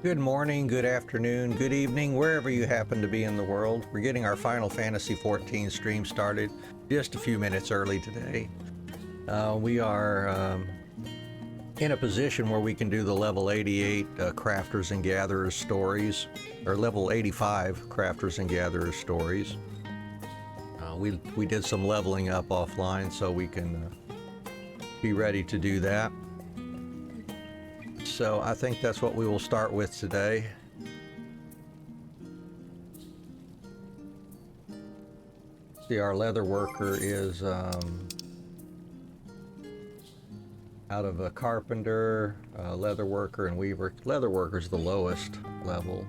Good morning, good afternoon, good evening, wherever you happen to be in the world. We're getting our Final Fantasy XIV stream started just a few minutes early today. We are in a position where we can do the level 88 Crafters and Gatherers stories, or level 85 Crafters and Gatherers stories. We did some leveling up offline so we can be ready to do that. So I think that's what we will start with today. See, our leather worker is out of a carpenter, leather worker, and weaver. Leather worker is the lowest level.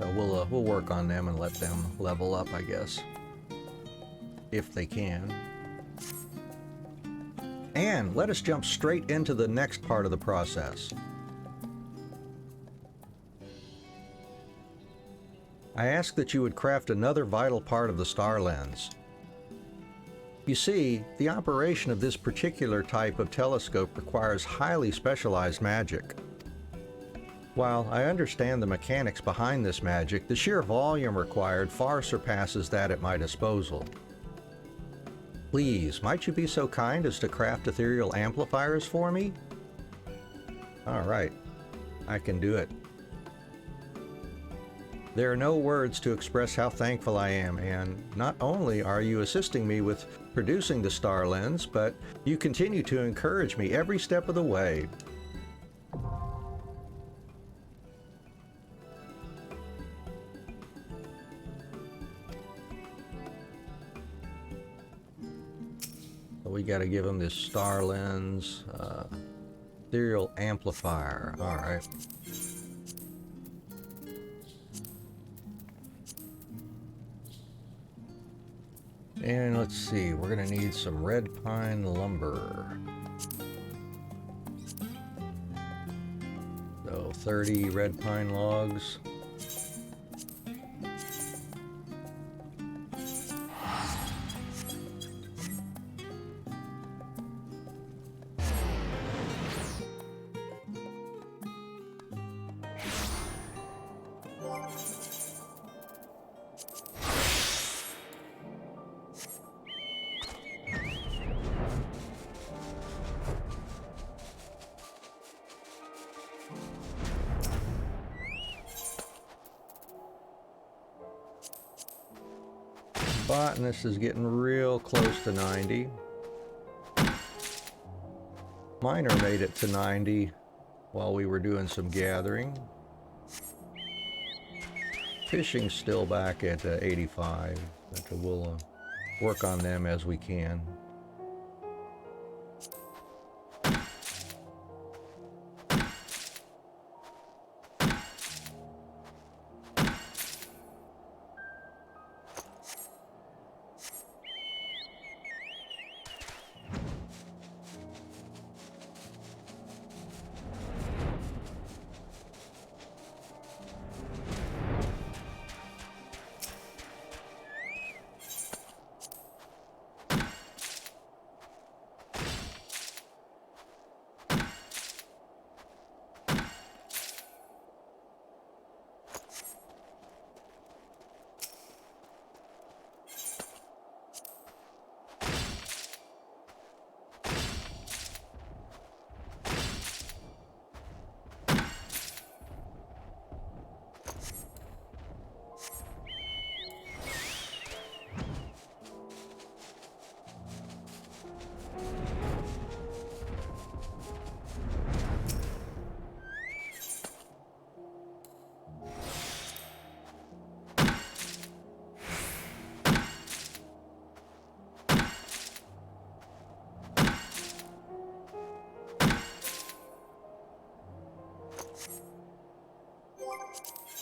So we'll work on them and let them level up, I guess, if they can. And let us jump straight into the next part of the process. I ask that you would craft another vital part of the star lens. You see, the operation of this particular type of telescope requires highly specialized magic. While I understand the mechanics behind this magic, the sheer volume required far surpasses that at my disposal. Please, might you be so kind as to craft ethereal amplifiers for me? All right, I can do it. There are no words to express how thankful I am, and not only are you assisting me with producing the star lens, but you continue to encourage me every step of the way. We got to give him this star lens, ethereal amplifier. All right. And let's see, we're gonna need some red pine lumber. So 30 red pine logs. Botanist is getting real close to 90. Miner made it to 90 while we were doing some gathering. Fishing's still back at 85, but we'll work on them as we can.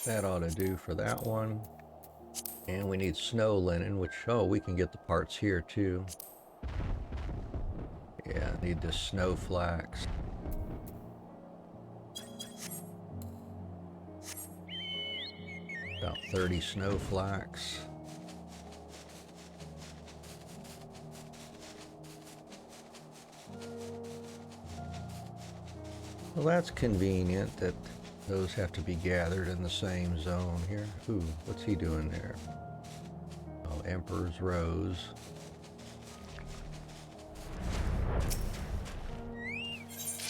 That ought to do for that one. And we need snow linen, which, oh, we can get the parts here too. Yeah, need the snow flax. About 30 snow flax. Well, that's convenient that those have to be gathered in the same zone here. Ooh, what's he doing there? Oh, Emperor's Rose.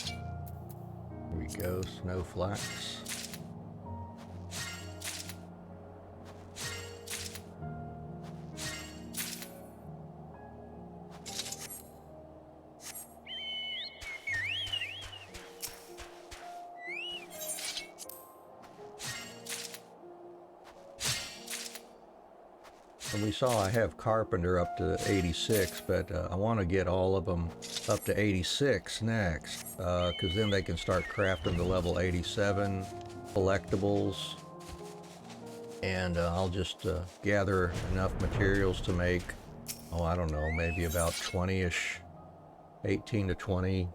Here we go, Snowflax. And we saw I have Carpenter up to 86, but I want to get all of them up to 86 next, because then they can start crafting the level 87 collectibles. And I'll just gather enough materials to make, oh, I don't know, maybe about 20-ish, 18 to 20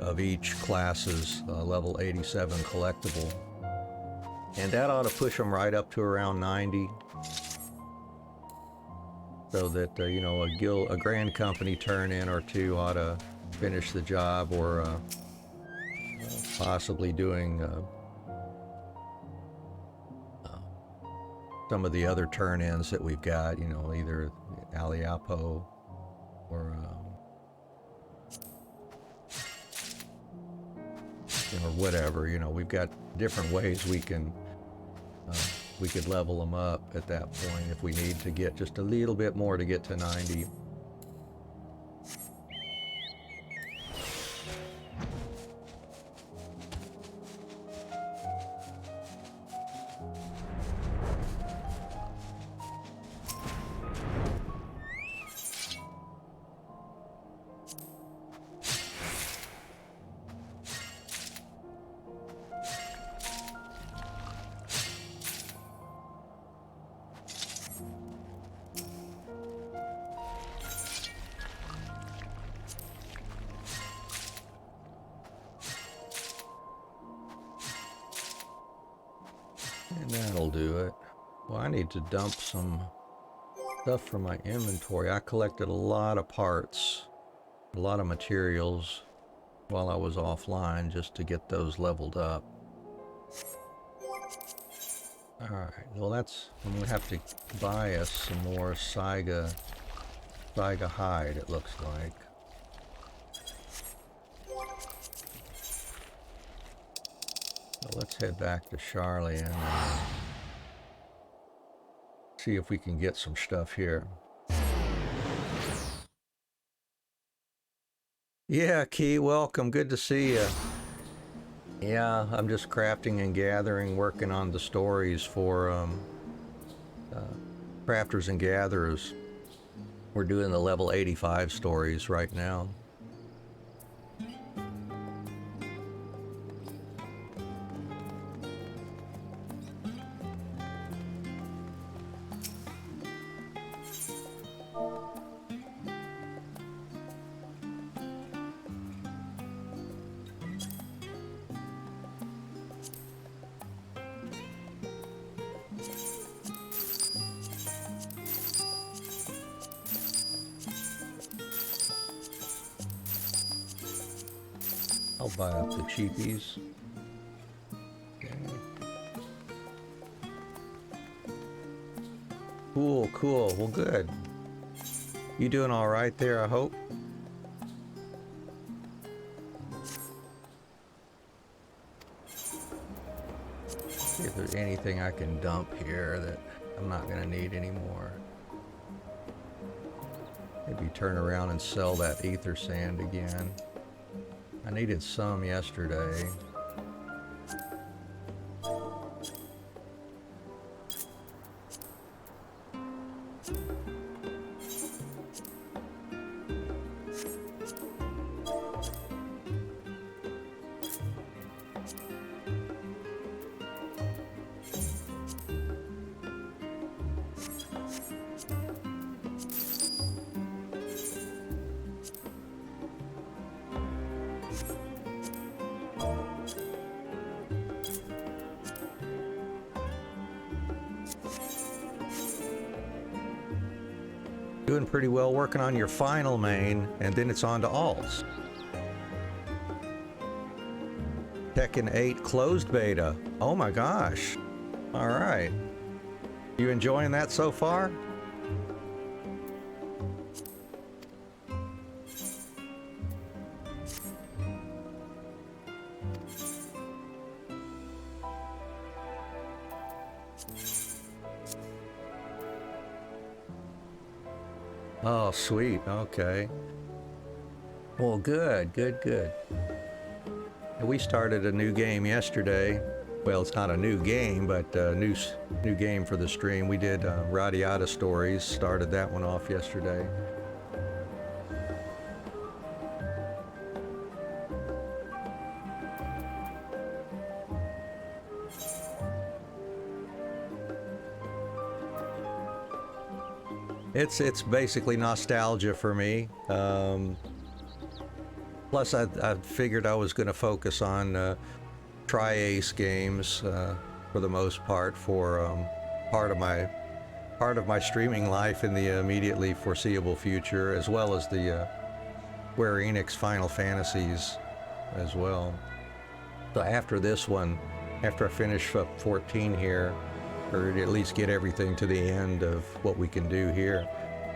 of each class's level 87 collectible. And that ought to push them right up to around 90. So that, you know, a grand company turn-in or two ought to finish the job, or possibly doing some of the other turn-ins that we've got, you know, either Aliapo or whatever. You know, we've got different ways we could level them up at that point if we need to get just a little bit more to get to 90. And that'll do it. Well, I need to dump some stuff from my inventory. I collected a lot of parts, a lot of materials while I was offline just to get those leveled up. Alright, well I'm going to have to buy us some more Saiga hide, it looks like. So let's head back to Charlie and see if we can get some stuff here. Yeah, Key, welcome. Good to see you. Yeah, I'm just crafting and gathering, working on the stories for Crafters and Gatherers. We're doing the level 85 stories right now. I'll buy up the cheapies. Okay. Cool, cool. Well, good. You doing all right there, I hope? See if there's anything I can dump here that I'm not going to need anymore. Maybe turn around and sell that ether sand again. I needed some yesterday. Doing pretty well, working on your final main, and then it's on to alts. Tekken 8 closed beta. Oh my gosh. All right. You enjoying that so far? Oh, sweet. Okay. Well, good. And we started a new game yesterday. Well, it's not a new game, but a new game for the stream. We did Radiata Stories. Started that one off yesterday. It's basically nostalgia for me. Plus, I figured I was going to focus on tri-ace games for the most part for part of my streaming life in the immediately foreseeable future, as well as the Square Enix Final Fantasies as well. So after this one, after I finish up 14 here, or at least get everything to the end of what we can do here,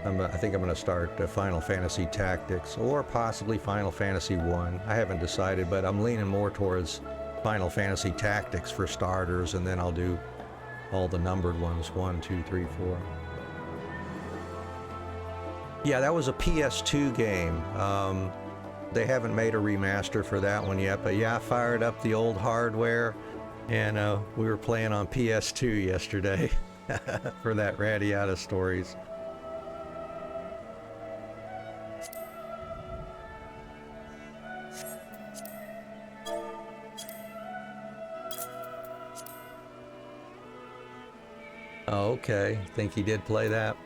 I think I'm going to start Final Fantasy Tactics or possibly Final Fantasy 1. I haven't decided, but I'm leaning more towards Final Fantasy Tactics for starters, and then I'll do all the numbered ones, 1, 2, 3, 4. Yeah, that was a PS2 game. They haven't made a remaster for that one yet, but yeah, I fired up the old hardware, and we were playing on PS2 yesterday for that Radiata Stories. Oh, okay. Think he did play that.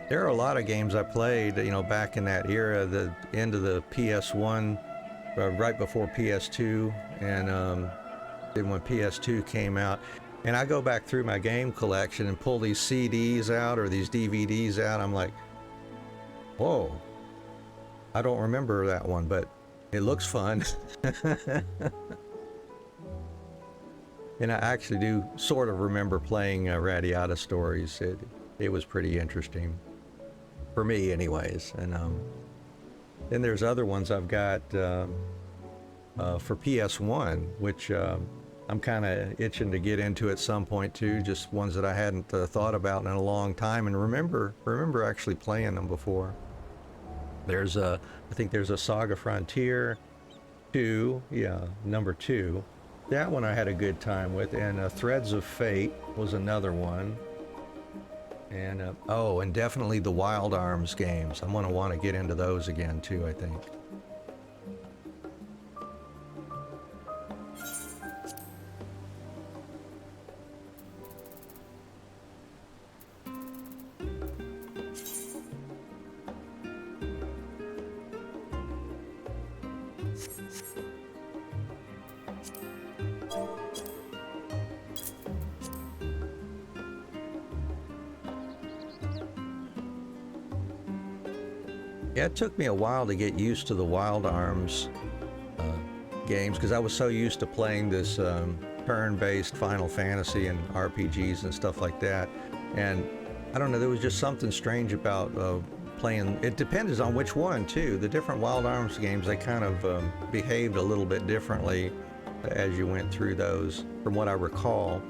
There are a lot of games I played, you know, back in that era, the end of the PS1, right before PS2, and then when PS2 came out. And I go back through my game collection and pull these CDs out or these DVDs out. I'm like, whoa, I don't remember that one, but it looks fun. And I actually do sort of remember playing Radiata Stories. It was pretty interesting. For me anyways. And then there's other ones I've got for PS1, which I'm kind of itching to get into at some point too, just ones that I hadn't thought about in a long time and remember actually playing them before. There's I think there's a Saga Frontier 2, yeah, number 2. That one I had a good time with, and Threads of Fate was another one. And oh, and definitely the Wild Arms games. I'm gonna want to get into those again too, I think. Yeah, it took me a while to get used to the Wild Arms games because I was so used to playing this turn-based Final Fantasy and RPGs and stuff like that. And I don't know, there was just something strange about playing. It depends on which one too. The different Wild Arms games, they kind of behaved a little bit differently as you went through those, from what I recall.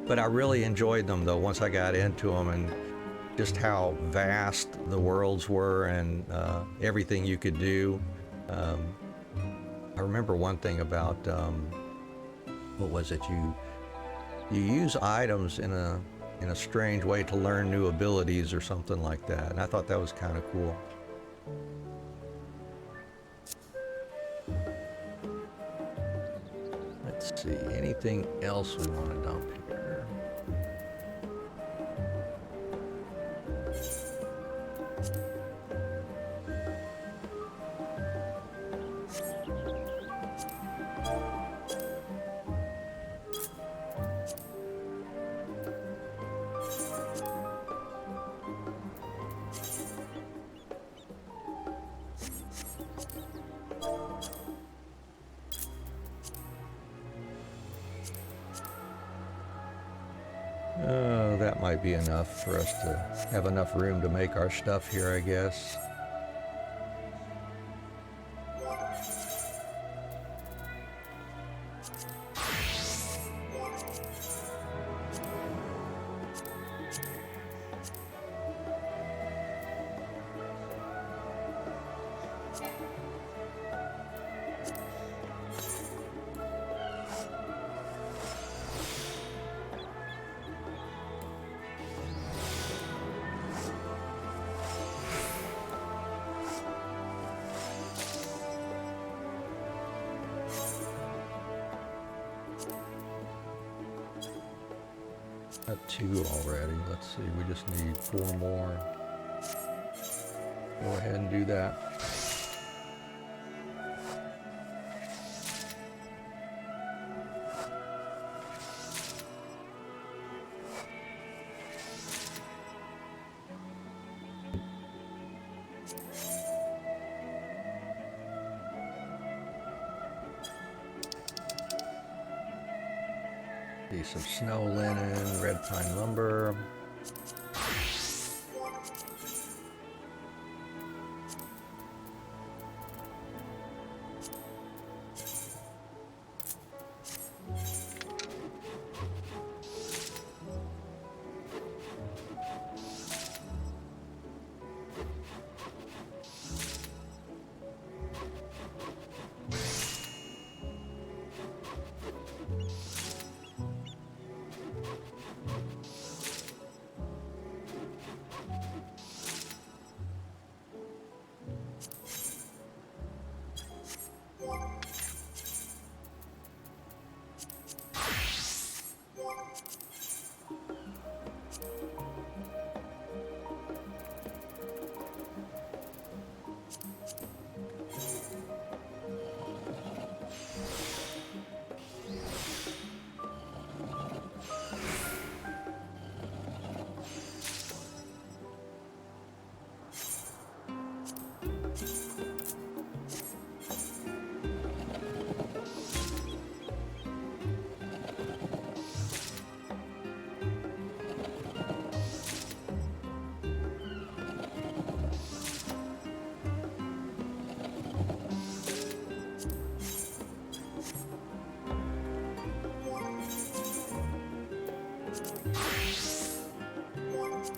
But I really enjoyed them though once I got into them, and just how vast the worlds were and everything you could do. I remember one thing about what was it? You use items in a strange way to learn new abilities or something like that, and I thought that was kind of cool. Let's see, anything else we want to dump here? be enough for us to have enough room to make our stuff here, I guess. Got 2 already. Let's see, we just need 4 more. Go ahead and do that. Piece of snow linen, red pine lumber.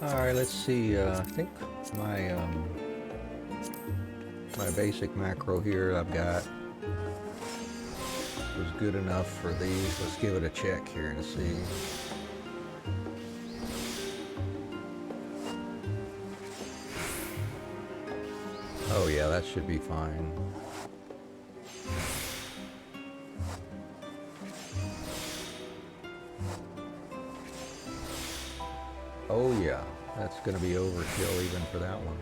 Alright, let's see, I think my my basic macro here I've got was good enough for these. Let's give it a check here and see. Oh yeah, that should be fine. Oh yeah, that's going to be overkill even for that one.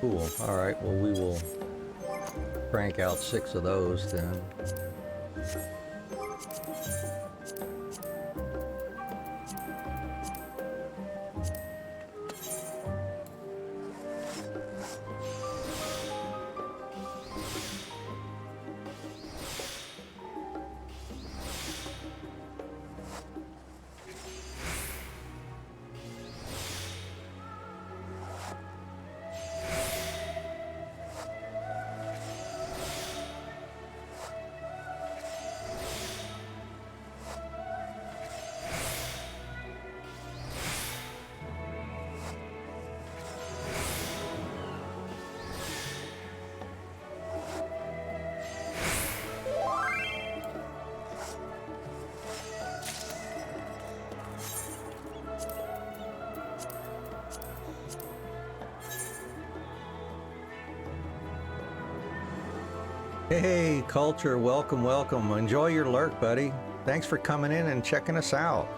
Cool. All right, well we will crank out 6 of those then. Hey, Culture, welcome, welcome. Enjoy your lurk, buddy. Thanks for coming in and checking us out.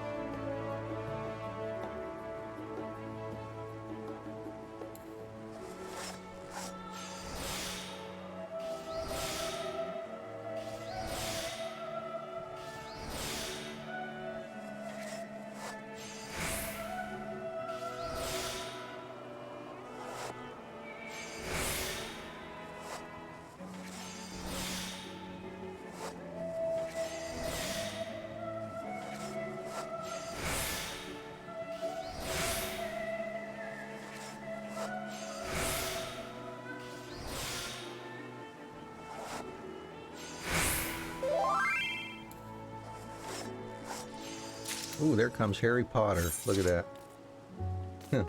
Ooh, there comes Harry Potter. Look at that. Huh.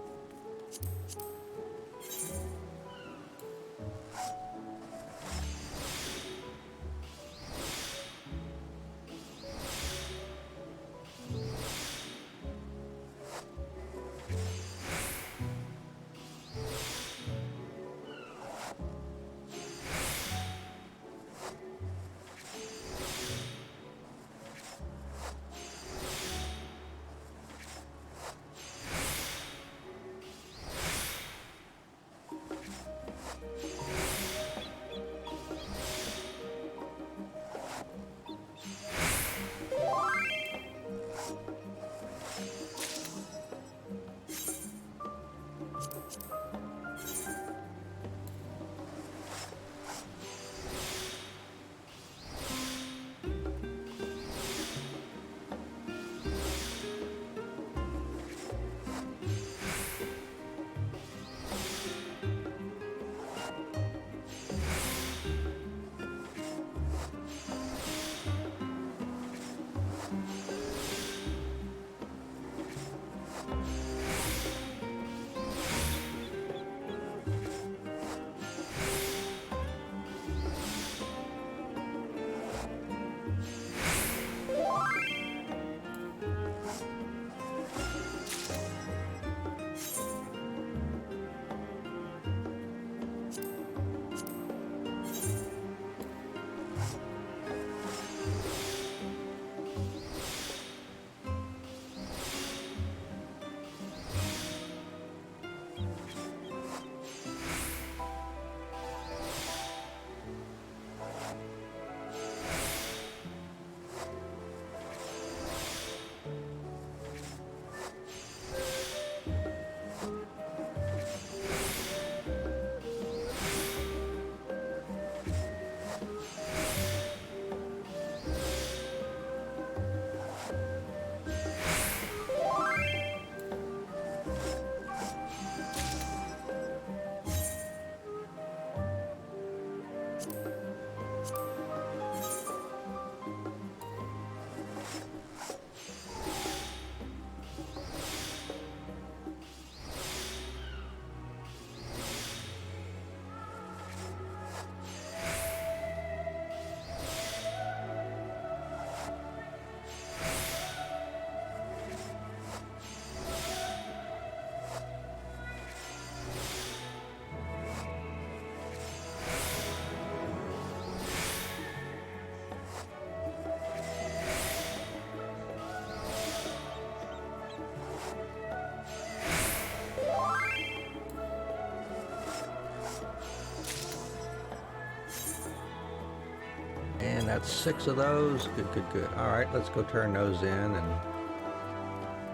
And that's 6 of those. Good, good, good. All right, let's go turn those in and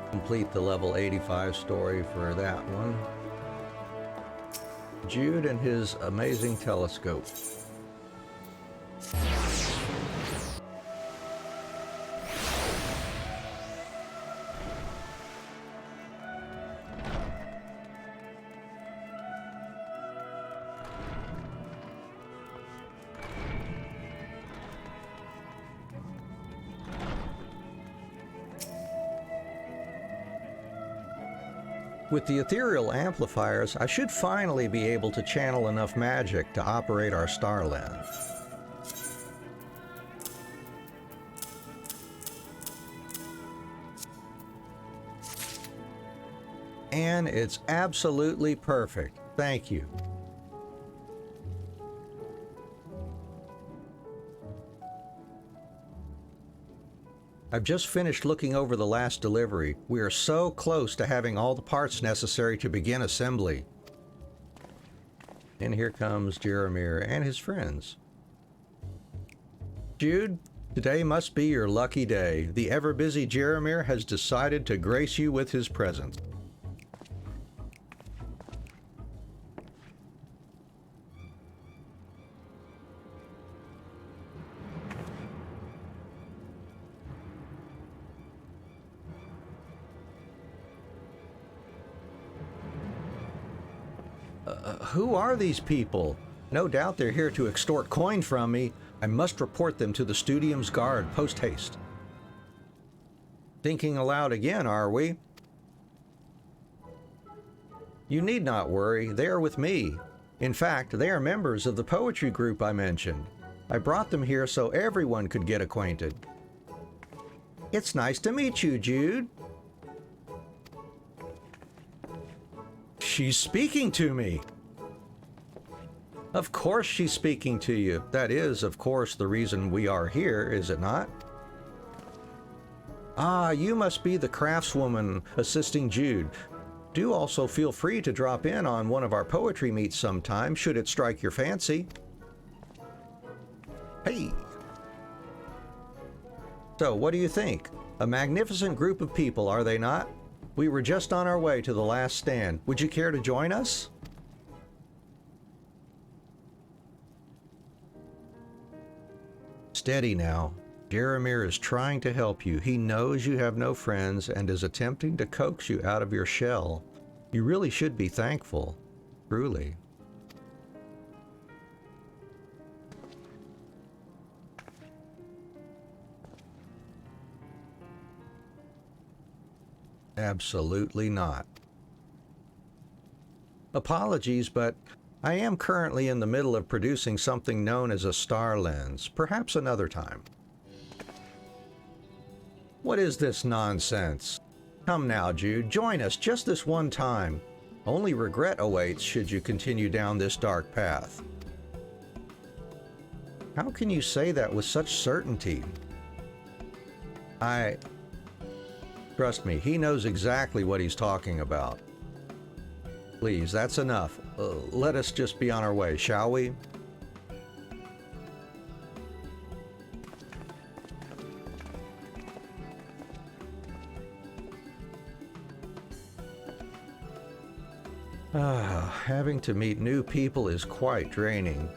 complete the level 85 story for that one. Jude and his amazing telescope. With the ethereal amplifiers, I should finally be able to channel enough magic to operate our star lens. And it's absolutely perfect. Thank you. I've just finished looking over the last delivery. We are so close to having all the parts necessary to begin assembly. And here comes Jeremiah and his friends. Jude, today must be your lucky day. The ever-busy Jeremiah has decided to grace you with his presence. Who are these people? No doubt they're here to extort coin from me. I must report them to the Studium's guard post-haste. Thinking aloud again, are we? You need not worry, they are with me. In fact, they are members of the poetry group I mentioned. I brought them here so everyone could get acquainted. It's nice to meet you, Jude. She's speaking to me. Of course she's speaking to you. That is, of course, the reason we are here, is it not? Ah, you must be the craftswoman assisting Jude. Do also feel free to drop in on one of our poetry meets sometime, should it strike your fancy. Hey! So, what do you think? A magnificent group of people, are they not? We were just on our way to the last stand. Would you care to join us? Steady now. Jeremiah is trying to help you. He knows you have no friends and is attempting to coax you out of your shell. You really should be thankful. Truly. Absolutely not. Apologies, but I am currently in the middle of producing something known as a star lens. Perhaps another time. What is this nonsense? Come now, Jude, join us just this one time. Only regret awaits should you continue down this dark path. How can you say that with such certainty? Trust me, he knows exactly what he's talking about. Please, that's enough. Let us just be on our way, shall we? Having to meet new people is quite draining.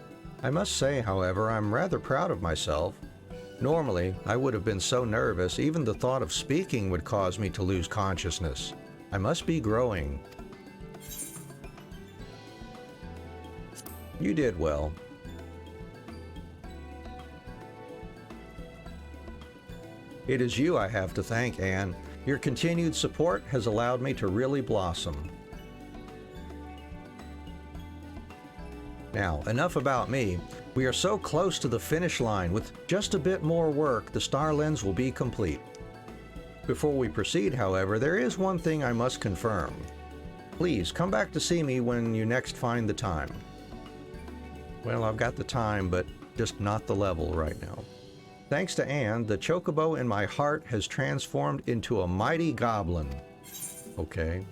I must say, however, I'm rather proud of myself. Normally, I would have been so nervous, even the thought of speaking would cause me to lose consciousness. I must be growing. You did well. It is you I have to thank, Anne. Your continued support has allowed me to really blossom. Now, enough about me. We are so close to the finish line. With just a bit more work, the star lens will be complete. Before we proceed, however, there is one thing I must confirm. Please, come back to see me when you next find the time. Well, I've got the time, but just not the level right now. Thanks to Anne, the chocobo in my heart has transformed into a mighty goblin. Okay.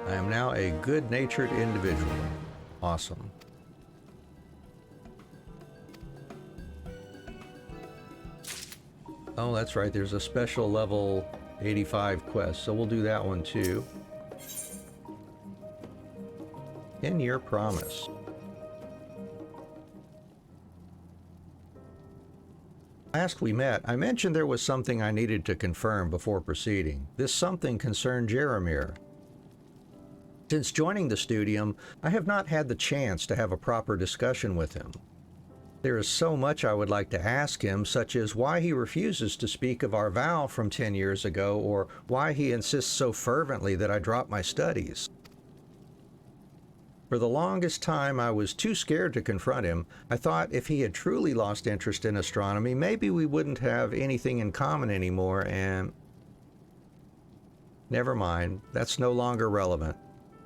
I am now a good-natured individual. Awesome. Oh, that's right. There's a special level 85 quest, so we'll do that one too. In your promise. Last we met, I mentioned there was something I needed to confirm before proceeding. This something concerned Jeremiah. Since joining the Studium, I have not had the chance to have a proper discussion with him. There is so much I would like to ask him, such as why he refuses to speak of our vow from 10 years ago, or why he insists so fervently that I drop my studies. For the longest time, I was too scared to confront him. I thought if he had truly lost interest in astronomy, maybe we wouldn't have anything in common anymore, and... Never mind, that's no longer relevant.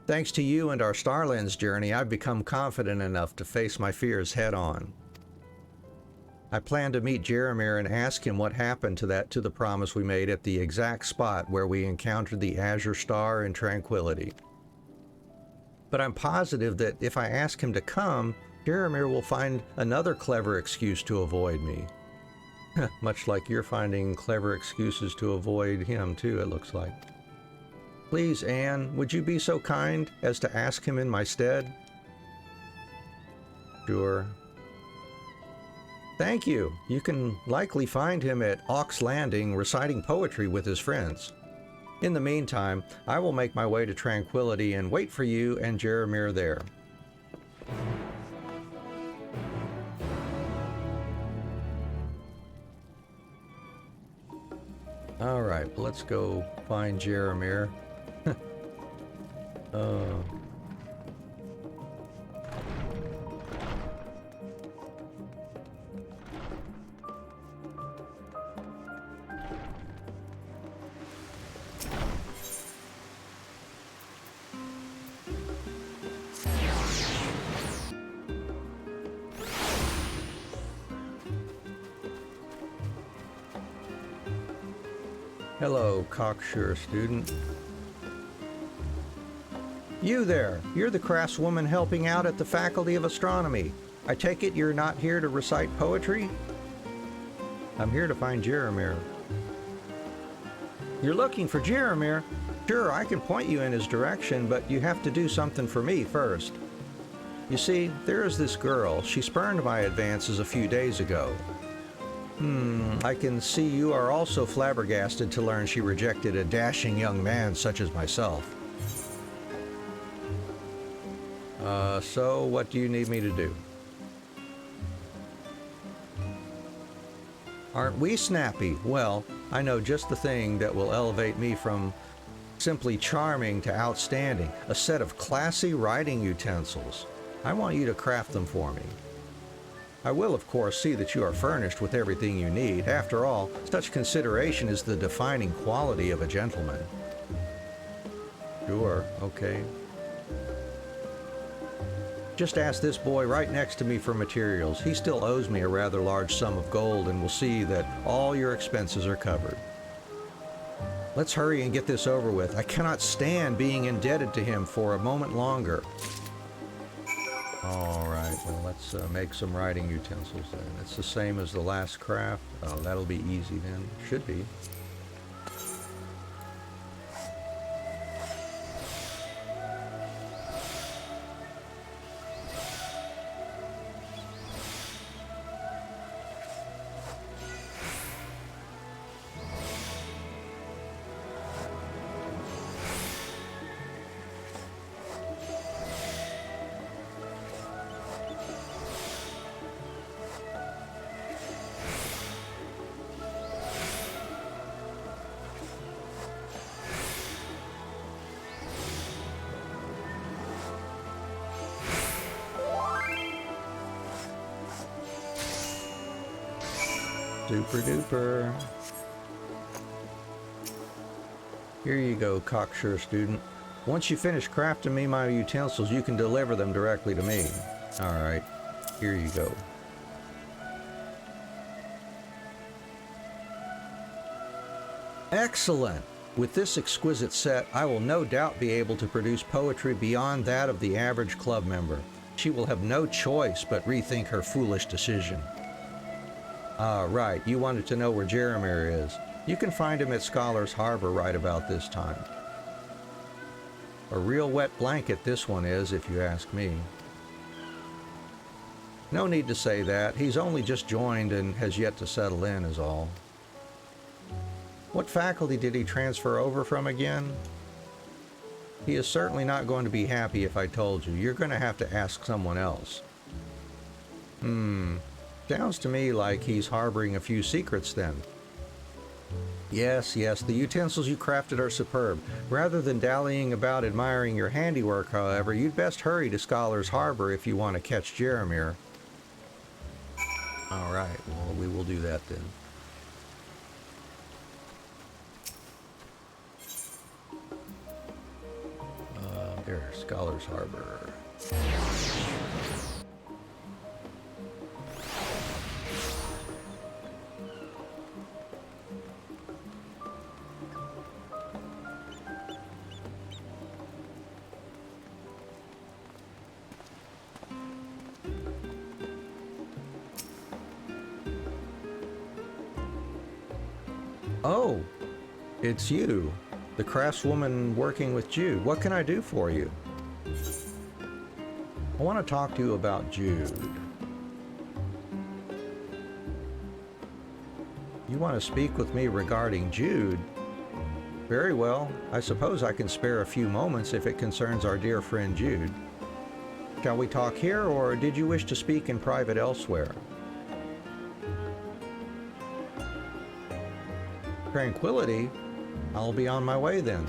Thanks to you and our star lens journey, I've become confident enough to face my fears head on. I plan to meet Jeremiah and ask him what happened to the promise we made at the exact spot where we encountered the Azure Star in Tranquility. But I'm positive that if I ask him to come, Jeremiah will find another clever excuse to avoid me. Much like you're finding clever excuses to avoid him too, it looks like. Please, Anne, would you be so kind as to ask him in my stead? Sure. Thank you. You can likely find him at Ox Landing reciting poetry with his friends. In the meantime, I will make my way to Tranquility and wait for you and Jeremiah there. All right, let's go find Jeremiah. uh, Hello, cocksure student. You there! You're the craftswoman helping out at the Faculty of Astronomy. I take it you're not here to recite poetry? I'm here to find Jeremiah. You're looking for Jeremiah? Sure, I can point you in his direction, but you have to do something for me first. You see, there is this girl. She spurned my advances a few days ago. I can see you are also flabbergasted to learn she rejected a dashing young man such as myself. So what do you need me to do? Aren't we snappy? Well, I know just the thing that will elevate me from simply charming to outstanding. A set of classy writing utensils. I want you to craft them for me. I will, of course, see that you are furnished with everything you need. After all, such consideration is the defining quality of a gentleman. Sure, okay. Just ask this boy right next to me for materials. He still owes me a rather large sum of gold and will see that all your expenses are covered. Let's hurry and get this over with. I cannot stand being indebted to him for a moment longer. All right, well, let's make some writing utensils then. It's the same as the last craft. Oh, that'll be easy then. Should be. Super duper. Here you go, cocksure student. Once you finish crafting me my utensils, you can deliver them directly to me. All right, here you go. Excellent! With this exquisite set, I will no doubt be able to produce poetry beyond that of the average club member. She will have no choice but rethink her foolish decision. Ah, right, you wanted to know where Jeremiah is. You can find him at Scholar's Harbor right about this time. A real wet blanket this one is, if you ask me. No need to say that. He's only just joined and has yet to settle in is all. What faculty did he transfer over from again? He is certainly not going to be happy if I told you. You're going to have to ask someone else. Sounds to me like he's harboring a few secrets then. Yes, the utensils you crafted are superb. Rather than dallying about admiring your handiwork, however, you'd best hurry to Scholar's Harbor if you want to catch Jeremiah. All right, well, we will do that then. There, Scholar's Harbor. Oh, it's you, the craftswoman working with Jude. What can I do for you? I want to talk to you about Jude. You want to speak with me regarding Jude? Very well. I suppose I can spare a few moments if it concerns our dear friend Jude. Shall we talk here, or did you wish to speak in private elsewhere? tranquility, I'll be on my way then.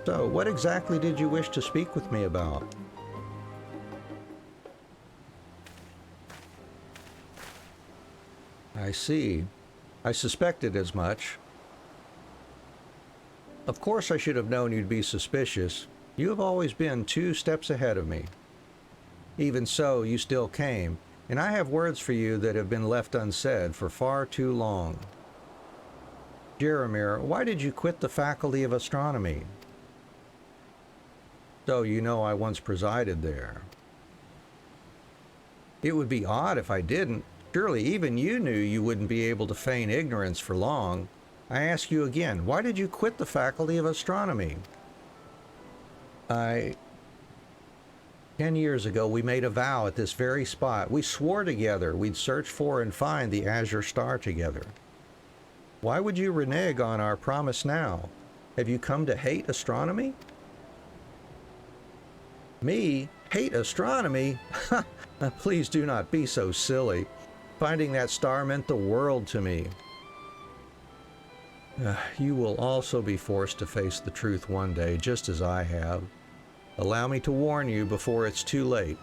So, what exactly did you wish to speak with me about? I see. I suspected as much. Of course I should have known you'd be suspicious. You have always been 2 steps ahead of me. Even so, you still came, and I have words for you that have been left unsaid for far too long. Jeremiah, why did you quit the Faculty of Astronomy? So you know I once presided there. It would be odd if I didn't. Surely even you knew you wouldn't be able to feign ignorance for long. I ask you again, why did you quit the Faculty of Astronomy? 10 years ago, we made a vow at this very spot. We swore together we'd search for and find the Azure Star together. Why would you renege on our promise now? Have you come to hate astronomy? Me? Hate astronomy? Please do not be so silly. Finding that star meant the world to me. You will also be forced to face the truth one day, just as I have. Allow me to warn you before it's too late.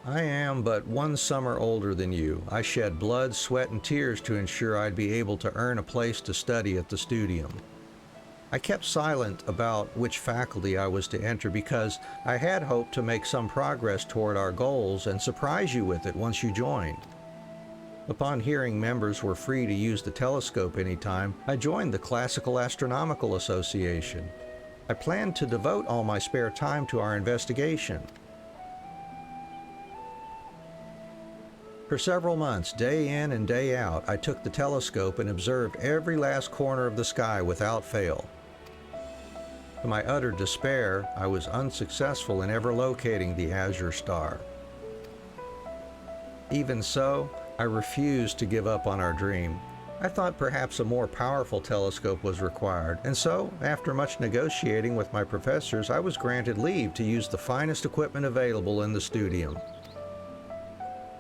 I am but 1 summer older than you. I shed blood, sweat, and tears to ensure I'd be able to earn a place to study at the Studium. I kept silent about which faculty I was to enter because I had hoped to make some progress toward our goals and surprise you with it once you joined. Upon hearing members were free to use the telescope anytime, I joined the Classical Astronomical Association. I planned to devote all my spare time to our investigation. For several months, day in and day out, I took the telescope and observed every last corner of the sky without fail. To my utter despair, I was unsuccessful in ever locating the Azure Star. Even so, I refused to give up on our dream. I thought perhaps a more powerful telescope was required, and so, after much negotiating with my professors, I was granted leave to use the finest equipment available in the Studium.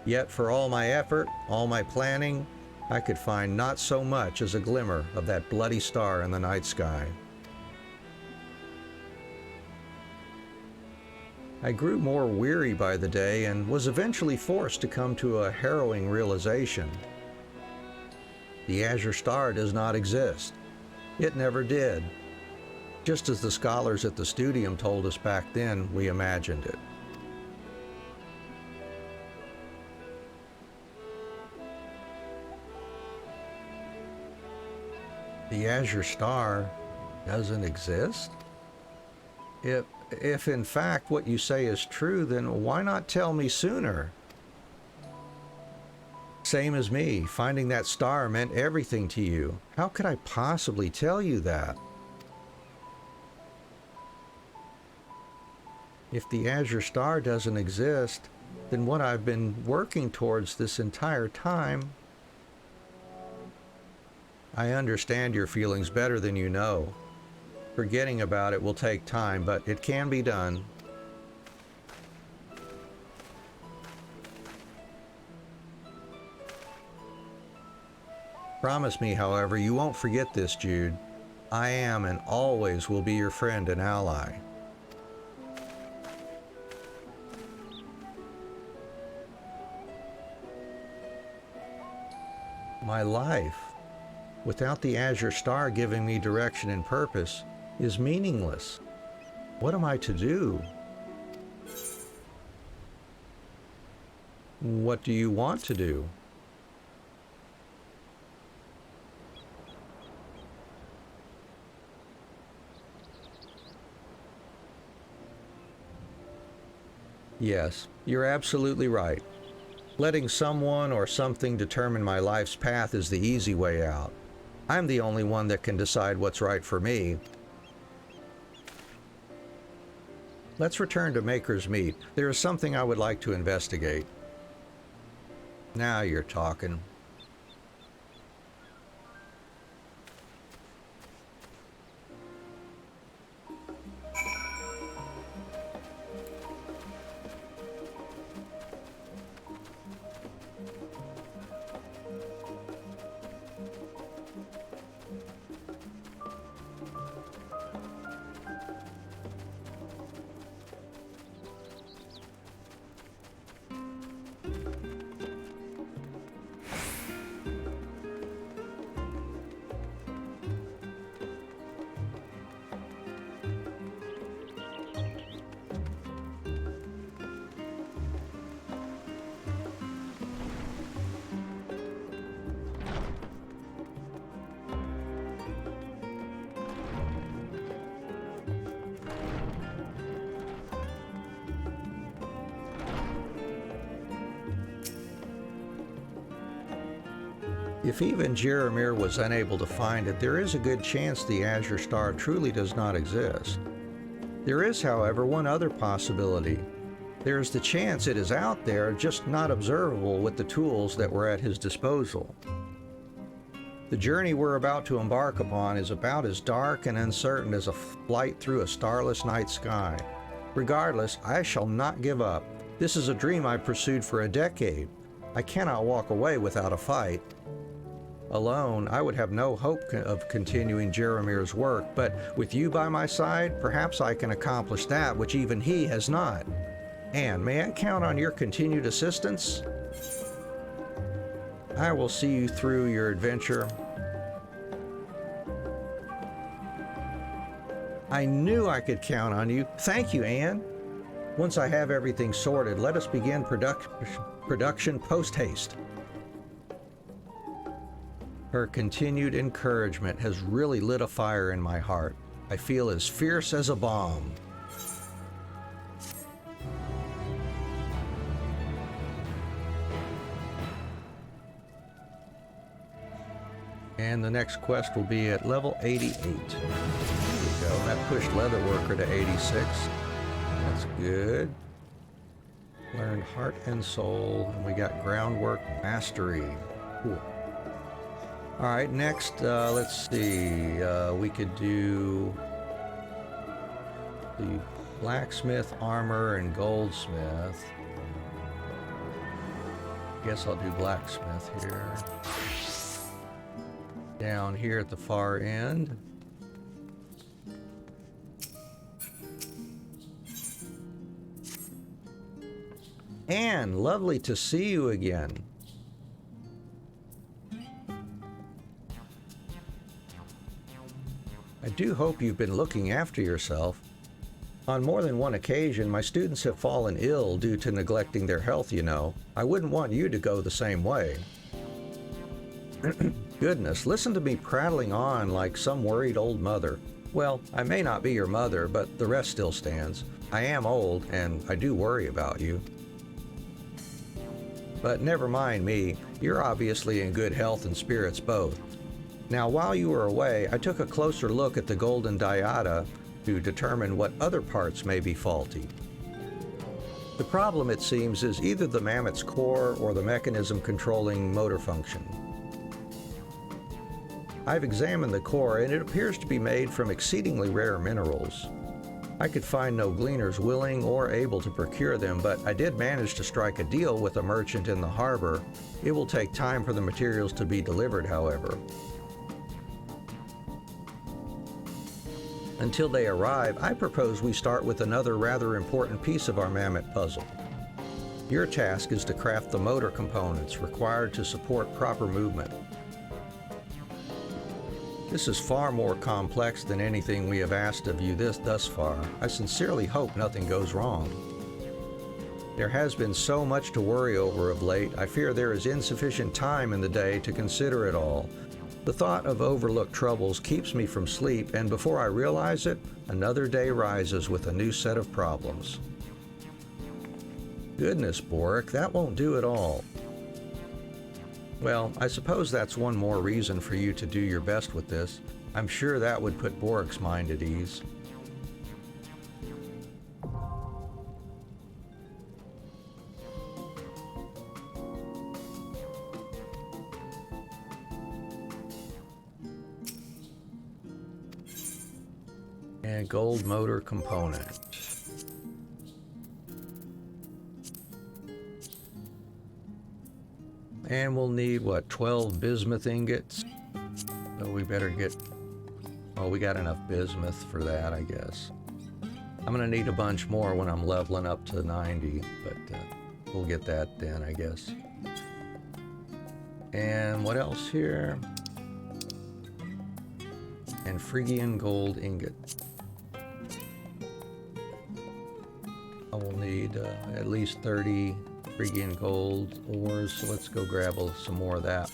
Yet for all my effort, all my planning, I could find not so much as a glimmer of that bloody star in the night sky. I grew more weary by the day and was eventually forced to come to a harrowing realization. The Azure Star does not exist. It never did. Just as the scholars at the Studium told us back then, we imagined it. The Azure Star doesn't exist? If in fact what you say is true, then why not tell me sooner? Same as me, finding that star meant everything to you. How could I possibly tell you that? If the Azure Star doesn't exist, then what I've been working towards this entire time... I understand your feelings better than you know. Forgetting about it will take time, but it can be done. Promise me, however, you won't forget this, Jude. I am and always will be your friend and ally. My life, without the Azure Star giving me direction and purpose, is meaningless. What am I to do? What do you want to do? Yes, you're absolutely right. Letting someone or something determine my life's path is the easy way out. I'm the only one that can decide what's right for me. Let's return to Maker's Meat. There is something I would like to investigate. Now you're talking. If even Jeremir was unable to find it, there is a good chance the Azure Star truly does not exist. There is, however, one other possibility. There is the chance it is out there, just not observable with the tools that were at his disposal. The journey we're about to embark upon is about as dark and uncertain as a flight through a starless night sky. Regardless, I shall not give up. This is a dream I pursued for a decade. I cannot walk away without a fight. Alone, I would have no hope of continuing Jeremir's work, but with you by my side, perhaps I can accomplish that which even he has not. And may I count on your continued assistance? I will see you through your adventure. I knew I could count on you. Thank you, Anne. Once I have everything sorted, let us begin production post-haste. Her continued encouragement has really lit a fire in my heart. I feel as fierce as a bomb. And the next quest will be at level 88. There we go. That pushed Leatherworker to 86. That's good. Learned Heart and Soul. And we got Groundwork Mastery. Cool. All right, next, let's see. We could do the Blacksmith, Armor, and Goldsmith. Guess I'll do Blacksmith here. Down here at the far end. Anne, lovely to see you again. I do hope you've been looking after yourself. On more than one occasion, my students have fallen ill due to neglecting their health, you know. I wouldn't want you to go the same way. Goodness, listen to me prattling on like some worried old mother. Well, I may not be your mother, but the rest still stands. I am old, and I do worry about you. But never mind me, you're obviously in good health and spirits both. Now, while you were away, I took a closer look at the golden diada to determine what other parts may be faulty. The problem, it seems, is either the mammoth's core or the mechanism controlling motor function. I've examined the core, and it appears to be made from exceedingly rare minerals. I could find no gleaners willing or able to procure them, but I did manage to strike a deal with a merchant in the harbor. It will take time for the materials to be delivered, however. Until they arrive, I propose we start with another rather important piece of our mammoth puzzle. Your task is to craft the motor components required to support proper movement. This is far more complex than anything we have asked of you thus far. I sincerely hope nothing goes wrong. There has been so much to worry over of late, I fear there is insufficient time in the day to consider it all. The thought of overlooked troubles keeps me from sleep, and before I realize it, another day rises with a new set of problems. Goodness, Boric, that won't do at all. Well, I suppose that's one more reason for you to do your best with this. I'm sure that would put Boric's mind at ease. And gold motor component. And we'll need, what, 12 bismuth ingots? So we better get... Oh, we got enough bismuth for that, I guess. I'm going to need a bunch more when I'm leveling up to 90, but we'll get that then, I guess. And what else here? And Phrygian gold ingot. I will need at least 30 Phrygian gold ores, so let's go grab some more of that.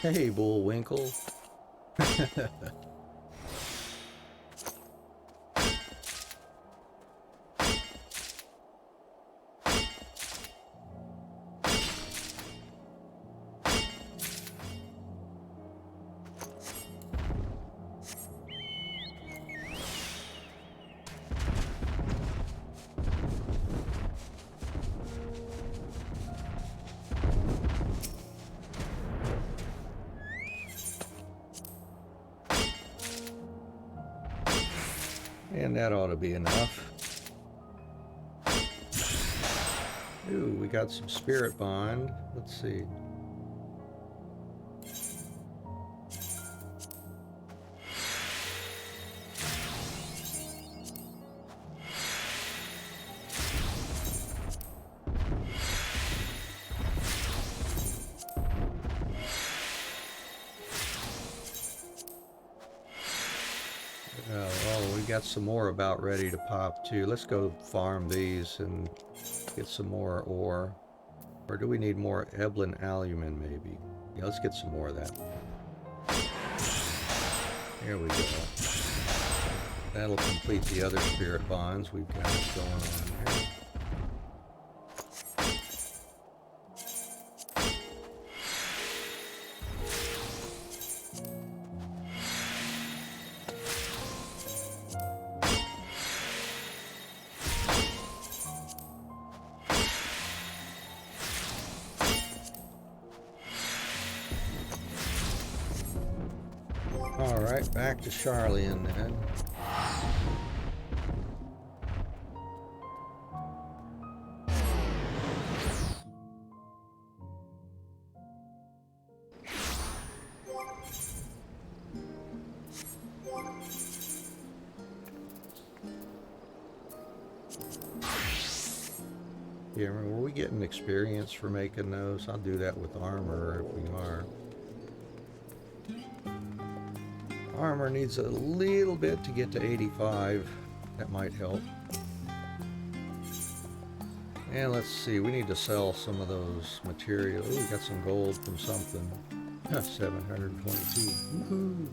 Hey, Bullwinkle. And that ought to be enough. Ooh, we got some spirit bond. Let's see. Oh, we got some more about ready to pop too. Let's go farm these and get some more ore. Or do we need more Eblin alumin maybe? Yeah, let's get some more of that. There we go. That'll complete the other spirit bonds we've got going on here. Alright, back to Charlian then. Yeah, were we getting experience for making those? I'll do that with armor if we are. Armor needs a little bit to get to 85. That might help. And let's see, we need to sell some of those materials. Ooh, we got some gold from something. 722. Woohoo!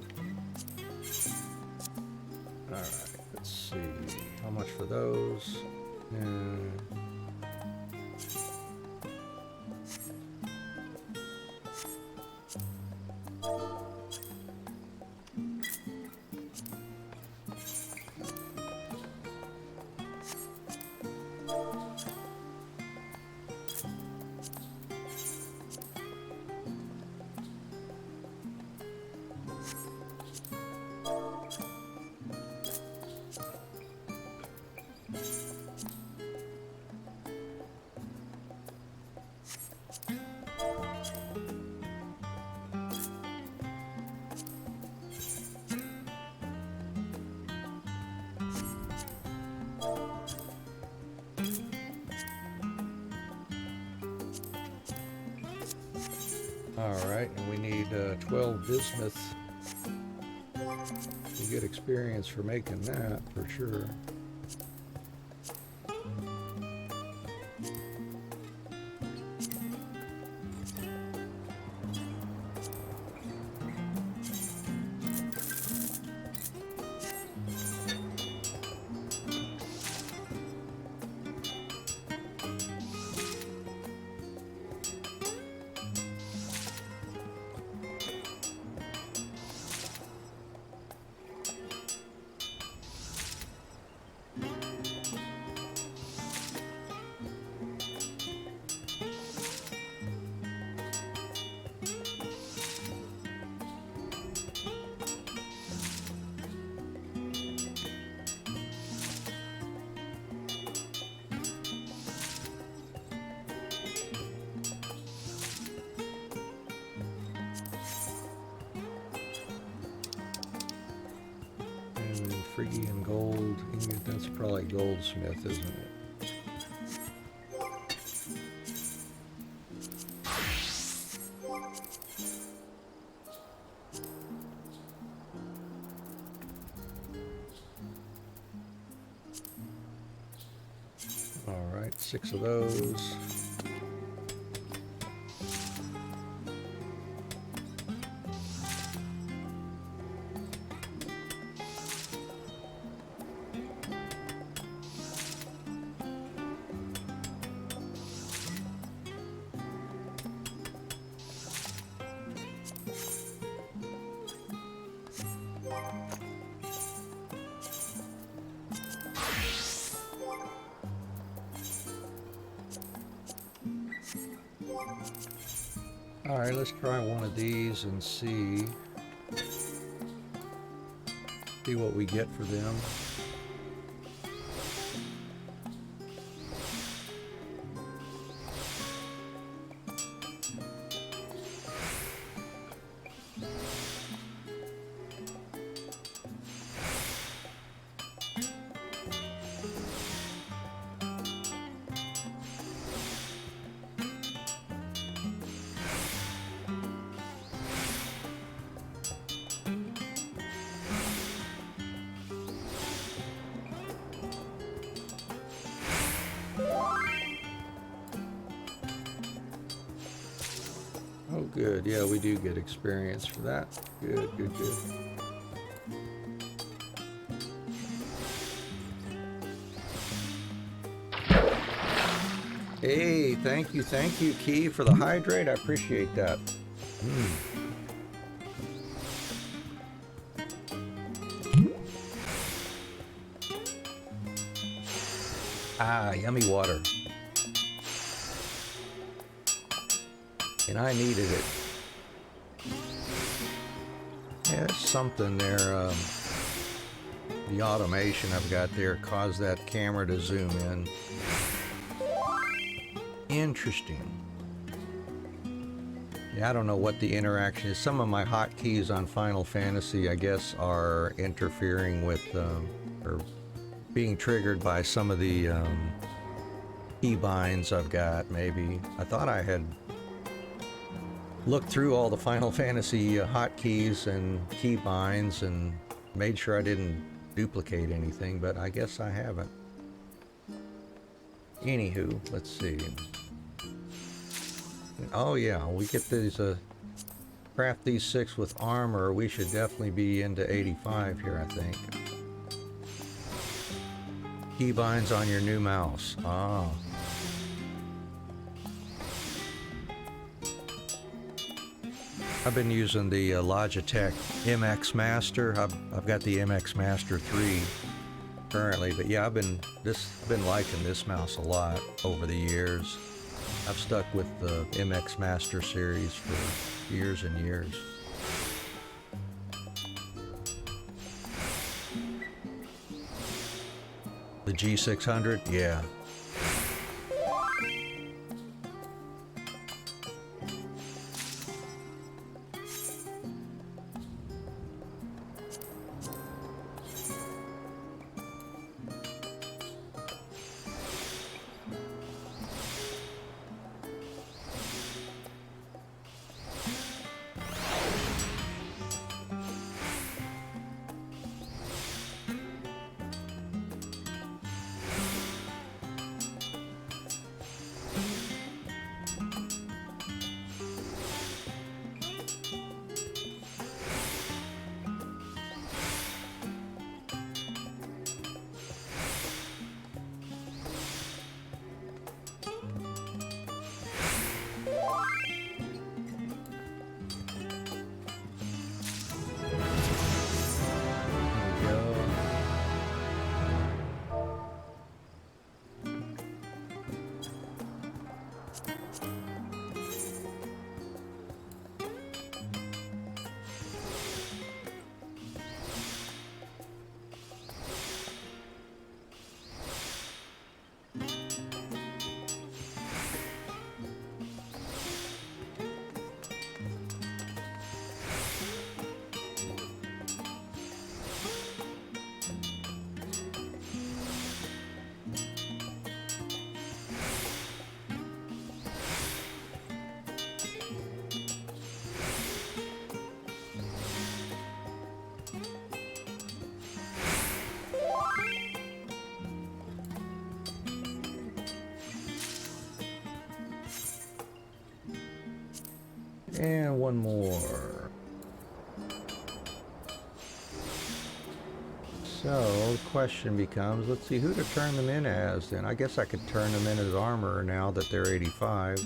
Alright, let's see. How much for those? Alright, and we need 12 bismuth to get experience for making that, for sure. Phrygian gold, that's probably goldsmith, isn't it? Alright, 6 of those. Alright, let's try one of these and see what we get for them. Oh, good. Yeah, we do get experience for that. Good, good, good. Hey, thank you, Key, for the hydrate. I appreciate that. Ah, yummy water. And I needed it. Yeah, there's something there. The automation I've got there caused that camera to zoom in. Interesting. Yeah, I don't know what the interaction is. Some of my hotkeys on Final Fantasy, I guess, are interfering with, or being triggered by some of the keybinds I've got, maybe. I thought I had looked through all the Final Fantasy hotkeys and keybinds and made sure I didn't duplicate anything, but I guess I haven't. Anywho, let's see. Oh yeah, we get these, craft these 6 with armor. We should definitely be into 85 here, I think. Keybinds on your new mouse. Ah. I've been using the Logitech MX Master. I've got the MX Master 3 currently, but yeah, I've been liking this mouse a lot over the years. I've stuck with the MX Master series for years and years. The G600, yeah. And one more. So, the question becomes, let's see who to turn them in as then. I guess I could turn them in as armor now that they're 85.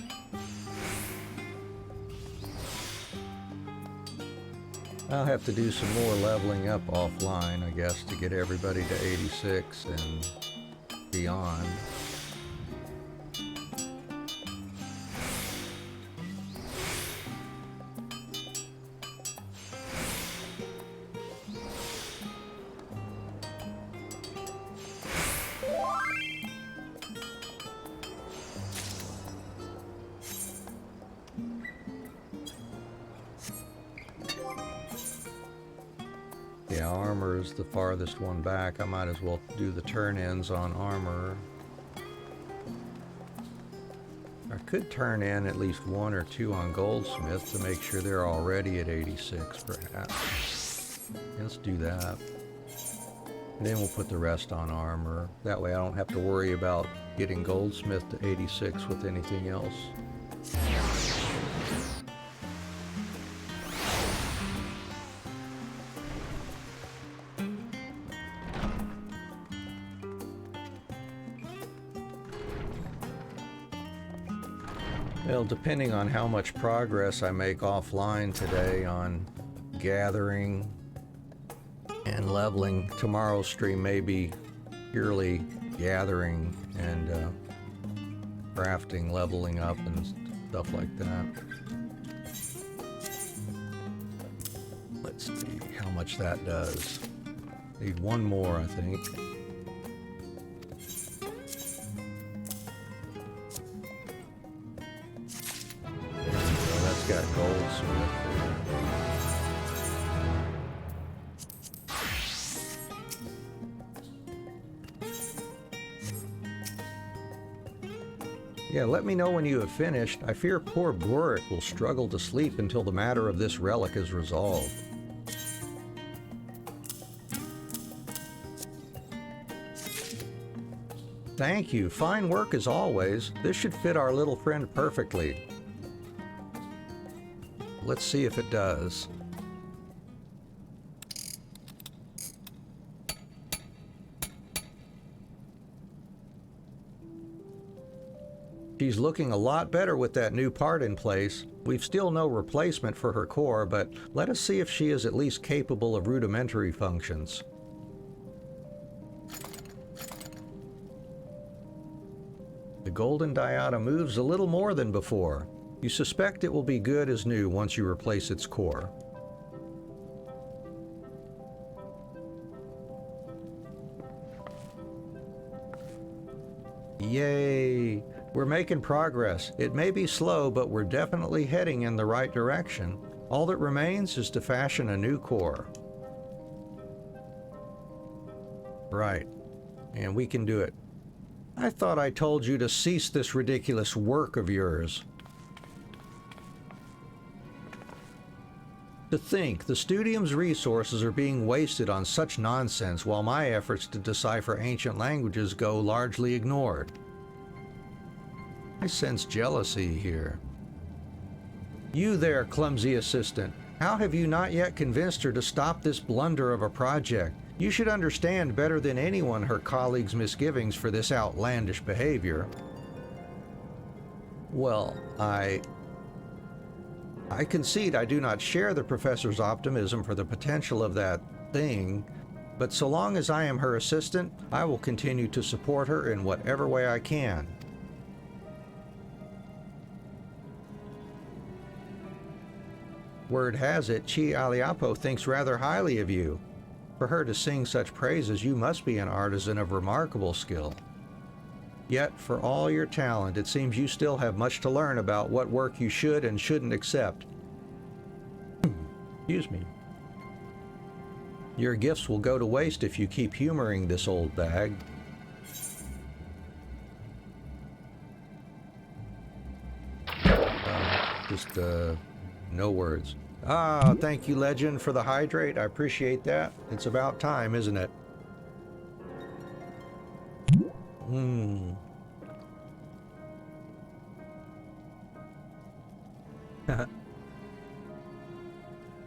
I'll have to do some more leveling up offline, I guess, to get everybody to 86 and beyond. Yeah, armor is the farthest one back. I might as well do the turn-ins on armor. I could turn in at least 1 or 2 on goldsmith to make sure they're already at 86, perhaps. Let's do that. And then we'll put the rest on armor. That way I don't have to worry about getting goldsmith to 86 with anything else. Well, depending on how much progress I make offline today on gathering and leveling, tomorrow's stream may be purely gathering and crafting, leveling up, and stuff like that. Let's see how much that does. Need one more, I think. Got goldsmith. Yeah, let me know when you have finished. I fear poor Boric will struggle to sleep until the matter of this relic is resolved. Thank you. Fine work as always. This should fit our little friend perfectly. Let's see if it does. She's looking a lot better with that new part in place. We've still no replacement for her core, but let us see if she is at least capable of rudimentary functions. The golden diada moves a little more than before. You suspect it will be good as new once you replace its core. Yay! We're making progress. It may be slow, but we're definitely heading in the right direction. All that remains is to fashion a new core. Right. And we can do it. I thought I told you to cease this ridiculous work of yours. To think, the Studium's resources are being wasted on such nonsense while my efforts to decipher ancient languages go largely ignored. I sense jealousy here. You there, clumsy assistant. How have you not yet convinced her to stop this blunder of a project? You should understand better than anyone her colleagues' misgivings for this outlandish behavior. Well, I concede I do not share the professor's optimism for the potential of that thing, but so long as I am her assistant, I will continue to support her in whatever way I can. Word has it, Chi Aliapo thinks rather highly of you. For her to sing such praises, you must be an artisan of remarkable skill. Yet, for all your talent, it seems you still have much to learn about what work you should and shouldn't accept. Excuse me. Your gifts will go to waste if you keep humoring this old bag. No words. Ah, thank you, Legend, for the hydrate. I appreciate that. It's about time, isn't it?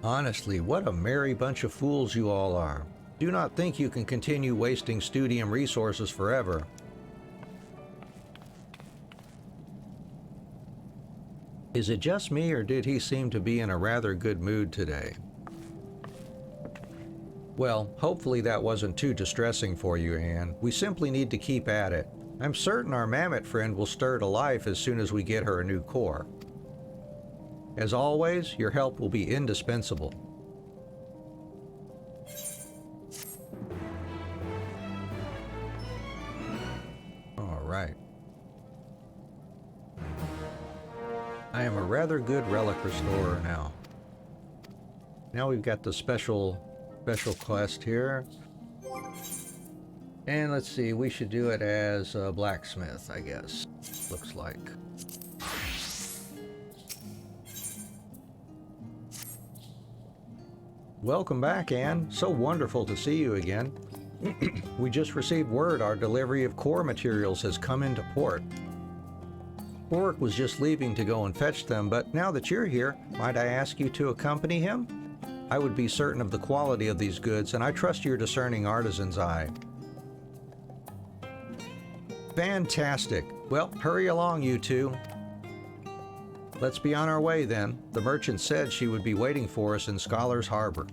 Honestly, what a merry bunch of fools you all are. Do not think you can continue wasting Studium resources forever. Is it just me, or did he seem to be in a rather good mood today? Well, hopefully that wasn't too distressing for you, Anne. We simply need to keep at it. I'm certain our mammoth friend will stir to life as soon as we get her a new core. As always, your help will be indispensable. All right. I am a rather good relic restorer now. Now we've got the special quest here. And let's see, we should do it as a blacksmith, I guess. Looks like. Welcome back, Anne. So wonderful to see you again. We just received word our delivery of core materials has come into port. Bork was just leaving to go and fetch them, but now that you're here, might I ask you to accompany him? I would be certain of the quality of these goods, and I trust your discerning artisan's eye. Fantastic. Well, hurry along, you two. Let's be on our way then. The merchant said she would be waiting for us in Scholar's Harbor.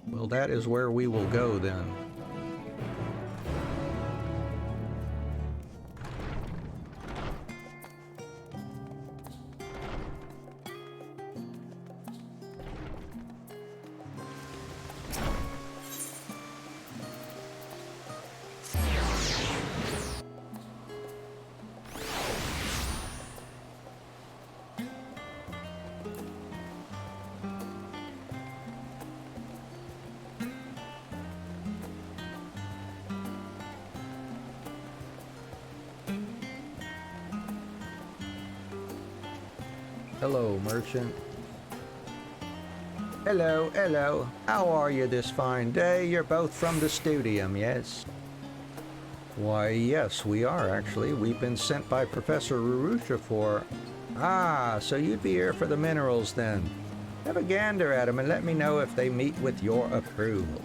Well, that is where we will go then. Hello, merchant. Hello, hello. How are you this fine day? You're both from the Studium, yes? Why, yes, we are actually. We've been sent by Professor Rurusha for... Ah, so you'd be here for the minerals then. Have a gander at them and let me know if they meet with your approval.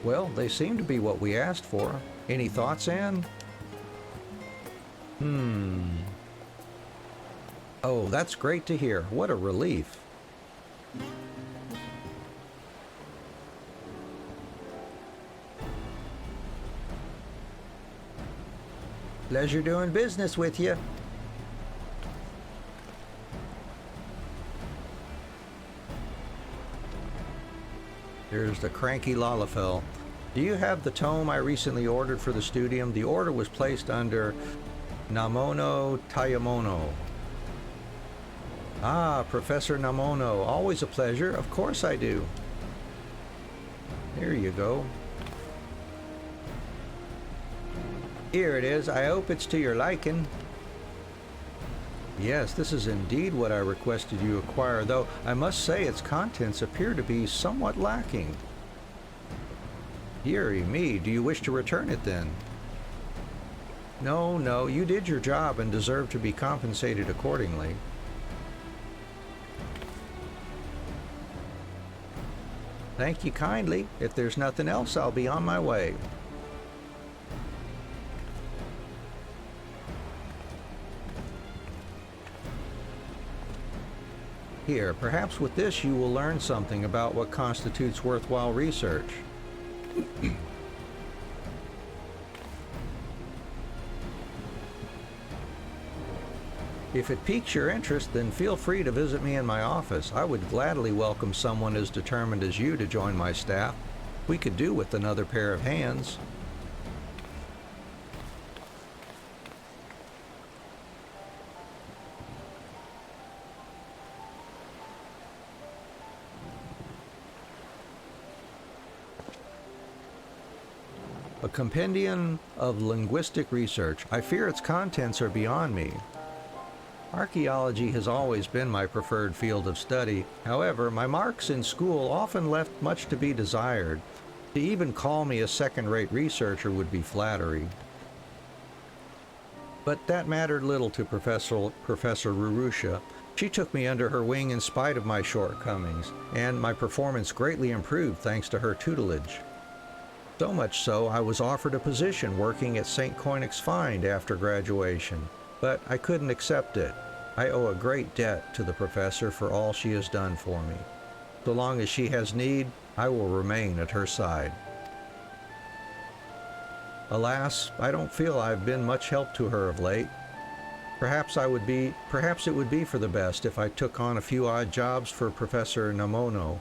Well, they seem to be what we asked for. Any thoughts, Anne? Oh, that's great to hear. What a relief. Pleasure doing business with you. Here's the cranky Lalafell. Do you have the tome I recently ordered for the Studium? The order was placed under Namono Tayamono. Ah, Professor Namono. Always a pleasure. Of course I do. Here you go. Here it is. I hope it's to your liking. Yes, this is indeed what I requested you acquire, though I must say its contents appear to be somewhat lacking. Dearie me, do you wish to return it then? No, no, you did your job and deserve to be compensated accordingly. Thank you kindly. If there's nothing else, I'll be on my way. Here, perhaps with this you will learn something about what constitutes worthwhile research. If it piques your interest, then feel free to visit me in my office. I would gladly welcome someone as determined as you to join my staff. We could do with another pair of hands. A compendium of linguistic research. I fear its contents are beyond me. Archaeology has always been my preferred field of study. However, my marks in school often left much to be desired. To even call me a second-rate researcher would be flattery. But that mattered little to Professor Rurusha. She took me under her wing in spite of my shortcomings, and my performance greatly improved thanks to her tutelage. So much so, I was offered a position working at St. Koenig's Find after graduation, but I couldn't accept it. I owe a great debt to the professor for all she has done for me. So long as she has need, I will remain at her side. Alas, I don't feel I've been much help to her of late. Perhaps it would be for the best if I took on a few odd jobs for Professor Namono.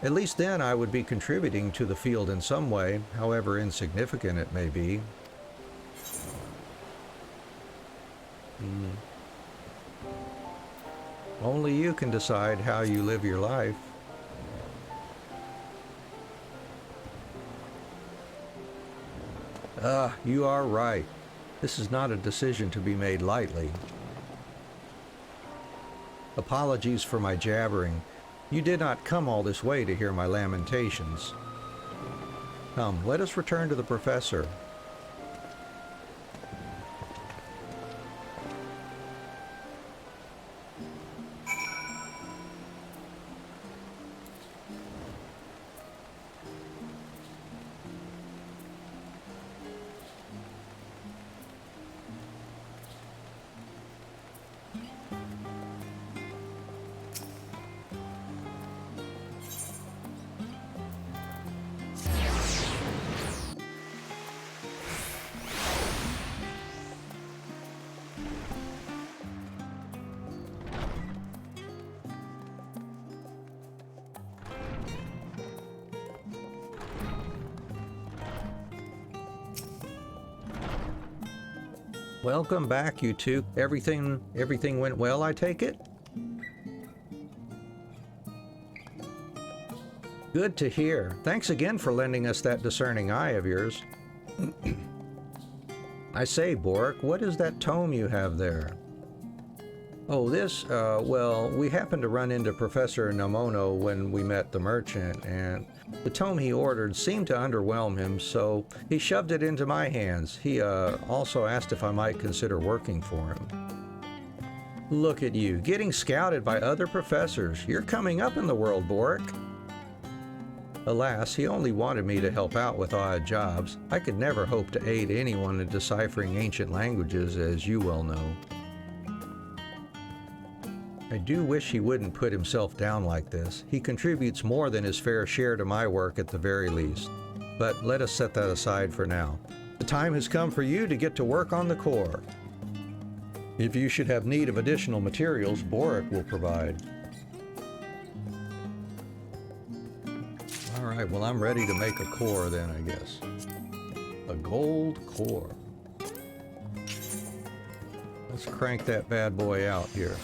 At least then I would be contributing to the field in some way, however insignificant it may be. Only you can decide how you live your life. You are right. This is not a decision to be made lightly. Apologies for my jabbering. You did not come all this way to hear my lamentations. Come, let us return to the professor. Welcome back, you two. Everything went well, I take it? Good to hear. Thanks again for lending us that discerning eye of yours. I say, Boric, what is that tome you have there? Oh, this, well, we happened to run into Professor Namono when we met the merchant, and the tome he ordered seemed to underwhelm him, so he shoved it into my hands. He, also asked if I might consider working for him. Look at you, getting scouted by other professors. You're coming up in the world, Boric. Alas, he only wanted me to help out with odd jobs. I could never hope to aid anyone in deciphering ancient languages, as you well know. I do wish he wouldn't put himself down like this. He contributes more than his fair share to my work at the very least. But let us set that aside for now. The time has come for you to get to work on the core. If you should have need of additional materials, Boric will provide. All right, well, I'm ready to make a core then, I guess. A gold core. Let's crank that bad boy out here.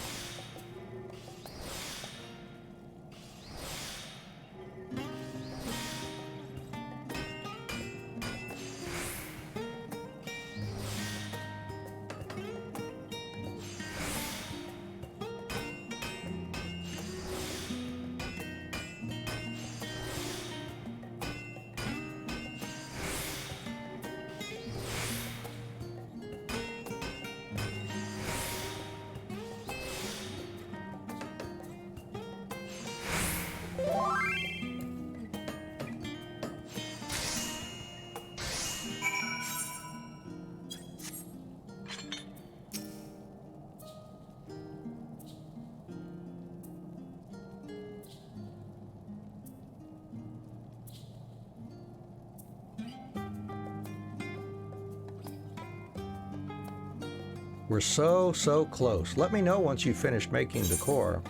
We're so close. Let me know once you've finished making the core.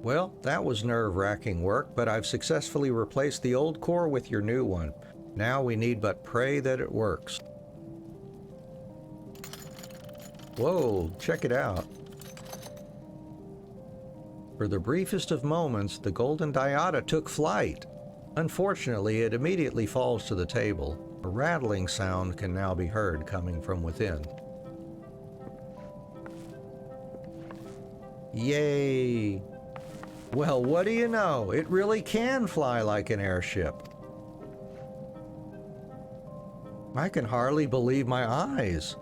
Well, that was nerve-wracking work, but I've successfully replaced the old core with your new one. Now we need but pray that it works. Whoa, check it out. For the briefest of moments, the golden diada took flight. Unfortunately, it immediately falls to the table. A rattling sound can now be heard coming from within. Yay! Well, what do you know? It really can fly like an airship. I can hardly believe my eyes.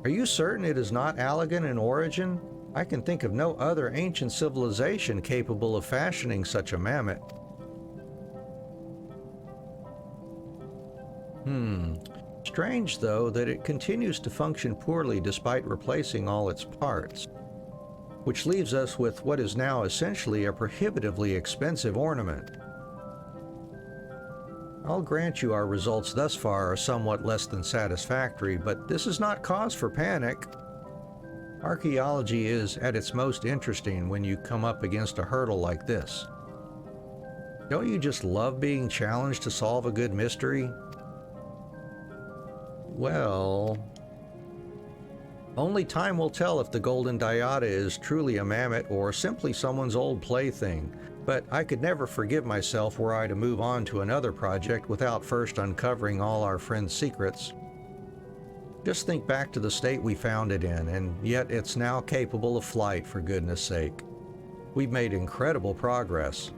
Are you certain it is not Allegan in origin? I can think of no other ancient civilization capable of fashioning such a mammoth. Strange, though, that it continues to function poorly despite replacing all its parts, which leaves us with what is now essentially a prohibitively expensive ornament. I'll grant you our results thus far are somewhat less than satisfactory, but this is not cause for panic. Archaeology is at its most interesting when you come up against a hurdle like this. Don't you just love being challenged to solve a good mystery? Well, only time will tell if the golden diada is truly a mammoth or simply someone's old plaything, but I could never forgive myself were I to move on to another project without first uncovering all our friends' secrets. Just think back to the state we found it in, and yet it's now capable of flight, for goodness sake. We've made incredible progress.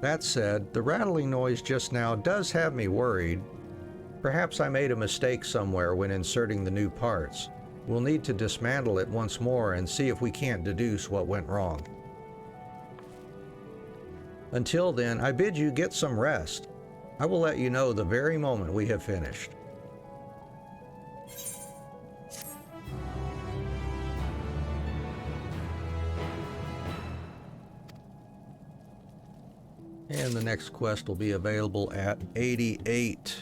That said, the rattling noise just now does have me worried. Perhaps I made a mistake somewhere when inserting the new parts. We'll need to dismantle it once more and see if we can't deduce what went wrong. Until then, I bid you get some rest. I will let you know the very moment we have finished. And the next quest will be available at 88.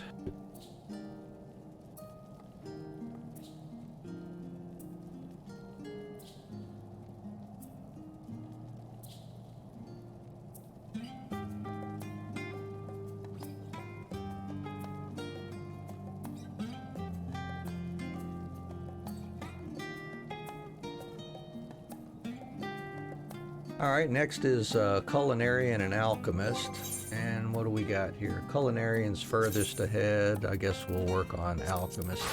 Alright, next is Culinarian and Alchemist. And what do we got here? Culinarian's furthest ahead. I guess we'll work on Alchemist.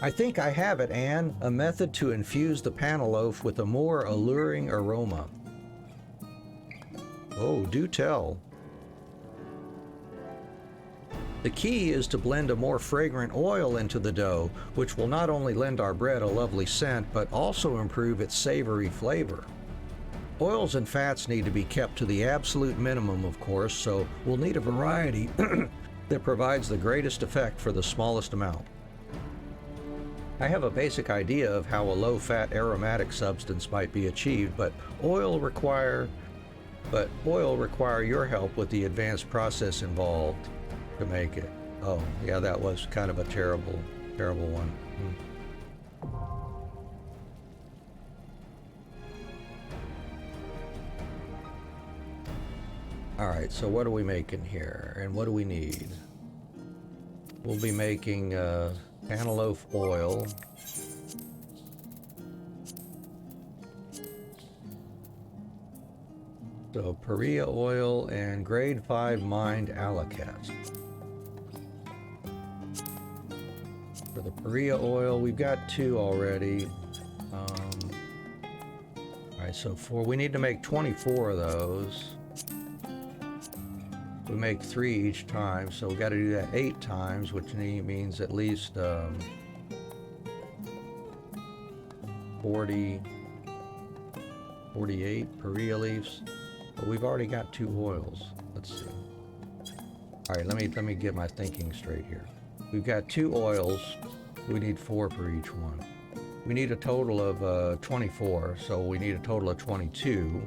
I think I have it, Anne. A method to infuse the panel loaf with a more alluring aroma. Oh, do tell. The key is to blend a more fragrant oil into the dough, which will not only lend our bread a lovely scent, but also improve its savory flavor. Oils and fats need to be kept to the absolute minimum, of course, so we'll need a variety that provides the greatest effect for the smallest amount. I have a basic idea of how a low-fat aromatic substance might be achieved, but oil require your help with the advanced process involved to make it. Oh, yeah, that was kind of a terrible one. All right, so what are we making here, and what do we need? We'll be making cantaloupe oil. So Perea oil and grade 5 mined alakaz. For the Perea oil, we've got 2 already. Alright, so we need to make 24 of those. We make 3 each time, so we got to do that 8 times, which means at least 48 Perea leaves. But we've already got 2 oils. Let's see. Alright, let me get my thinking straight here. We've got 2 oils. We need 4 for each one. We need a total of 24, so we need a total of 22.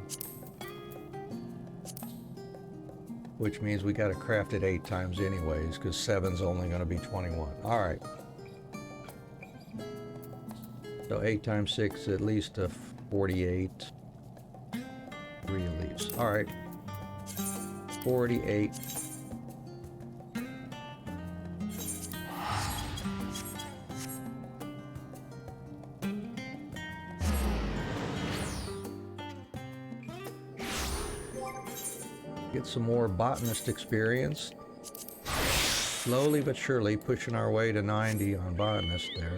Which means we got to craft it 8 times anyways, because 7's only going to be 21. Alright. So 8 times 6, at least 48 Perea leaves. Alright. 48. Get some more botanist experience. Slowly but surely pushing our way to 90 on botanist there.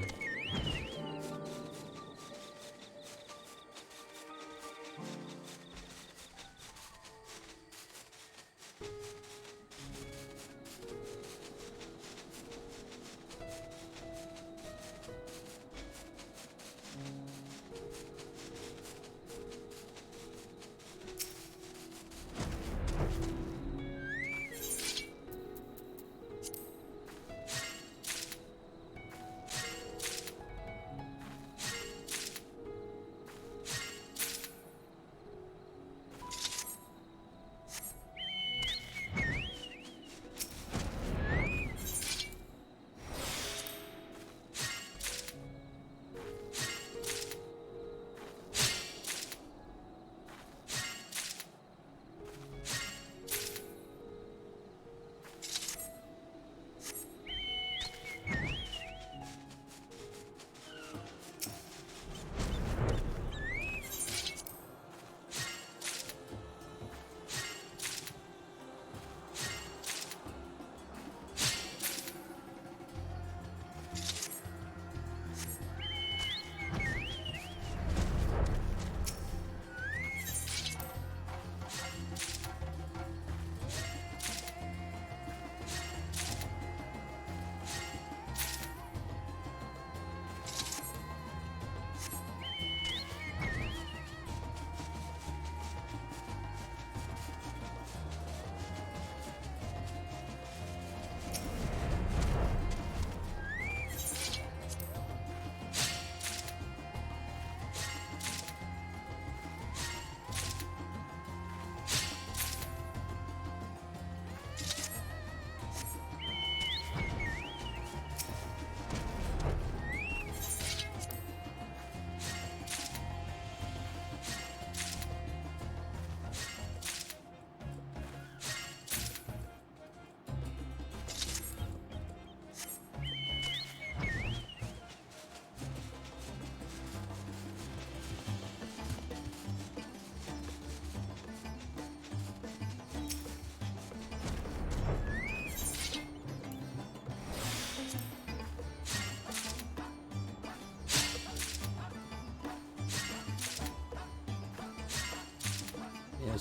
Yeah,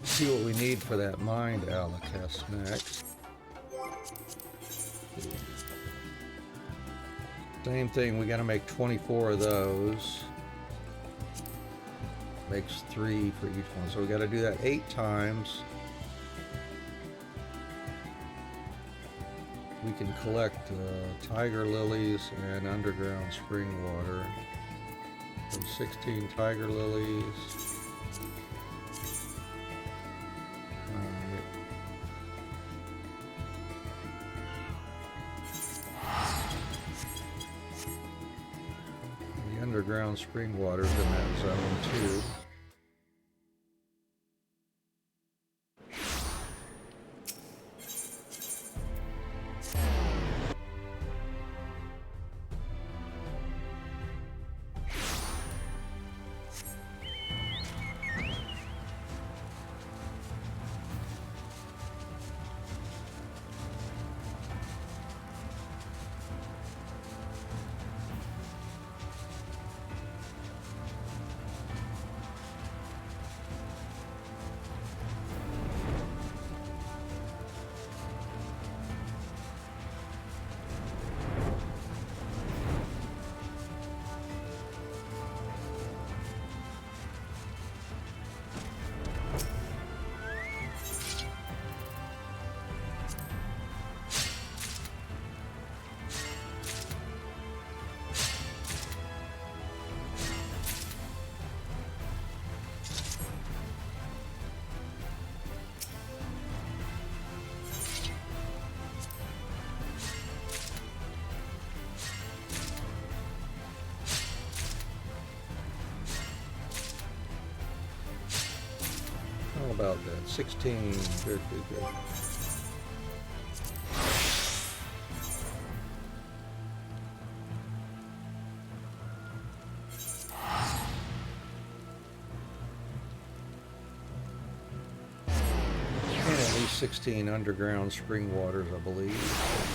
see what we need for that mind Alicast next. Same thing, we gotta make 24 of those. Makes 3 for each one, so we gotta do that 8 times. We can collect tiger lilies and underground spring water. So 16 tiger lilies. The underground spring water's in that zone too. How about that? 16. Good, good, good. 16 underground spring waters, I believe.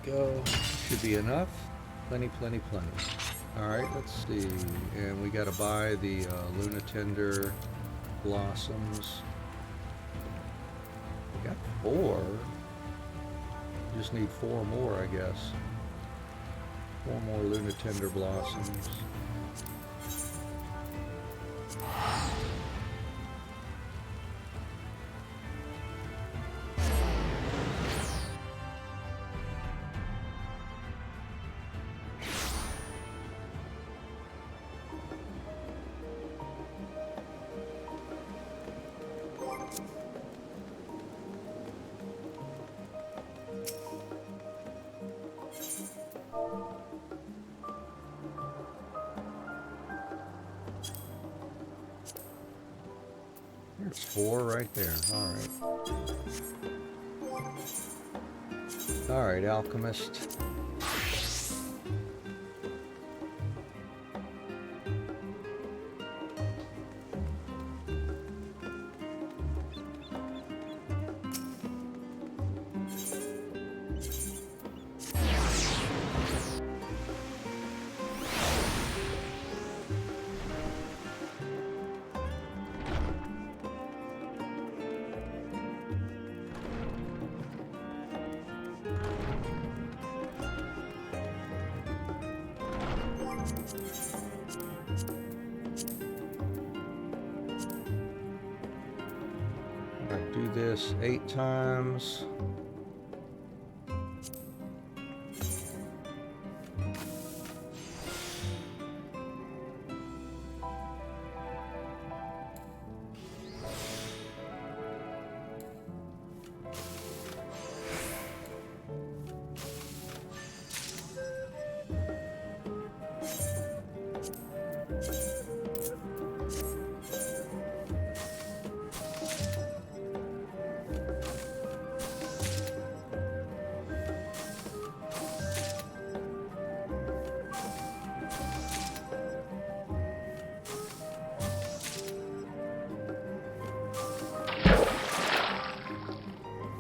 Go. Should be enough. Plenty, plenty, plenty. Alright, let's see. And we gotta buy the Lunatender blossoms. We got 4. Just need 4 more, I guess. 4 more Lunatender blossoms. There's 4 right there. Alright. Alright, alchemist. Do this 8 times.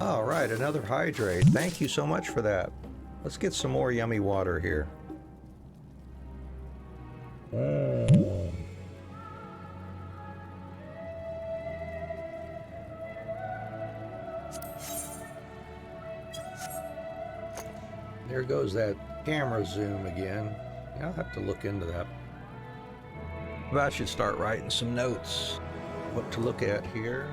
All right, another hydrate. Thank you so much for that. Let's get some more yummy water here. There goes that camera zoom again. Yeah, I'll have to look into that. But I should start writing some notes. What to look at here.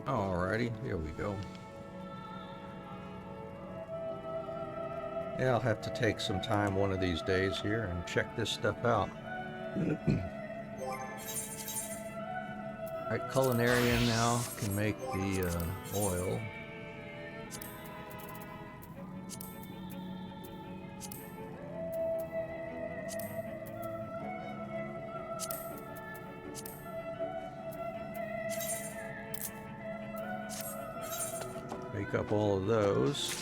Alrighty, here we go. Yeah, I'll have to take some time one of these days here and check this stuff out. Alright, culinarian now can make the oil. Make up all of those.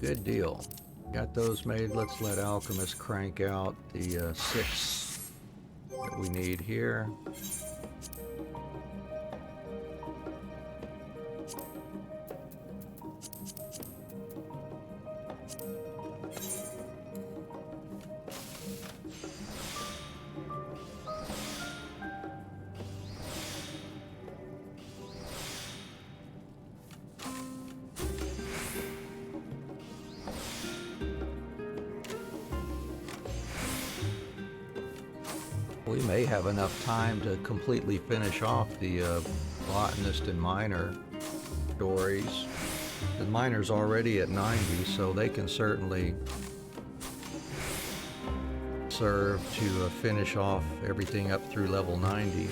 Good deal. Got those made. Let's let Alchemist crank out the 6 that we need here. We may have enough time to completely finish off the botanist and miner stories. The miner's already at 90, so they can certainly serve to finish off everything up through level 90.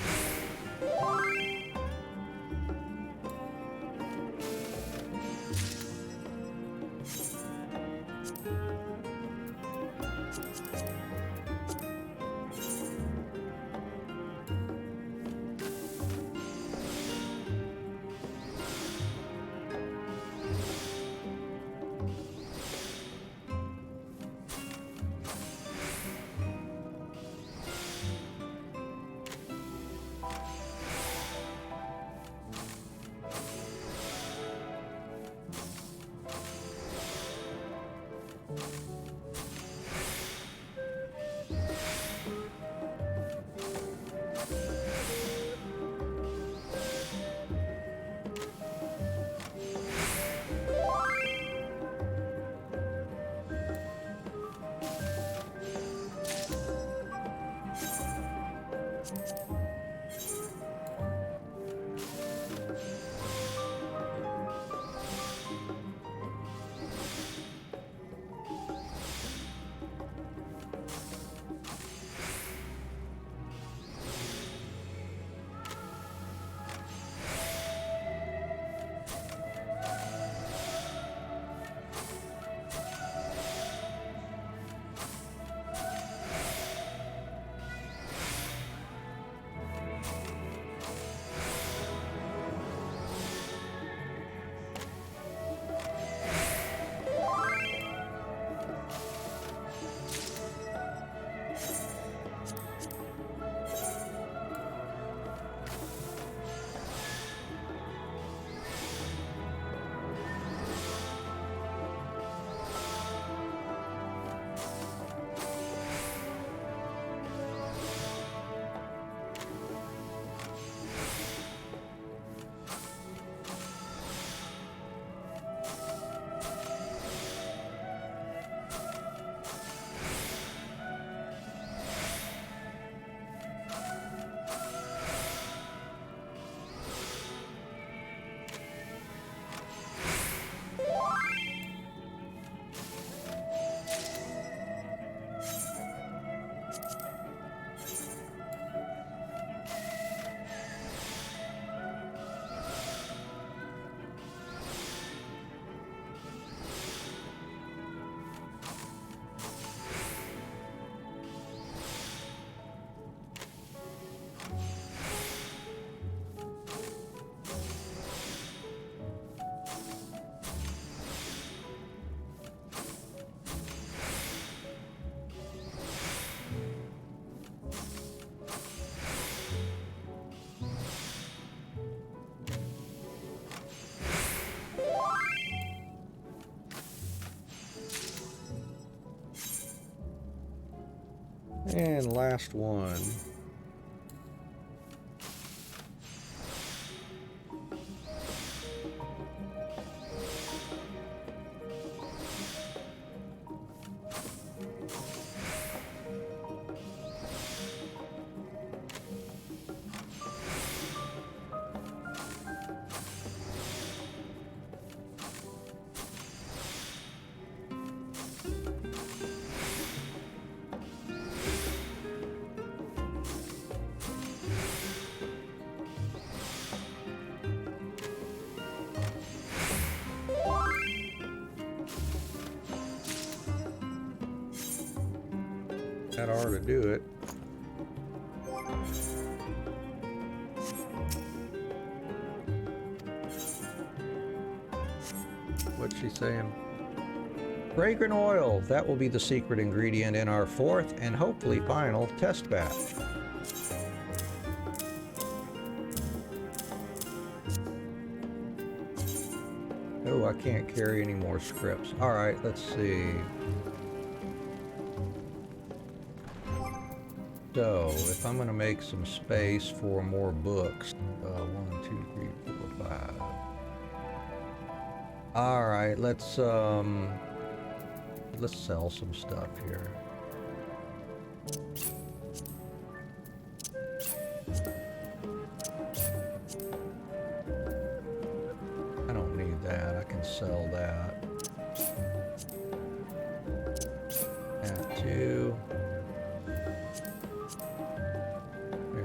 And last one. That ought to do it. What's she saying? Fragrant oil. That will be the secret ingredient in our fourth and hopefully final test batch. Oh, I can't carry any more scripts. All right, let's see. So, if I'm going to make some space for more books, 1, 2, 3, 4, 5. All right, let's sell some stuff here. I don't need that. I can sell that. That too.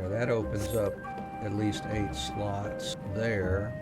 That opens up at least 8 slots there.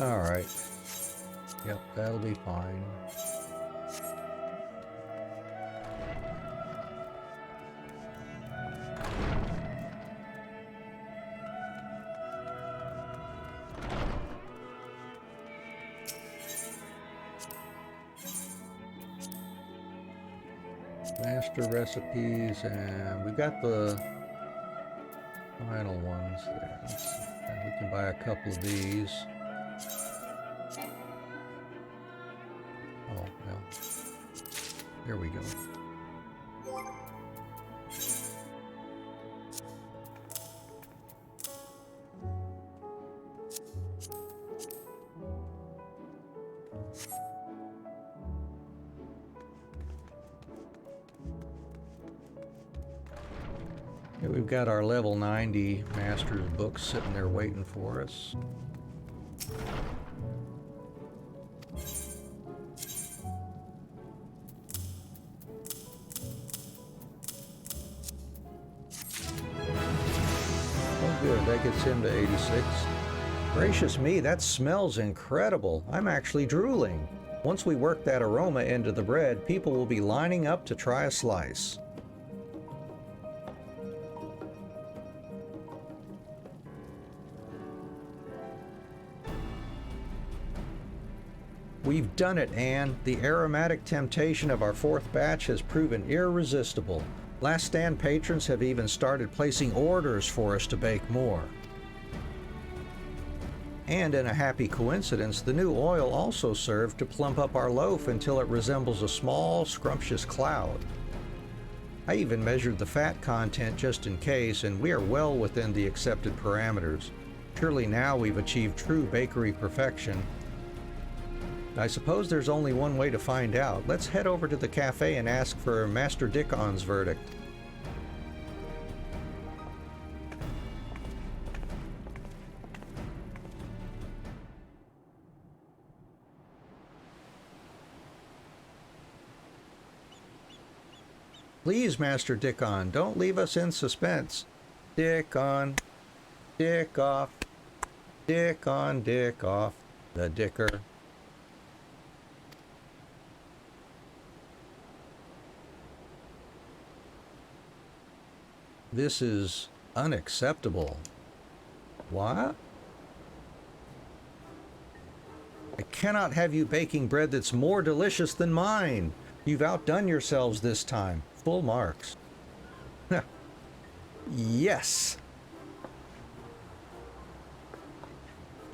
All right. Yep, that'll be fine. Master recipes, and we got the final ones there. Let's see. We can buy a couple of these. Oh, well. There we go. Here we've got our level 90 master's books sitting there waiting for us. Oh good, that gets him to 86. Gracious me, that smells incredible. I'm actually drooling. Once we work that aroma into the bread, people will be lining up to try a slice. We've done it, Anne. The aromatic temptation of our fourth batch has proven irresistible. Last Stand patrons have even started placing orders for us to bake more. And in a happy coincidence, the new oil also served to plump up our loaf until it resembles a small, scrumptious cloud. I even measured the fat content just in case, and we are well within the accepted parameters. Surely now we've achieved true bakery perfection. I suppose there's only one way to find out. Let's head over to the cafe and ask for Master Dickon's verdict. Please, Master Dickon, don't leave us in suspense. Dick on, dick off, dick on, dick off, the dicker. This is unacceptable. What? I cannot have you baking bread that's more delicious than mine. You've outdone yourselves this time. Full marks. Yes.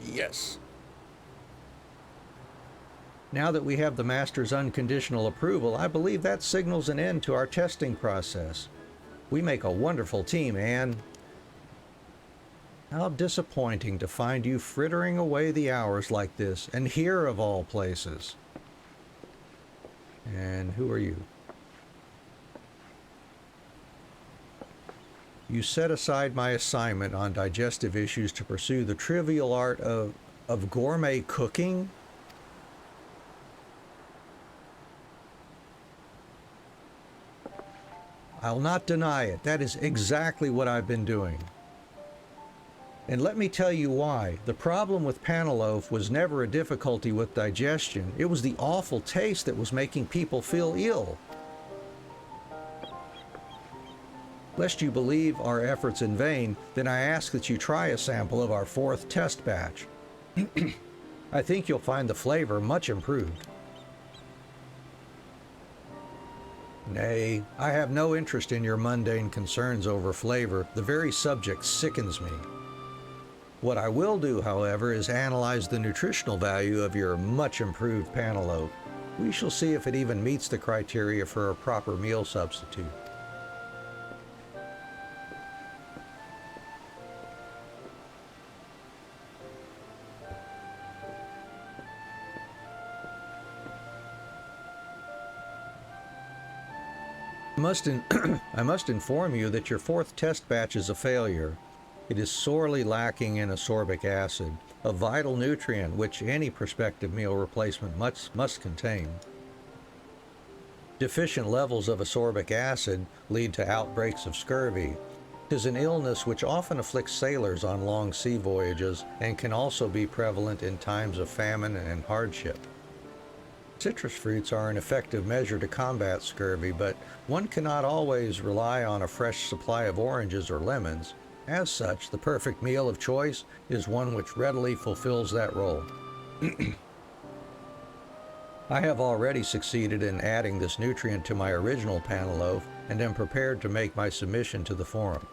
Yes. Now that we have the Master's unconditional approval, I believe that signals an end to our testing process. We make a wonderful team, Anne. How disappointing to find you frittering away the hours like this, and here of all places. And who are you? You set aside my assignment on digestive issues to pursue the trivial art of gourmet cooking? I'll not deny it. That is exactly what I've been doing. And let me tell you why. The problem with Panaloaf was never a difficulty with digestion. It was the awful taste that was making people feel ill. Lest you believe our efforts in vain, then I ask that you try a sample of our 4th test batch. I think you'll find the flavor much improved. Nay, I have no interest in your mundane concerns over flavor. The very subject sickens me. What I will do, however, is analyze the nutritional value of your much improved Panaloaf. We shall see if it even meets the criteria for a proper meal substitute. I must inform you that your 4th test batch is a failure. It is sorely lacking in ascorbic acid, a vital nutrient which any prospective meal replacement must contain. Deficient levels of ascorbic acid lead to outbreaks of scurvy. It is an illness which often afflicts sailors on long sea voyages and can also be prevalent in times of famine and hardship. Citrus fruits are an effective measure to combat scurvy, but one cannot always rely on a fresh supply of oranges or lemons. As such, the perfect meal of choice is one which readily fulfills that role. I have already succeeded in adding this nutrient to my original Panaloaf and am prepared to make my submission to the forum.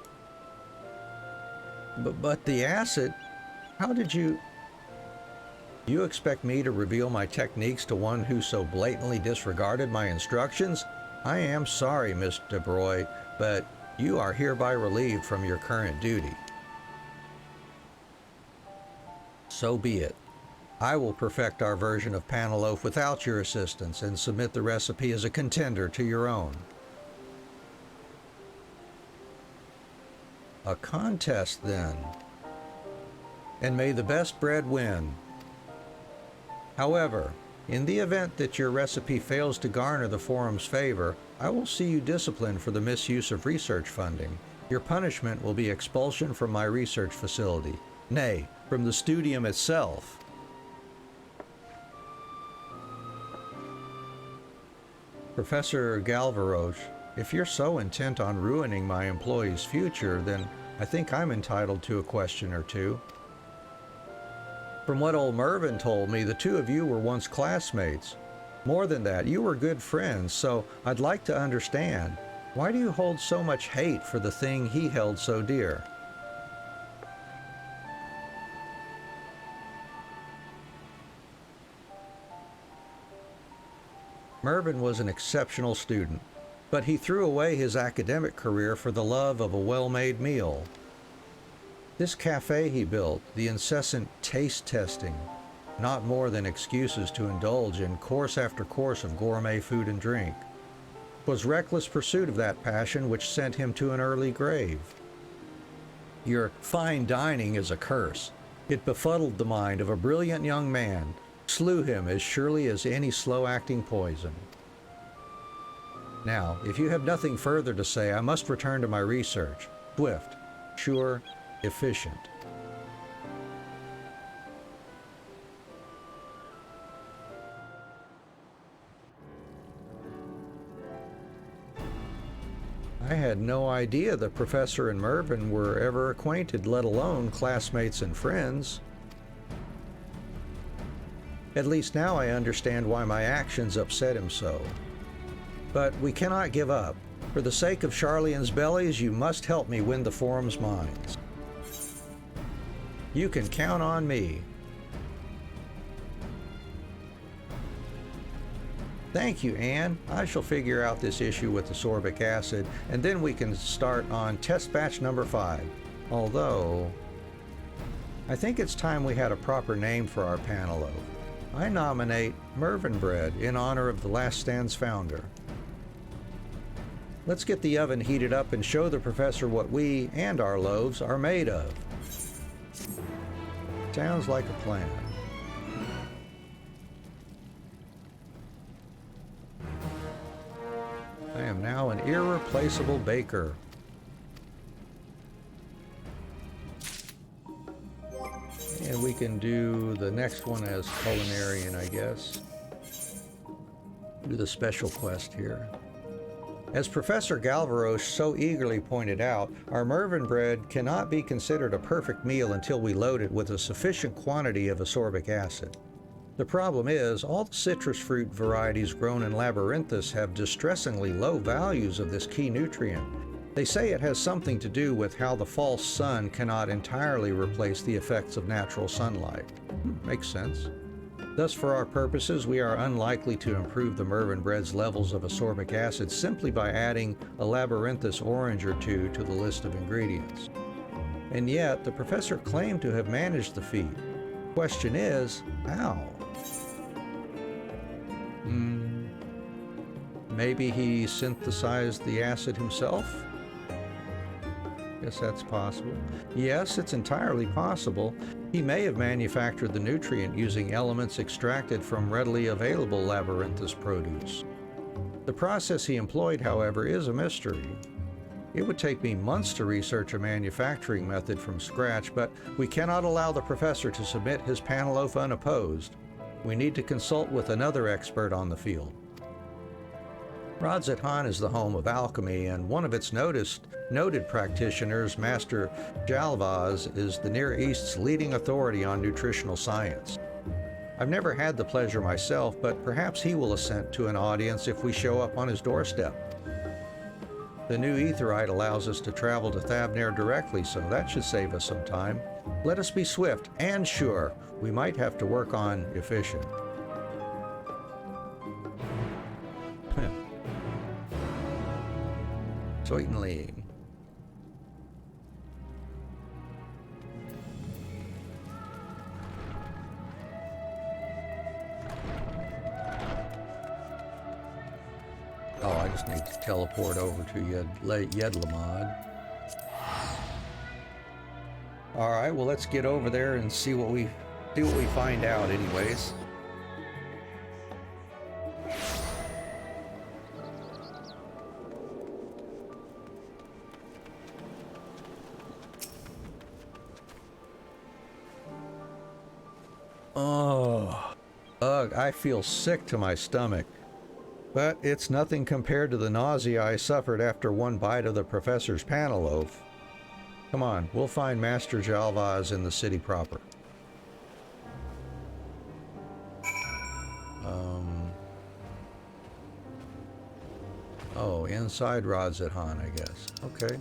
But the acid, how did you... You expect me to reveal my techniques to one who so blatantly disregarded my instructions? I am sorry, Miss de Broy, but you are hereby relieved from your current duty. So be it. I will perfect our version of Panaloaf without your assistance and submit the recipe as a contender to your own. A contest, then. And may the best bread win. However, in the event that your recipe fails to garner the forum's favor, I will see you disciplined for the misuse of research funding. Your punishment will be expulsion from my research facility. Nay, from the Studium itself. Professor Galvaroche, if you're so intent on ruining my employee's future, then I think I'm entitled to a question or two. From what old Mervyn told me, the two of you were once classmates. More than that, you were good friends, so I'd like to understand, why do you hold so much hate for the thing he held so dear? Mervyn was an exceptional student, but he threw away his academic career for the love of a well-made meal. This cafe he built, the incessant taste testing, not more than excuses to indulge in course after course of gourmet food and drink. 'Twas reckless pursuit of that passion which sent him to an early grave. Your fine dining is a curse. It befuddled the mind of a brilliant young man, slew him as surely as any slow-acting poison. Now, if you have nothing further to say, I must return to my research. Swift, sure, efficient. I had no idea the professor and Mervyn were ever acquainted, let alone classmates and friends. At least now I understand why my actions upset him so. But we cannot give up. For the sake of Charlian's bellies, you must help me win the Forum's minds. You can count on me. Thank you, Anne. I shall figure out this issue with the sorbic acid, and then we can start on test batch number 5. Although, I think it's time we had a proper name for our panel oaf. I nominate Mervyn Bread in honor of the Last Stand's founder. Let's get the oven heated up and show the professor what we and our loaves are made of. Sounds like a plan. I am now an irreplaceable baker. And we can do the next one as culinarian, I guess. Do the special quest here. As Professor Galvaroche so eagerly pointed out, our Mervyn bread cannot be considered a perfect meal until we load it with a sufficient quantity of ascorbic acid. The problem is, all the citrus fruit varieties grown in Labyrinthus have distressingly low values of this key nutrient. They say it has something to do with how the false sun cannot entirely replace the effects of natural sunlight. Makes sense. Thus, for our purposes, we are unlikely to improve the Mervyn bread's levels of ascorbic acid simply by adding a Labyrinthus orange or two to the list of ingredients. And yet, the professor claimed to have managed the feat. Question is, how? Maybe he synthesized the acid himself? Guess that's possible. Yes, it's entirely possible. He may have manufactured the nutrient using elements extracted from readily available Labyrinthus produce. The process he employed, however, is a mystery. It would take me months to research a manufacturing method from scratch, but we cannot allow the professor to submit his panel oaf unopposed. We need to consult with another expert on the field. Radzat is the home of alchemy, and one of its noted practitioners, Master Jalvaz, is the Near East's leading authority on nutritional science. I've never had the pleasure myself, but perhaps he will assent to an audience if we show up on his doorstep. The new aetherite allows us to travel to Thavnair directly, so that should save us some time. Let us be swift and sure. We might have to work on efficient. Certainly. Oh, I just need to teleport over to Yedlamad. All right, well, let's get over there and see what we find out, anyways. Oh, ugh, I feel sick to my stomach. But it's nothing compared to the nausea I suffered after one bite of the professor's panel loaf. Come on, we'll find Master Jalvaz in the city proper. Oh, inside Radzat, I guess. Okay.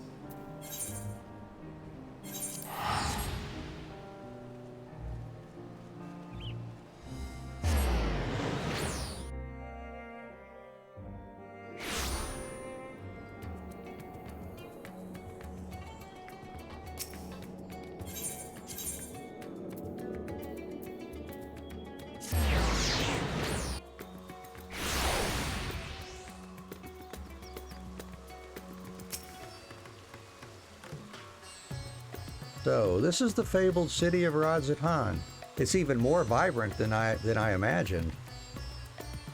So, this is the fabled city of Radzatan. It's even more vibrant than I imagined.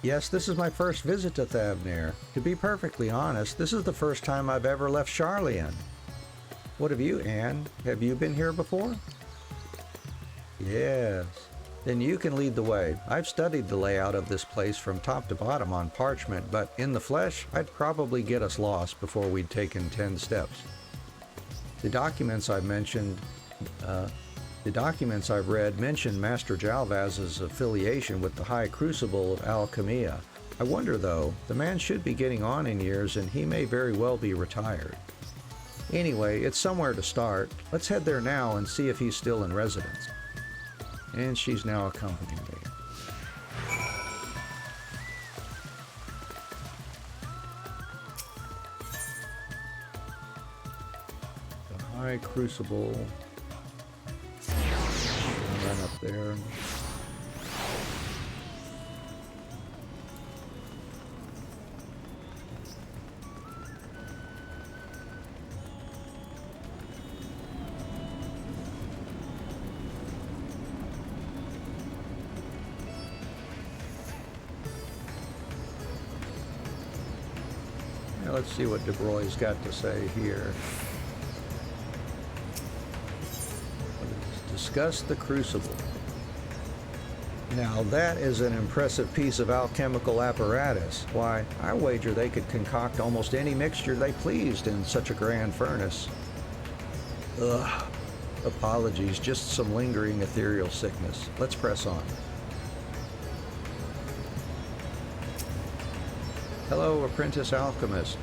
Yes, this is my first visit to Thavnir. To be perfectly honest, this is the first time I've ever left Sharlayan. What of you, Anne? Have you been here before? Yes. Then you can lead the way. I've studied the layout of this place from top to bottom on parchment, but in the flesh, I'd probably get us lost before we'd taken 10 steps. The documents I've read mention Master Jalvaz's affiliation with the High Crucible of Alchemia. I wonder, though, the man should be getting on in years and he may very well be retired. Anyway, it's somewhere to start. Let's head there now and see if he's still in residence. And she's now accompanying me. The High Crucible. Run up there. Now let's see what DeBroy's got to say here. Discuss the Crucible. Now that is an impressive piece of alchemical apparatus. Why, I wager they could concoct almost any mixture they pleased in such a grand furnace. Ugh. Apologies, just some lingering ethereal sickness. Let's press on. Hello, apprentice alchemist.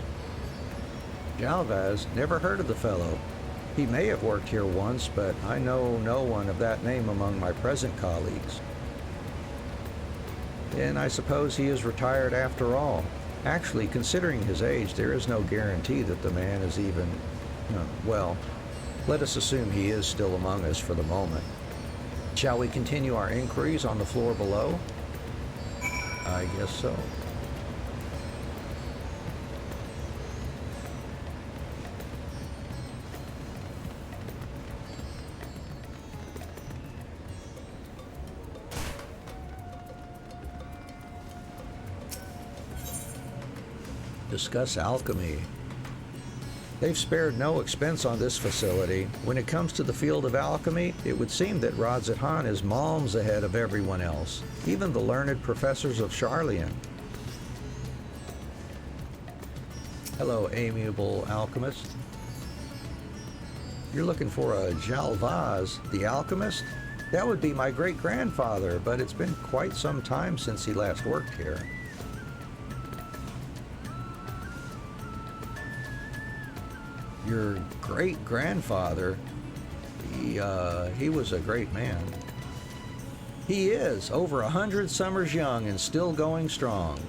Jalvaz, never heard of the fellow. He may have worked here once, but I know no one of that name among my present colleagues. Then I suppose he is retired after all. Actually, considering his age, there is no guarantee that the man is even... well, let us assume he is still among us for the moment. Shall we continue our inquiries on the floor below? I guess so. Discuss alchemy. They've spared no expense on this facility. When it comes to the field of alchemy, it would seem that Radzatan is malms ahead of everyone else, even the learned professors of Sharlayan. Hello, amiable alchemist. You're looking for a Jalvaz, the alchemist? That would be my great-grandfather, but it's been quite some time since he last worked here. Your great-grandfather, he was a great man. He is, over 100 summers young and still going strong.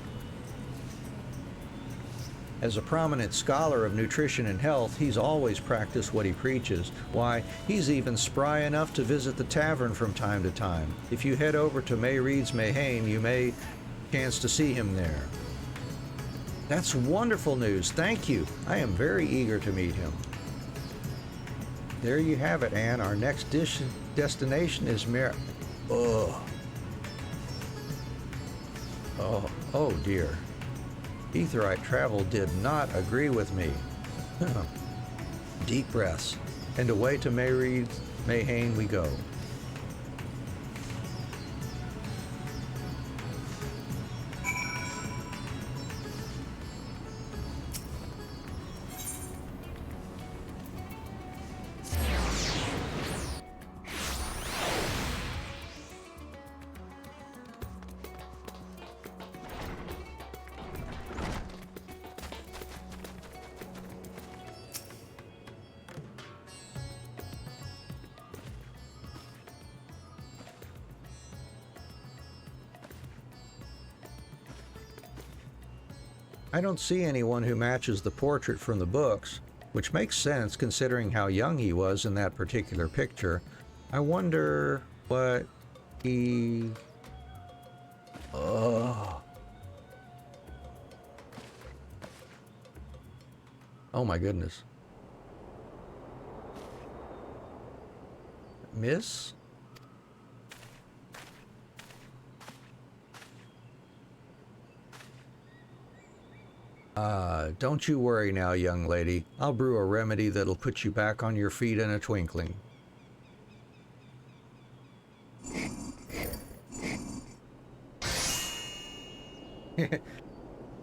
As a prominent scholar of nutrition and health, he's always practiced what he preaches. Why, he's even spry enough to visit the tavern from time to time. If you head over to Mayreed's Mayhain, you may chance to see him there. That's wonderful news. Thank you. I am very eager to meet him. There you have it, Anne. Our next destination is Oh, dear. Aetheryte travel did not agree with me. Deep breaths, and away to Mayreed's Mayhain we go. I don't see anyone who matches the portrait from the books, which makes sense considering how young he was in that particular picture. I wonder what he... Oh my goodness. Miss? Don't you worry now, young lady. I'll brew a remedy that'll put you back on your feet in a twinkling.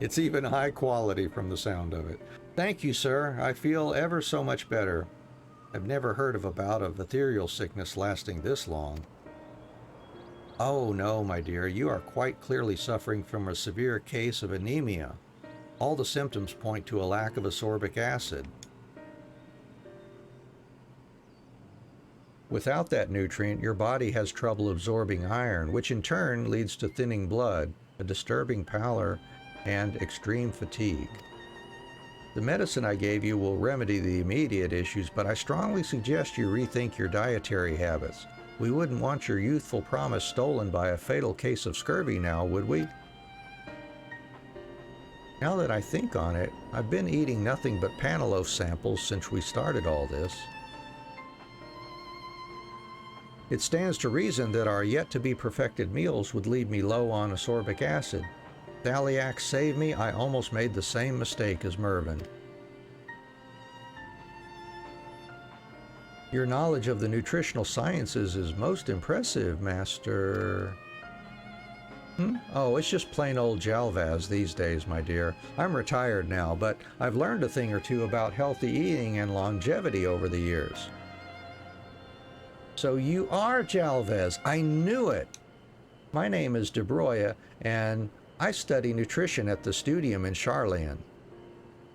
It's even high quality from the sound of it. Thank you, sir. I feel ever so much better. I've never heard of a bout of ethereal sickness lasting this long. Oh no, my dear, you are quite clearly suffering from a severe case of anemia. All the symptoms point to a lack of ascorbic acid. Without that nutrient, your body has trouble absorbing iron, which in turn leads to thinning blood, a disturbing pallor, and extreme fatigue. The medicine I gave you will remedy the immediate issues, but I strongly suggest you rethink your dietary habits. We wouldn't want your youthful promise stolen by a fatal case of scurvy now, would we? Now that I think on it, I've been eating nothing but panaloaf samples since we started all this. It stands to reason that our yet-to-be-perfected meals would leave me low on ascorbic acid. Thaliac save me, I almost made the same mistake as Mervyn. Your knowledge of the nutritional sciences is most impressive, Master... Oh, it's just plain old Jalvaz these days, my dear. I'm retired now, but I've learned a thing or two about healthy eating and longevity over the years. So you are Jalvez. I knew it. My name is De Broya, and I study nutrition at the Studium in Charlian.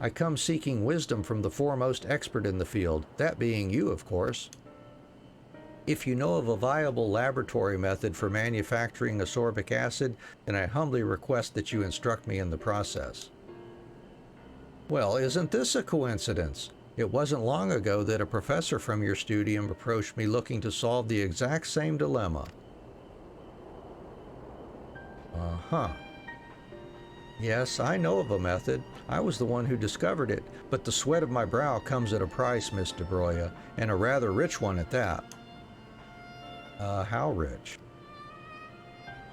I come seeking wisdom from the foremost expert in the field, that being you, of course. If you know of a viable laboratory method for manufacturing ascorbic acid, then I humbly request that you instruct me in the process. Well, isn't this a coincidence? It wasn't long ago that a professor from your studium approached me looking to solve the exact same dilemma. Uh-huh. Yes, I know of a method. I was the one who discovered it, but the sweat of my brow comes at a price, Miss De Broya, and a rather rich one at that. How rich?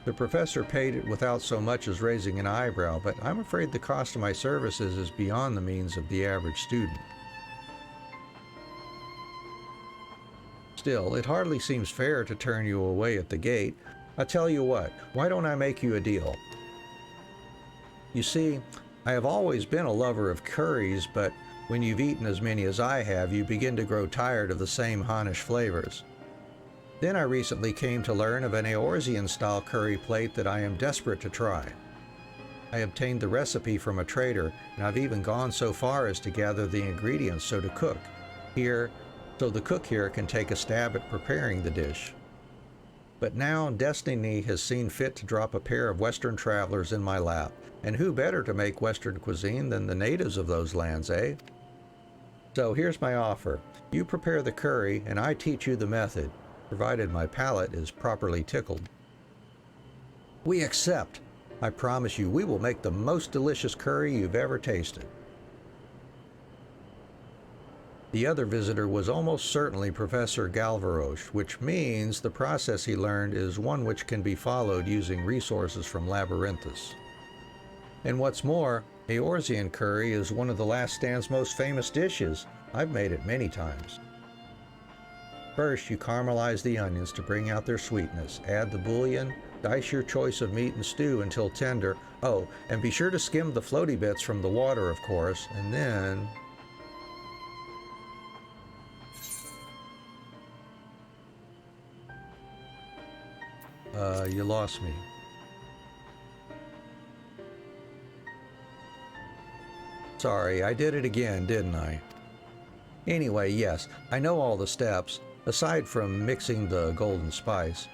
The professor paid it without so much as raising an eyebrow, but I'm afraid the cost of my services is beyond the means of the average student. Still, it hardly seems fair to turn you away at the gate. I tell you what, why don't I make you a deal? You see, I have always been a lover of curries, but when you've eaten as many as I have, you begin to grow tired of the same Hannish flavors. Then I recently came to learn of an Eorzean-style curry plate that I am desperate to try. I obtained the recipe from a trader, and I've even gone so far as to gather the ingredients so the cook here can take a stab at preparing the dish. But now destiny has seen fit to drop a pair of Western travelers in my lap, and who better to make Western cuisine than the natives of those lands, eh? So here's my offer. You prepare the curry, and I teach you the method, provided my palate is properly tickled. We accept. I promise you, we will make the most delicious curry you've ever tasted. The other visitor was almost certainly Professor Galvaroche, which means the process he learned is one which can be followed using resources from Labyrinthus. And what's more, Eorzean curry is one of the last stand's most famous dishes. I've made it many times. First, you caramelize the onions to bring out their sweetness. Add the bouillon, dice your choice of meat and stew until tender. Oh, and be sure to skim the floaty bits from the water, of course, and then... you lost me. Sorry, I did it again, didn't I? Anyway, yes, I know all the steps. Aside from mixing the golden spice,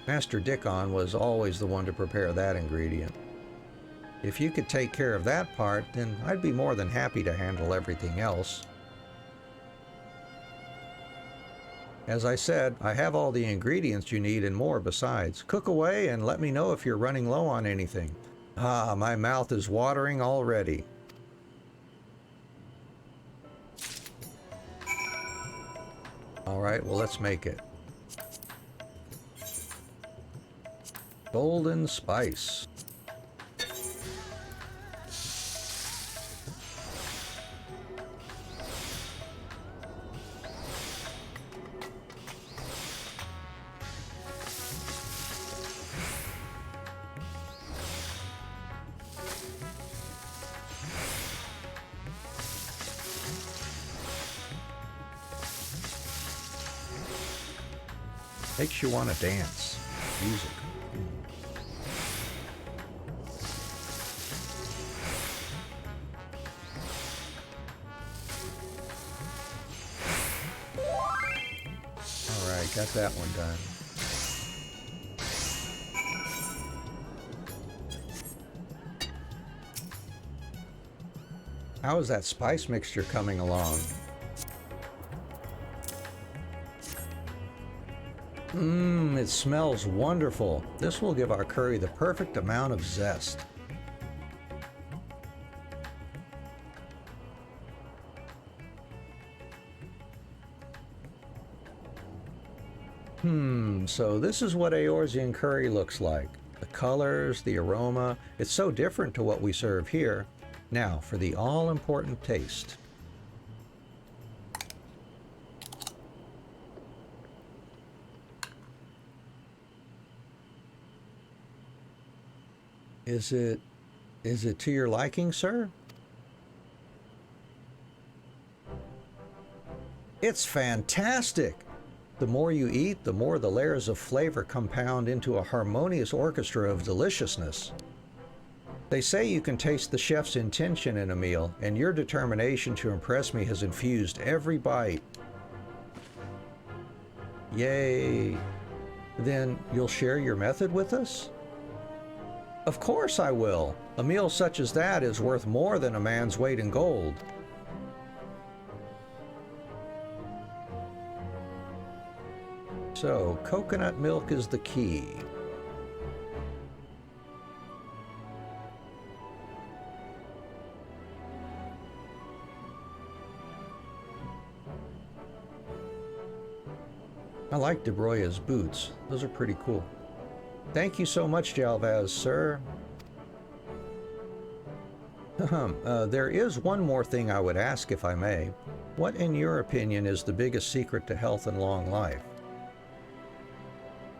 Master Dickon was always the one to prepare that ingredient. If you could take care of that part, then I'd be more than happy to handle everything else. As I said, I have all the ingredients you need and more besides. Cook away and let me know if you're running low on anything. Ah, my mouth is watering already. All right, well, let's make it. Golden spice. Makes you want to dance. Music. Alright, got that one done. How is that spice mixture coming along? It smells wonderful. This will give our curry the perfect amount of zest. So this is what Eorzean curry looks like. The colors, the aroma, it's so different to what we serve here. Now for the all-important taste. Is it to your liking, sir? It's fantastic! The more you eat, the more the layers of flavor compound into a harmonious orchestra of deliciousness. They say you can taste the chef's intention in a meal, and your determination to impress me has infused every bite. Yay! Then you'll share your method with us? Of course I will. A meal such as that is worth more than a man's weight in gold. So, coconut milk is the key. I like De Broya's boots. Those are pretty cool. Thank you so much, Jalvaz, sir. There is one more thing I would ask, if I may. What, in your opinion, is the biggest secret to health and long life?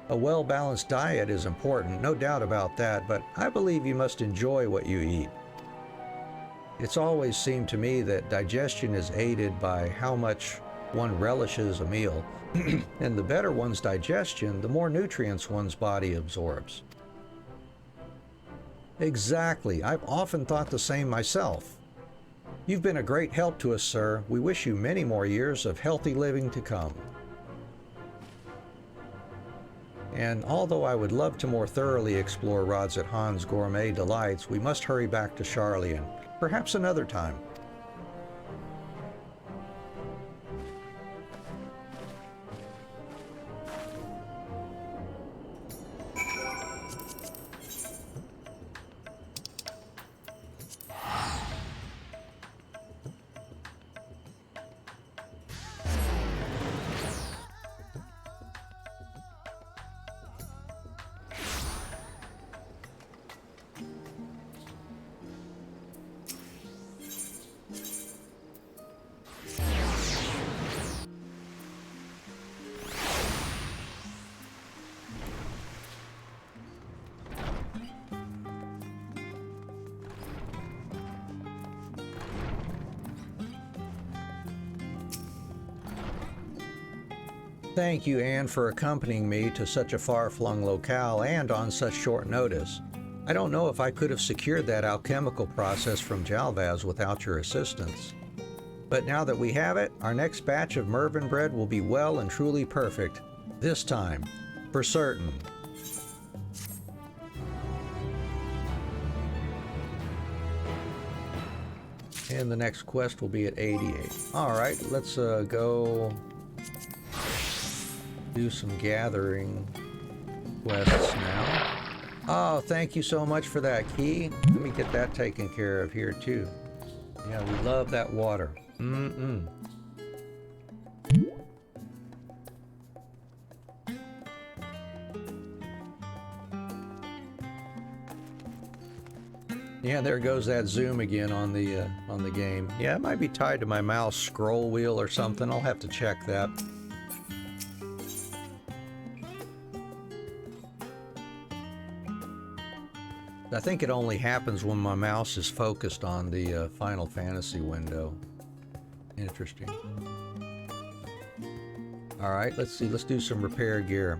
A well-balanced diet is important, no doubt about that, but I believe you must enjoy what you eat. It's always seemed to me that digestion is aided by how much one relishes a meal, and the better one's digestion, the more nutrients one's body absorbs. Exactly. I've often thought the same myself. You've been a great help to us, sir. We wish you many more years of healthy living to come. And although I would love to more thoroughly explore Rodzat Han's gourmet delights, we must hurry back to Sharlayan, perhaps another time. Thank you, Anne, for accompanying me to such a far-flung locale and on such short notice. I don't know if I could have secured that alchemical process from Jalvaz without your assistance. But now that we have it, our next batch of Mervin bread will be well and truly perfect. This time, for certain. And the next quest will be at 88. Alright, let's go do some gathering quests now. Oh, thank you so much for that, Key. Let me get that taken care of here, too. Yeah, we love that water. Yeah, there goes that zoom again on the game. Yeah, it might be tied to my mouse scroll wheel or something. I'll have to check that. I think it only happens when my mouse is focused on the Final Fantasy window. Interesting. All right, let's see. Let's do some repair gear.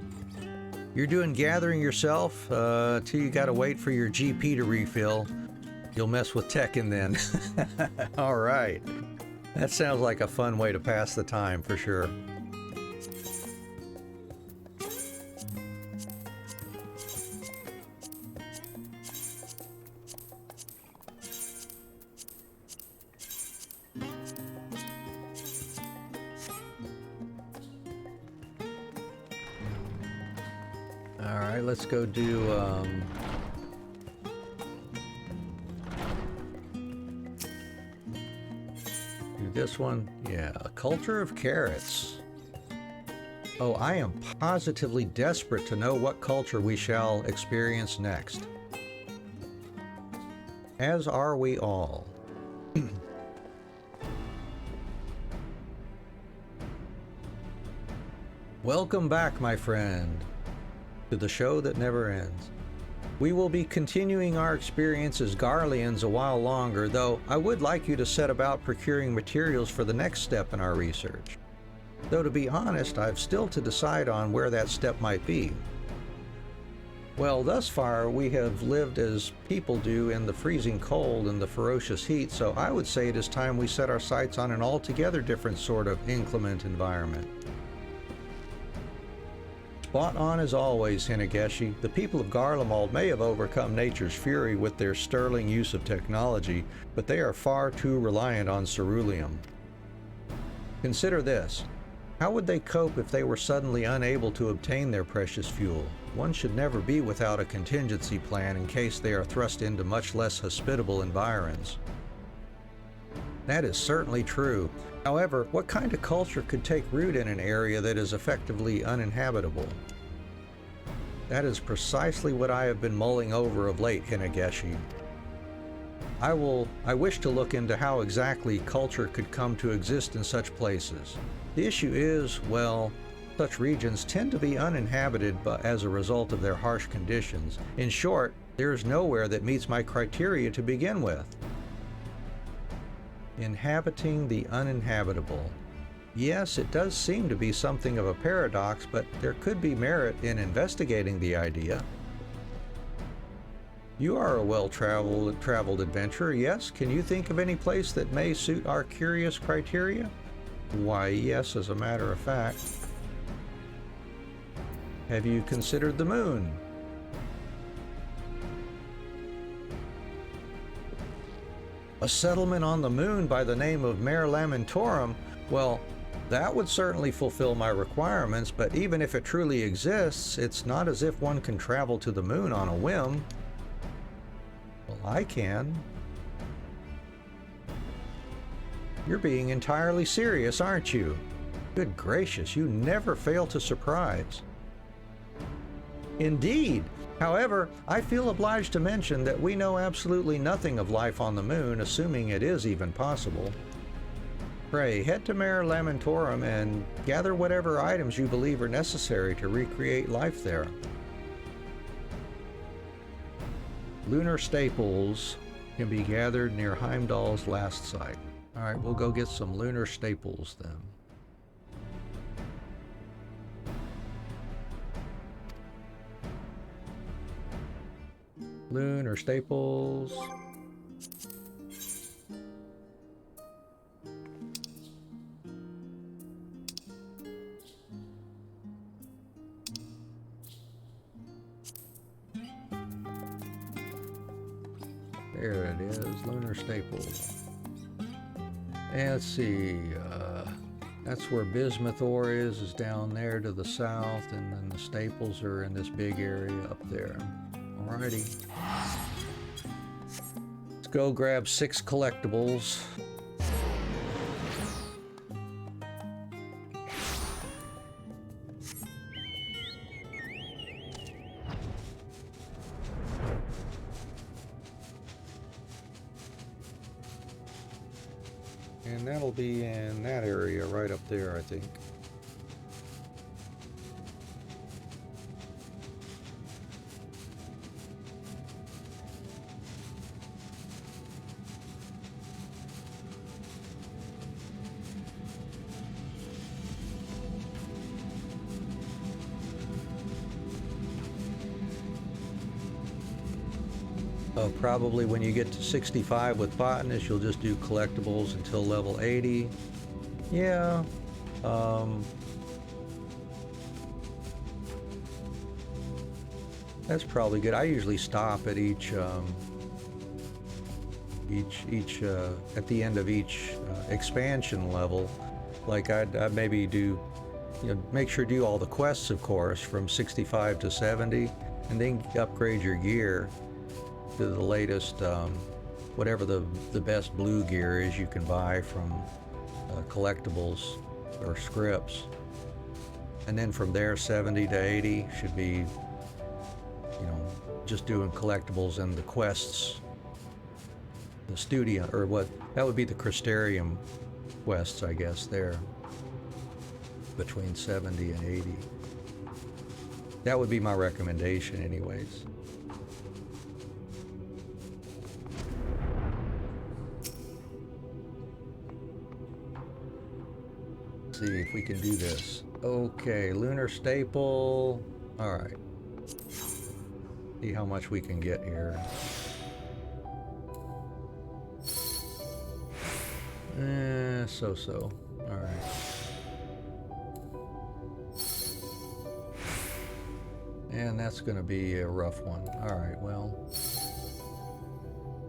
You're doing gathering yourself till you gotta wait for your GP to refill. You'll mess with Tekken then. All right. That sounds like a fun way to pass the time for sure. All right, let's go do this one. Yeah, a culture of carrots. Oh, I am positively desperate to know what culture we shall experience next. As are we all. Welcome back, my friend, to the show that never ends. We will be continuing our experience as Garleans a while longer, though I would like you to set about procuring materials for the next step in our research. Though to be honest, I've still to decide on where that step might be. Well, thus far we have lived as people do in the freezing cold and the ferocious heat, so I would say it is time we set our sights on an altogether different sort of inclement environment. Spot on as always, Hinegeshi. The people of Garlemald may have overcome nature's fury with their sterling use of technology, but they are far too reliant on ceruleum. Consider this. How would they cope if they were suddenly unable to obtain their precious fuel? One should never be without a contingency plan in case they are thrust into much less hospitable environs. That is certainly true. However, what kind of culture could take root in an area that is effectively uninhabitable? That is precisely what I have been mulling over of late, Hinegeshi. I wish to look into how exactly culture could come to exist in such places. The issue is, well, such regions tend to be uninhabited as a result of their harsh conditions. In short, there is nowhere that meets my criteria to begin with. Inhabiting the uninhabitable. Yes, it does seem to be something of a paradox, but there could be merit in investigating the idea. You are a well-traveled adventurer, yes? Can you think of any place that may suit our curious criteria? Why, yes, as a matter of fact. Have you considered the moon? A settlement on the moon by the name of Mare Lamentorum, well, that would certainly fulfill my requirements, but even if it truly exists, it's not as if one can travel to the moon on a whim. Well, I can. You're being entirely serious, aren't you? Good gracious, you never fail to surprise. Indeed. However, I feel obliged to mention that we know absolutely nothing of life on the moon, assuming it is even possible. Pray, head to Mare Lamentorum and gather whatever items you believe are necessary to recreate life there. Lunar staples can be gathered near Heimdall's last site. All right, we'll go get some lunar staples then. Lunar staples. There it is, lunar staples. And let's see, that's where Bismuthor is down there to the south, and then the staples are in this big area up there. Alrighty. Let's go grab 6 collectibles. And that'll be in that area right up there, I think. Probably when you get to 65 with botanist, you'll just do collectibles until level 80. Yeah. That's probably good. I usually stop at each at the end of each expansion level. Like I'd maybe do, make sure to do all the quests, of course, from 65 to 70, and then upgrade your gear to the latest, whatever the best blue gear is you can buy from collectibles or scripts. And then from there, 70 to 80 should be, just doing collectibles and the quests, the Studium, or what, that would be the Studium quests, I guess, there, between 70 and 80. That would be my recommendation anyways. See if we can do this. Okay, lunar staple. All right. See how much we can get here. So. All right. And that's going to be a rough one. All right, well,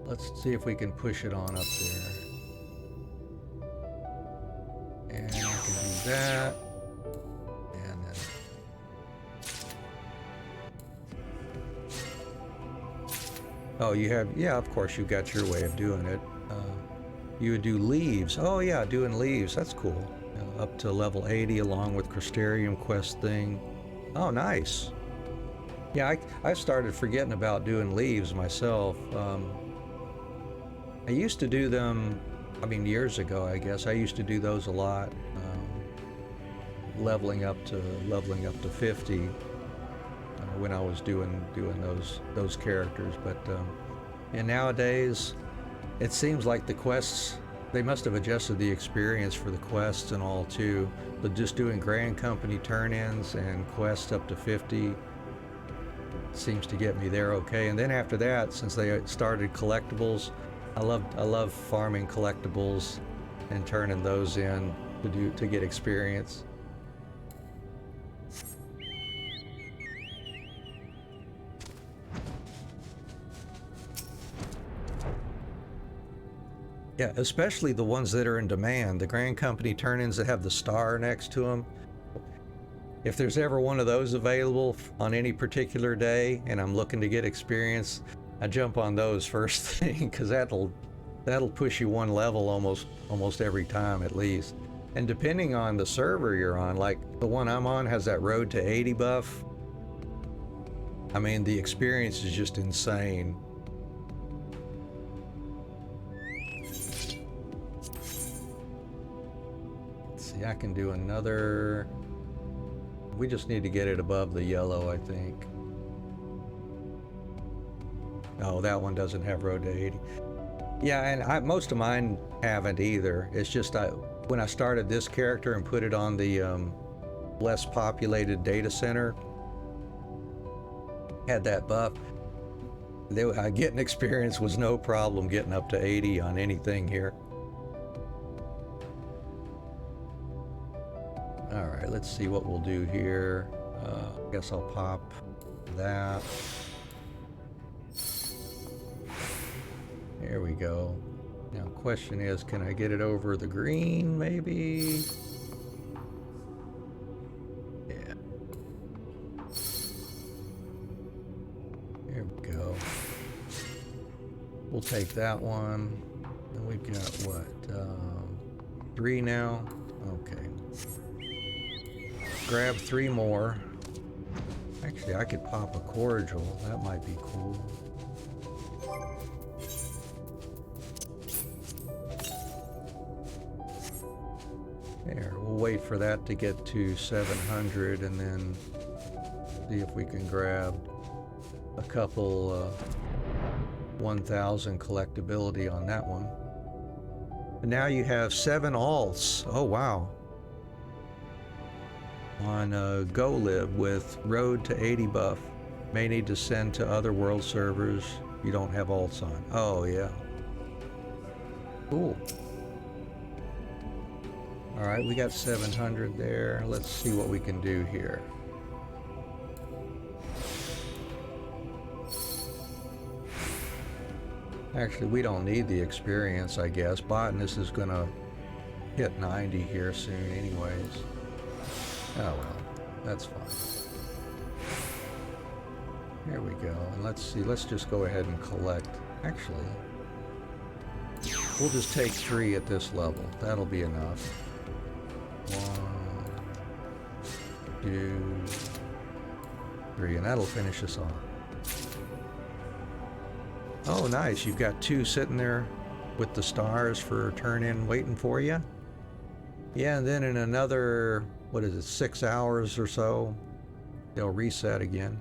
let's see if we can push it on up there. And we can do that. And then oh, you have, yeah, of course, you've got your way of doing it. You would do leaves. Oh yeah, doing leaves, that's cool. Up to level 80 along with Studium quest thing. Oh, nice. Yeah, I started forgetting about doing leaves myself. I used to do them, I mean, years ago, I guess. I used to do those a lot, leveling up to 50 when I was doing those characters. But and nowadays, it seems like the quests, they must have adjusted the experience for the quests and all too. But just doing Grand Company turn-ins and quests up to 50 seems to get me there okay. And then after that, since they started collectibles, I love farming collectibles and turning those in to get experience. Yeah, especially the ones that are in demand, the Grand Company turn-ins that have the star next to them. If there's ever one of those available on any particular day and I'm looking to get experience, I jump on those first thing, because that'll push you one level almost every time at least. And depending on the server you're on, like the one I'm on has that Road to 80 buff. I mean, the experience is just insane. Let's see, I can do another. We just need to get it above the yellow, I think. No, that one doesn't have Road to 80. Yeah, and most of mine haven't either. It's just when I started this character and put it on the less populated data center, had that buff. Getting experience was no problem getting up to 80 on anything here. All right, let's see what we'll do here. I guess I'll pop that. There we go. Now, question is, can I get it over the green, maybe? Yeah. There we go. We'll take that one. And we've got what? 3 now? Okay. Grab 3 more. Actually, I could pop a cordial. That might be cool. There, we'll wait for that to get to 700 and then see if we can grab a couple 1000 collectability on that one. And now you have 7 alts. Oh wow. On Go Live with Road to 80 buff. May need to send to other world servers you don't have alts on. Oh yeah. Cool. Alright, we got 700 there. Let's see what we can do here. Actually, we don't need the experience, I guess. Botanist is gonna hit 90 here soon anyways. Oh well, that's fine. Here we go. And let's see, let's just go ahead and collect. Actually, we'll just take 3 at this level. That'll be enough. 1, 2, 3, and that'll finish us off. Oh, nice. You've got 2 sitting there with the stars for turn-in waiting for you. Yeah, and then in another, what is it, 6 hours or so, they'll reset again.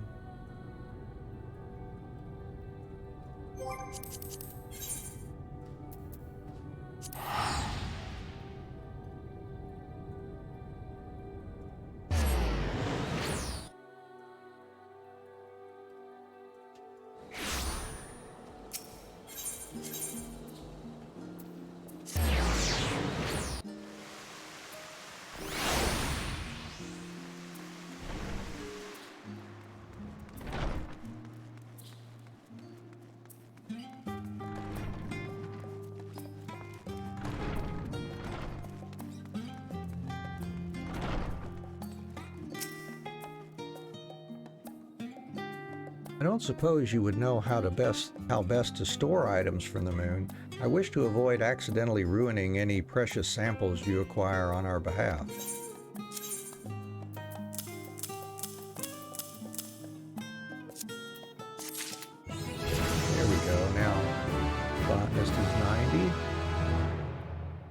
I don't suppose you would know how best to store items from the moon. I wish to avoid accidentally ruining any precious samples you acquire on our behalf. There we go. Now, botanist is 90.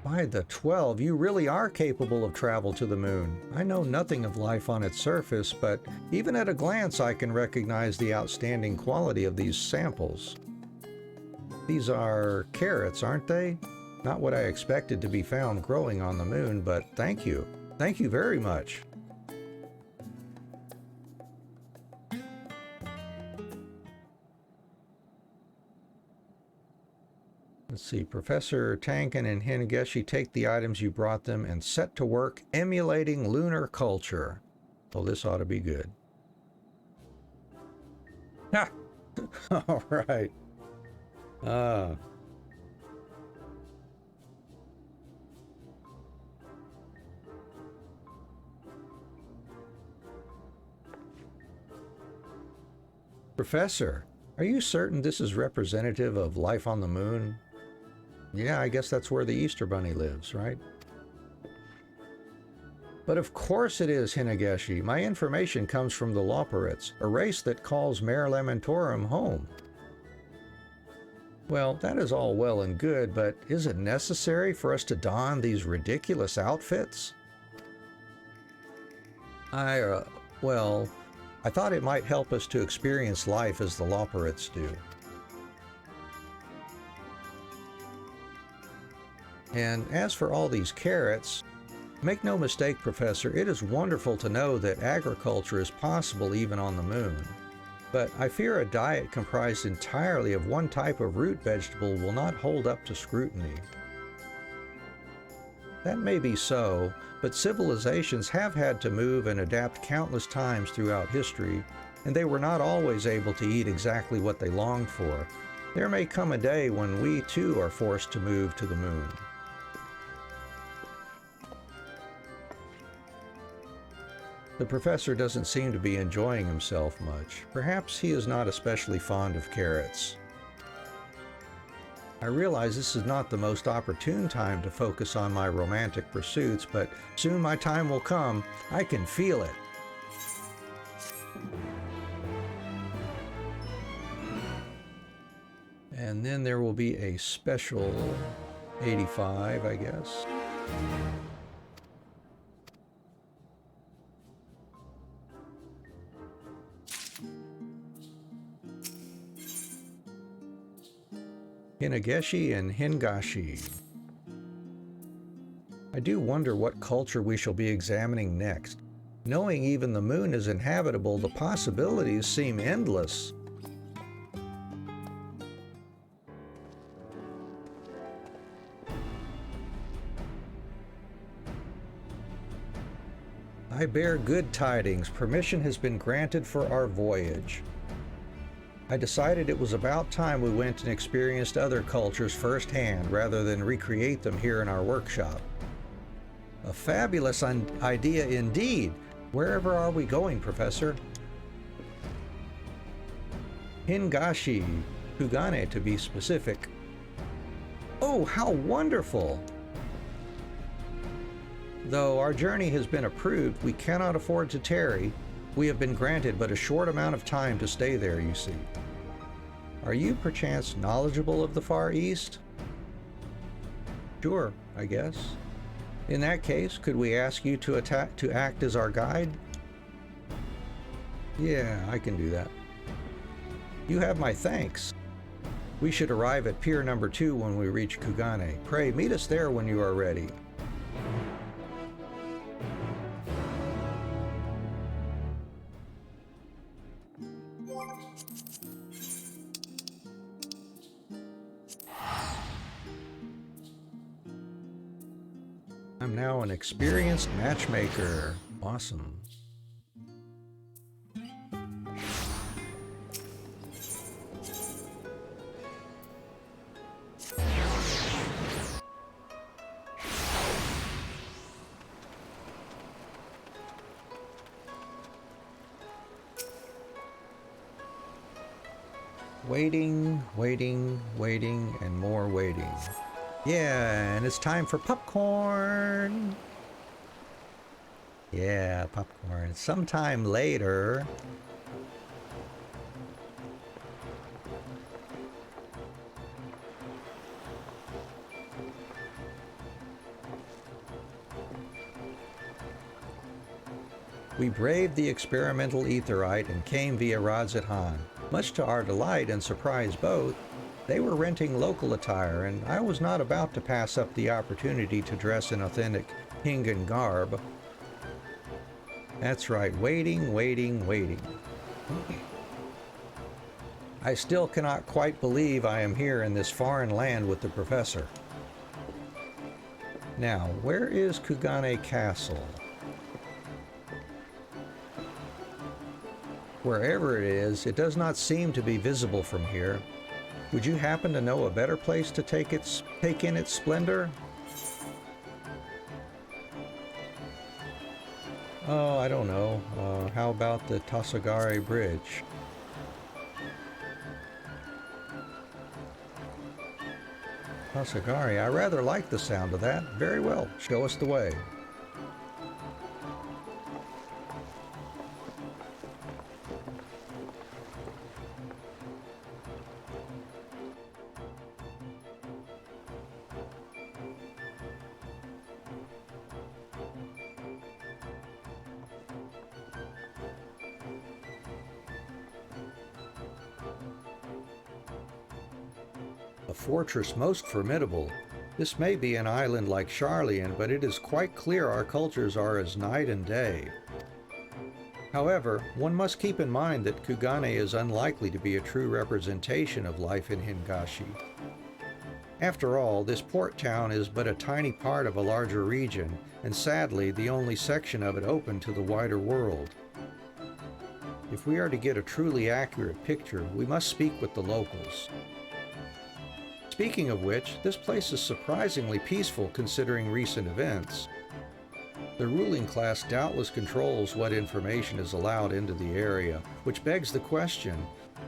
By the 12, you really are capable of travel to the moon. I know nothing of life on its surface, but even at a glance I can recognize the outstanding quality of these samples. These are carrots, aren't they? Not what I expected to be found growing on the moon, but thank you. Thank you very much. Let's see, Professor Tankin and Hinegeshi take the items you brought them and set to work emulating lunar culture. Well, this ought to be good. Ha! All right. Professor, are you certain this is representative of life on the moon? Yeah, I guess that's where the Easter Bunny lives, right? But of course it is, Hinegeshi. My information comes from the Loporrits, a race that calls Mare Lamentorum home. Well, that is all well and good, but is it necessary for us to don these ridiculous outfits? Well, I thought it might help us to experience life as the Loporrits do. And as for all these carrots, make no mistake, Professor, it is wonderful to know that agriculture is possible even on the moon. But I fear a diet comprised entirely of one type of root vegetable will not hold up to scrutiny. That may be so, but civilizations have had to move and adapt countless times throughout history, and they were not always able to eat exactly what they longed for. There may come a day when we too are forced to move to the moon. The professor doesn't seem to be enjoying himself much. Perhaps he is not especially fond of carrots. I realize this is not the most opportune time to focus on my romantic pursuits, but soon my time will come. I can feel it. And then there will be a special 85, I guess. Hinageshi and Hingashi. I do wonder what culture we shall be examining next. Knowing even the moon is inhabitable, the possibilities seem endless. I bear good tidings. Permission has been granted for our voyage. I decided it was about time we went and experienced other cultures firsthand rather than recreate them here in our workshop. A fabulous idea indeed. Wherever are we going, Professor? Hingashi, Kugane to be specific. Oh, how wonderful! Though our journey has been approved, we cannot afford to tarry. We have been granted but a short amount of time to stay there, you see. Are you perchance knowledgeable of the Far East? Sure, I guess. In that case, could we ask you to act as our guide? Yeah, I can do that. You have my thanks. We should arrive at Pier number 2 when we reach Kugane. Pray, meet us there when you are ready. I'm now an experienced matchmaker. Awesome. Waiting, waiting, waiting, and more waiting. Yeah, and it's time for popcorn. Yeah, popcorn. Sometime later. We braved the experimental aetherite and came via Radzethan. Much to our delight and surprise both, they were renting local attire, and I was not about to pass up the opportunity to dress in authentic Hingan garb. That's right, waiting, waiting, waiting. I still cannot quite believe I am here in this foreign land with the professor. Now, where is Kugane Castle? Wherever it is, it does not seem to be visible from here. Would you happen to know a better place to take in its splendor? Oh, I don't know. How about the Tasagare Bridge? Tasagare, I rather like the sound of that. Very well, show us the way. A fortress most formidable. This may be an island like Charlian, but it is quite clear our cultures are as night and day. However, one must keep in mind that Kugane is unlikely to be a true representation of life in Hingashi. After all, this port town is but a tiny part of a larger region, and sadly the only section of it open to the wider world. If we are to get a truly accurate picture, we must speak with the locals. Speaking of which, this place is surprisingly peaceful considering recent events. The ruling class doubtless controls what information is allowed into the area, which begs the question,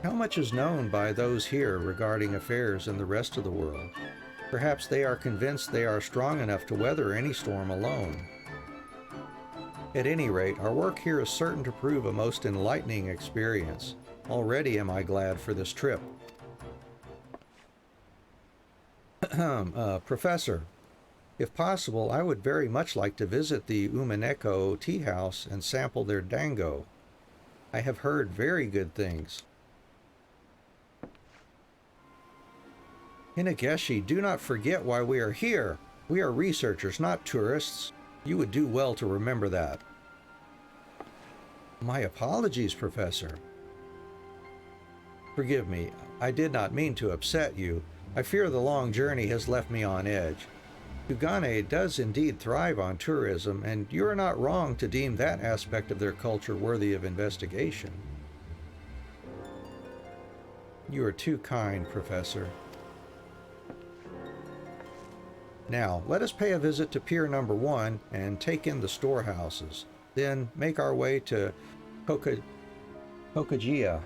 how much is known by those here regarding affairs in the rest of the world? Perhaps they are convinced they are strong enough to weather any storm alone. At any rate, our work here is certain to prove a most enlightening experience. Already am I glad for this trip. Professor, if possible, I would very much like to visit the Umaneko tea house and sample their dango. I have heard very good things. Hinageshi, do not forget why we are here. We are researchers, not tourists. You would do well to remember that. My apologies, Professor. Forgive me, I did not mean to upset you. I fear the long journey has left me on edge. Kugane does indeed thrive on tourism, and you are not wrong to deem that aspect of their culture worthy of investigation. You are too kind, Professor. Now, let us pay a visit to Pier Number 1 and take in the storehouses. Then make our way to Kokajia.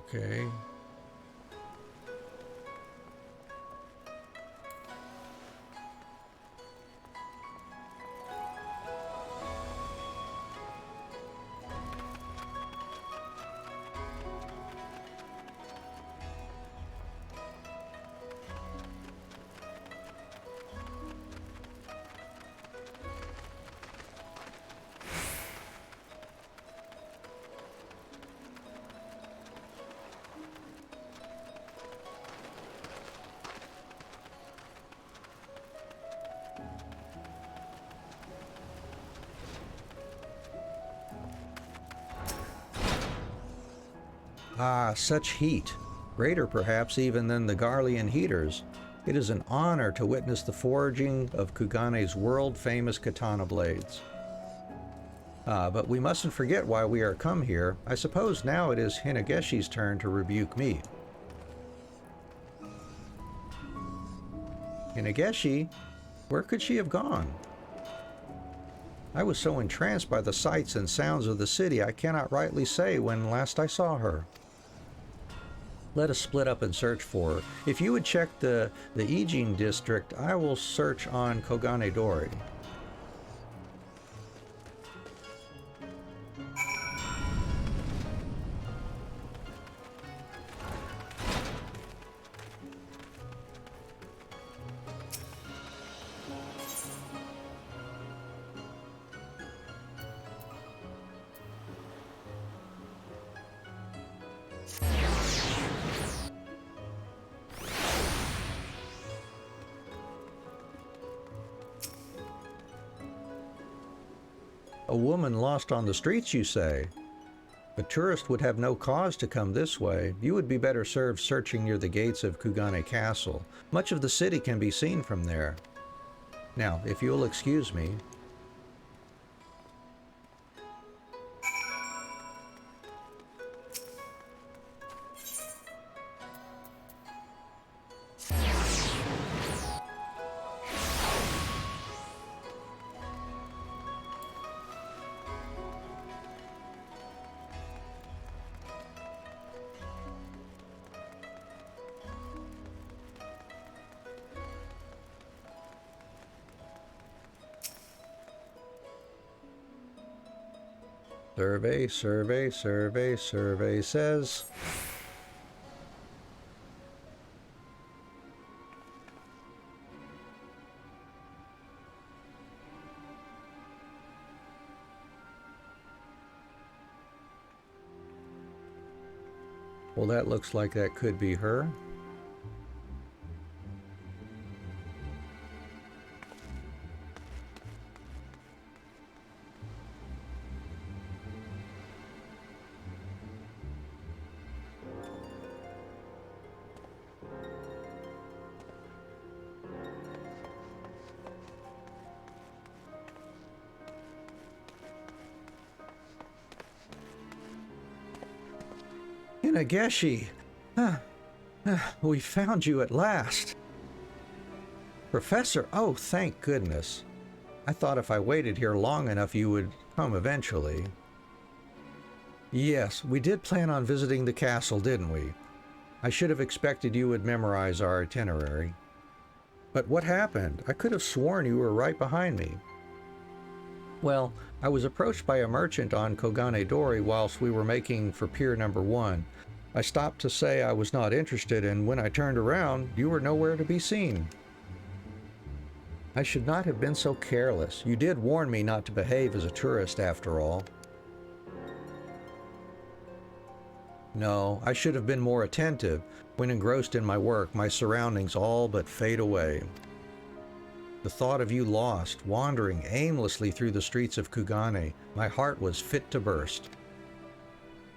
Okay. Ah, such heat. Greater perhaps even than the Garlean heaters. It is an honor to witness the forging of Kugane's world-famous katana blades. But we mustn't forget why we are come here. I suppose now it is Hinageshi's turn to rebuke me. Hinageshi? Where could she have gone? I was so entranced by the sights and sounds of the city I cannot rightly say when last I saw her. Let us split up and search for her. If you would check the Ijin district, I will search on Kogane Dori. A woman lost on the streets, you say? A tourist would have no cause to come this way. You would be better served searching near the gates of Kugane Castle. Much of the city can be seen from there. Now, if you'll excuse me. Survey says. Well, that looks like that could be her. Hinageshi! We found you at last! Professor, oh, thank goodness. I thought if I waited here long enough you would come eventually. Yes, we did plan on visiting the castle, didn't we? I should have expected you would memorize our itinerary. But what happened? I could have sworn you were right behind me. Well, I was approached by a merchant on Kogane Dori whilst we were making for Pier Number 1. I stopped to say I was not interested, and when I turned around, you were nowhere to be seen. I should not have been so careless. You did warn me not to behave as a tourist, after all. No, I should have been more attentive. When engrossed in my work, my surroundings all but fade away. The thought of you lost, wandering aimlessly through the streets of Kugane, my heart was fit to burst.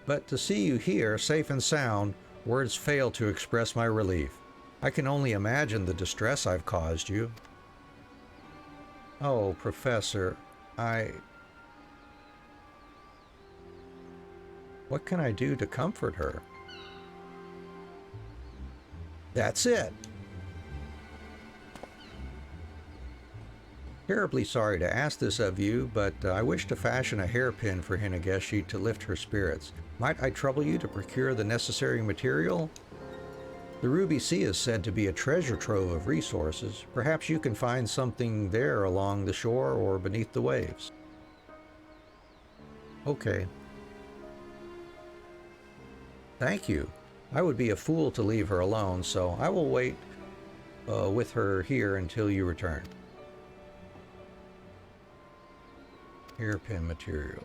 But to see you here, safe and sound, words fail to express my relief. I can only imagine the distress I've caused you. Oh, Professor, What can I do to comfort her? That's it! Terribly sorry to ask this of you, but I wish to fashion a hairpin for Hinageshi to lift her spirits. Might I trouble you to procure the necessary material? The Ruby Sea is said to be a treasure trove of resources. Perhaps you can find something there along the shore or beneath the waves. Okay. Thank you. I would be a fool to leave her alone, so I will wait with her here until you return. Hairpin material.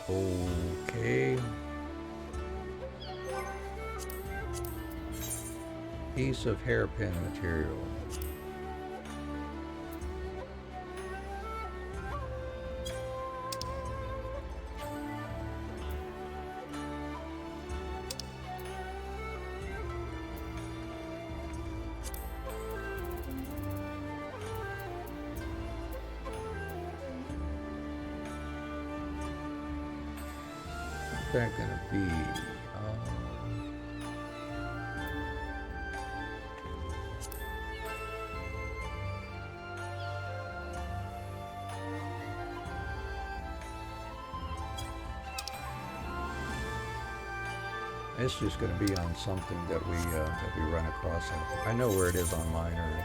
Okay. Piece of hairpin material. What's that gonna be? It's just going to be on something that we run across. I know where it is on mine already.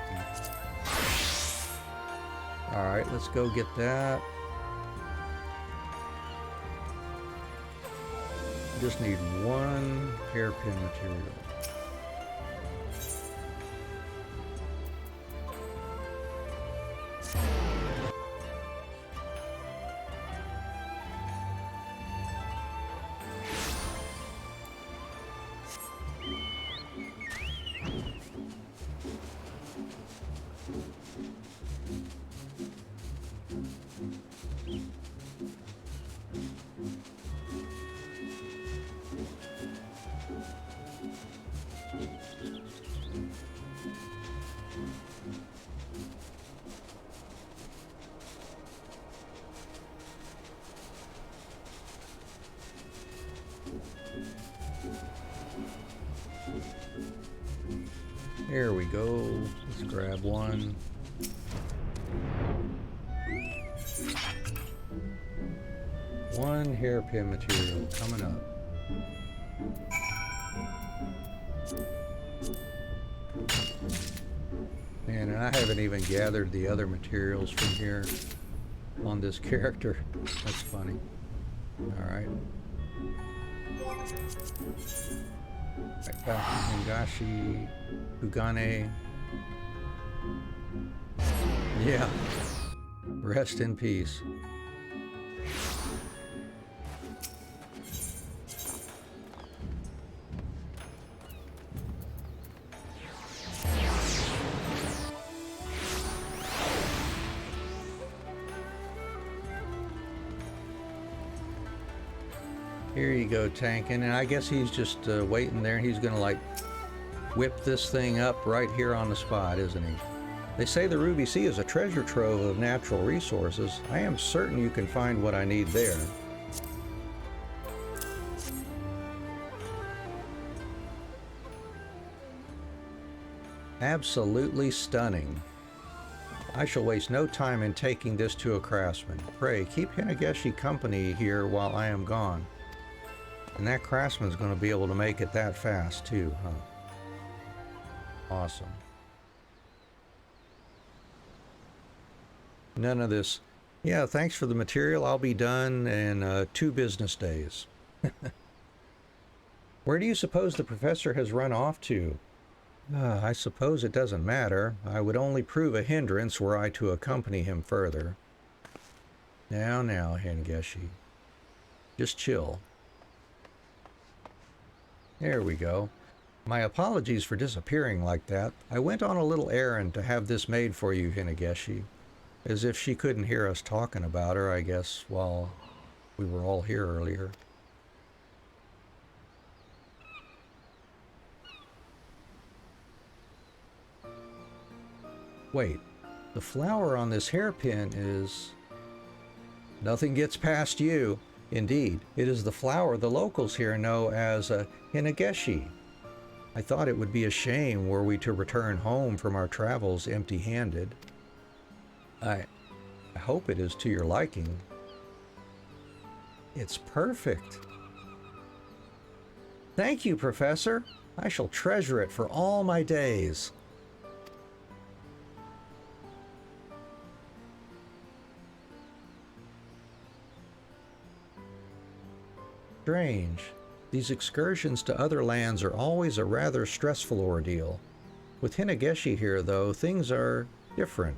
All right, let's go get that. Just need one hairpin material. There we go. Let's grab one. One hairpin material coming up. Man, and I haven't even gathered the other materials from here on this character. That's funny. Alright. Hingashi, Kugane. Yeah. Rest in peace. Here you go, Tankin, and I guess he's just waiting there. He's gonna like whip this thing up right here on the spot, isn't he? They say the Ruby Sea is a treasure trove of natural resources. I am certain you can find what I need there. Absolutely stunning. I shall waste no time in taking this to a craftsman. Pray, keep Hinageshi company here while I am gone. And that craftsman's going to be able to make it that fast too, huh? Awesome. None of this, yeah, thanks for the material. I'll be done in 2 business days. Where do you suppose the professor has run off to? I suppose it doesn't matter. I would only prove a hindrance were I to accompany him further. Now, Hengeshi. Just chill. There we go. My apologies for disappearing like that. I went on a little errand to have this made for you, Hinegeshi. As if she couldn't hear us talking about her, I guess, while we were all here earlier. Wait, the flower on this hairpin is... Nothing gets past you. Indeed, it is the flower the locals here know as a Hinegeshi. I thought it would be a shame were we to return home from our travels empty-handed. I hope it is to your liking. It's perfect. Thank you, Professor. I shall treasure it for all my days. Strange. These excursions to other lands are always a rather stressful ordeal. With Hinegeshi here, though, things are different.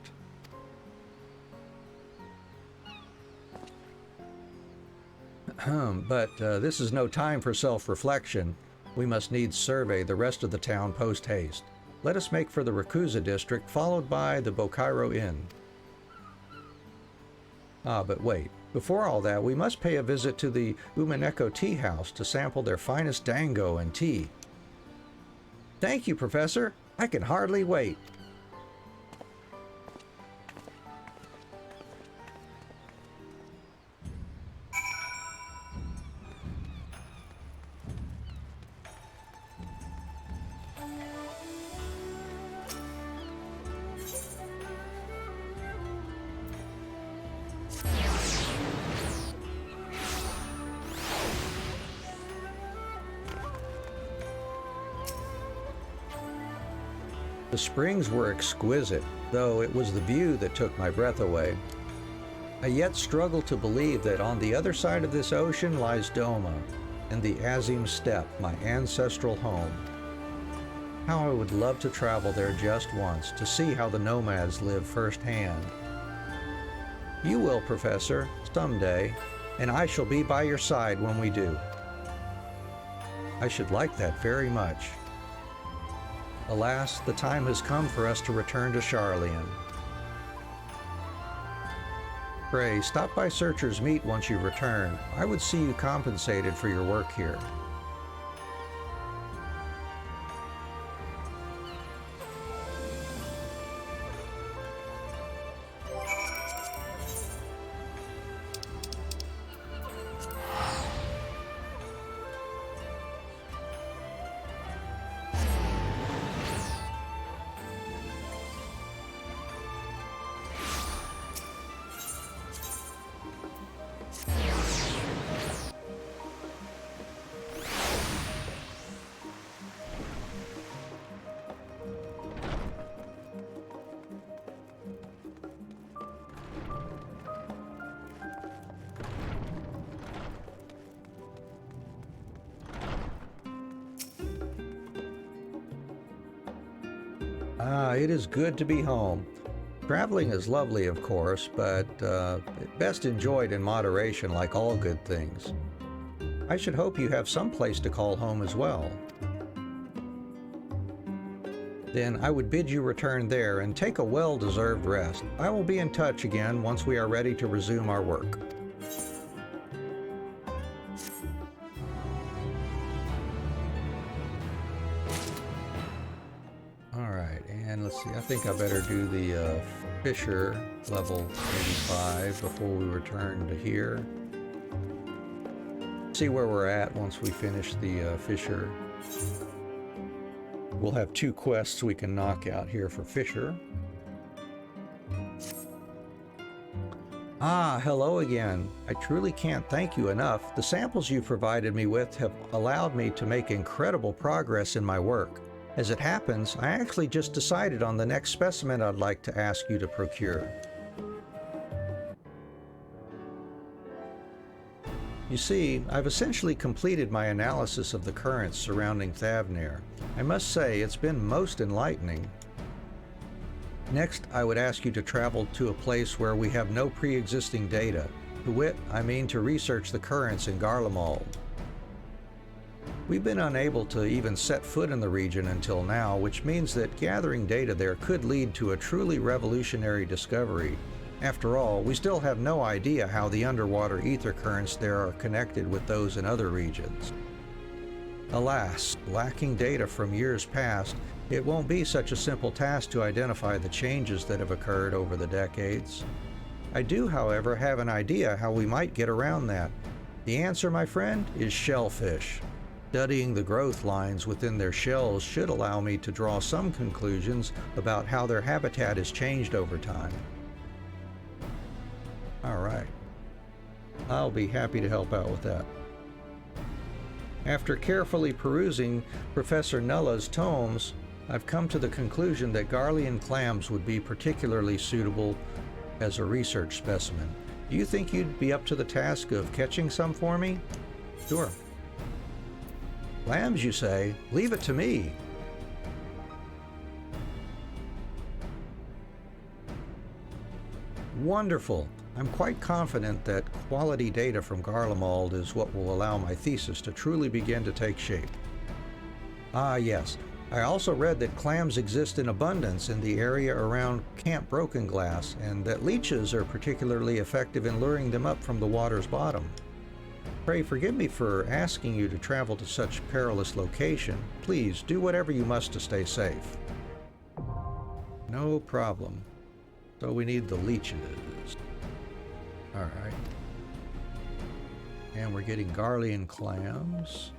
But this is no time for self-reflection. We must needs survey the rest of the town post-haste. Let us make for the Rakuza district, followed by the Bokairo Inn. But wait. Before all that, we must pay a visit to the Umaneko Tea House to sample their finest dango and tea. Thank you, Professor. I can hardly wait. The springs were exquisite, though it was the view that took my breath away. I yet struggle to believe that on the other side of this ocean lies Doma, and the Azim Steppe, my ancestral home. How I would love to travel there just once, to see how the nomads live firsthand. You will, Professor, someday, and I shall be by your side when we do. I should like that very much. Alas, the time has come for us to return to Charlian. Pray, stop by Searcher's Meet once you return. I would see you compensated for your work here. It is good to be home. Traveling is lovely, of course, but best enjoyed in moderation like all good things. I should hope you have some place to call home as well. Then I would bid you return there and take a well-deserved rest. I will be in touch again once we are ready to resume our work. Let's see, I think I better do the Fisher level 85 before we return to here. See where we're at once we finish the Fisher. We'll have 2 quests we can knock out here for Fisher. Hello again. I truly can't thank you enough. The samples you provided me with have allowed me to make incredible progress in my work. As it happens, I actually just decided on the next specimen I'd like to ask you to procure. You see, I've essentially completed my analysis of the currents surrounding Thavnir. I must say, it's been most enlightening. Next, I would ask you to travel to a place where we have no pre-existing data. To wit, I mean to research the currents in Garlemald. We've been unable to even set foot in the region until now, which means that gathering data there could lead to a truly revolutionary discovery. After all, we still have no idea how the underwater ether currents there are connected with those in other regions. Alas, lacking data from years past, it won't be such a simple task to identify the changes that have occurred over the decades. I do, however, have an idea how we might get around that. The answer, my friend, is shellfish. Studying the growth lines within their shells should allow me to draw some conclusions about how their habitat has changed over time. All right. I'll be happy to help out with that. After carefully perusing Professor Nulla's tomes, I've come to the conclusion that Garlean clams would be particularly suitable as a research specimen. Do you think you'd be up to the task of catching some for me? Sure. Lambs, you say? Leave it to me. Wonderful. I'm quite confident that quality data from Garlemald is what will allow my thesis to truly begin to take shape. Ah, yes. I also read that clams exist in abundance in the area around Camp Broken Glass, and that leeches are particularly effective in luring them up from the water's bottom. Pray forgive me for asking you to travel to such perilous location. Please do whatever you must to stay safe. No problem. So we need the leeches. All right. And we're getting Garlean clams.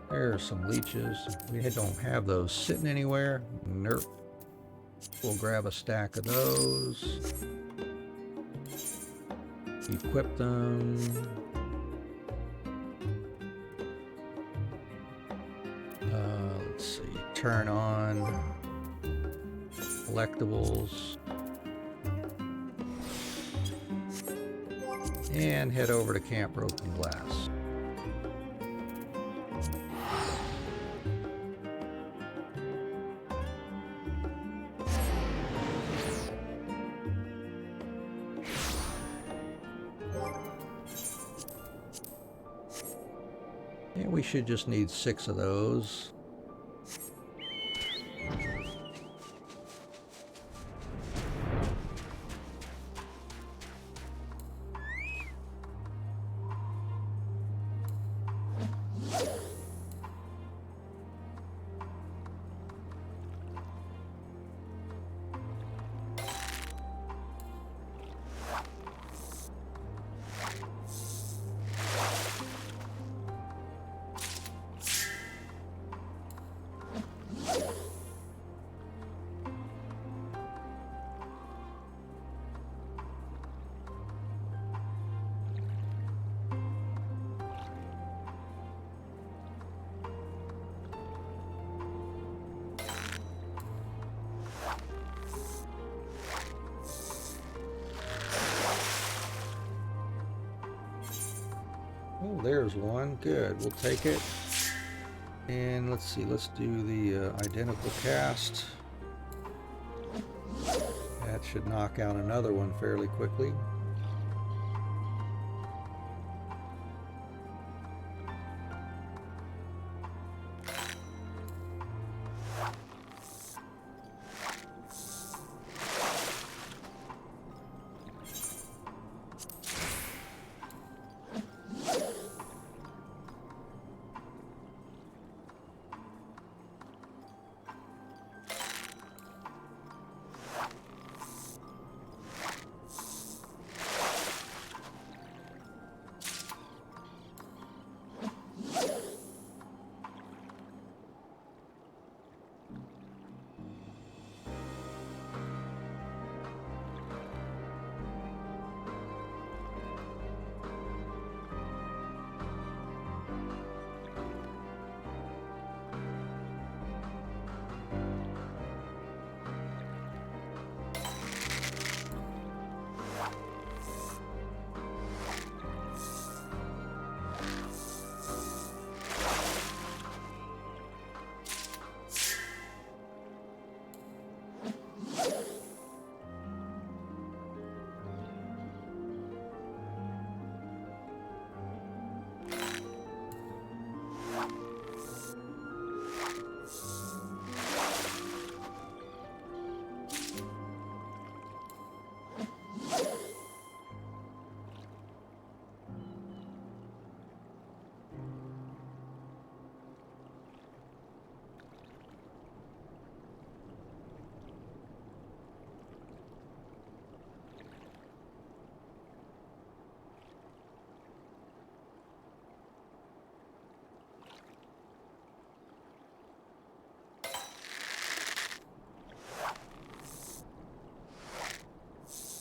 There's some leeches. We don't have those sitting anywhere. Nope. We'll grab a stack of those. Equip them. Let's see. Turn on collectibles. And head over to Camp Broken Glass. And we should just need 6 of those. Oh, there's one. Good. We'll take it. And let's see. Let's do the identical cast. That should knock out another one fairly quickly.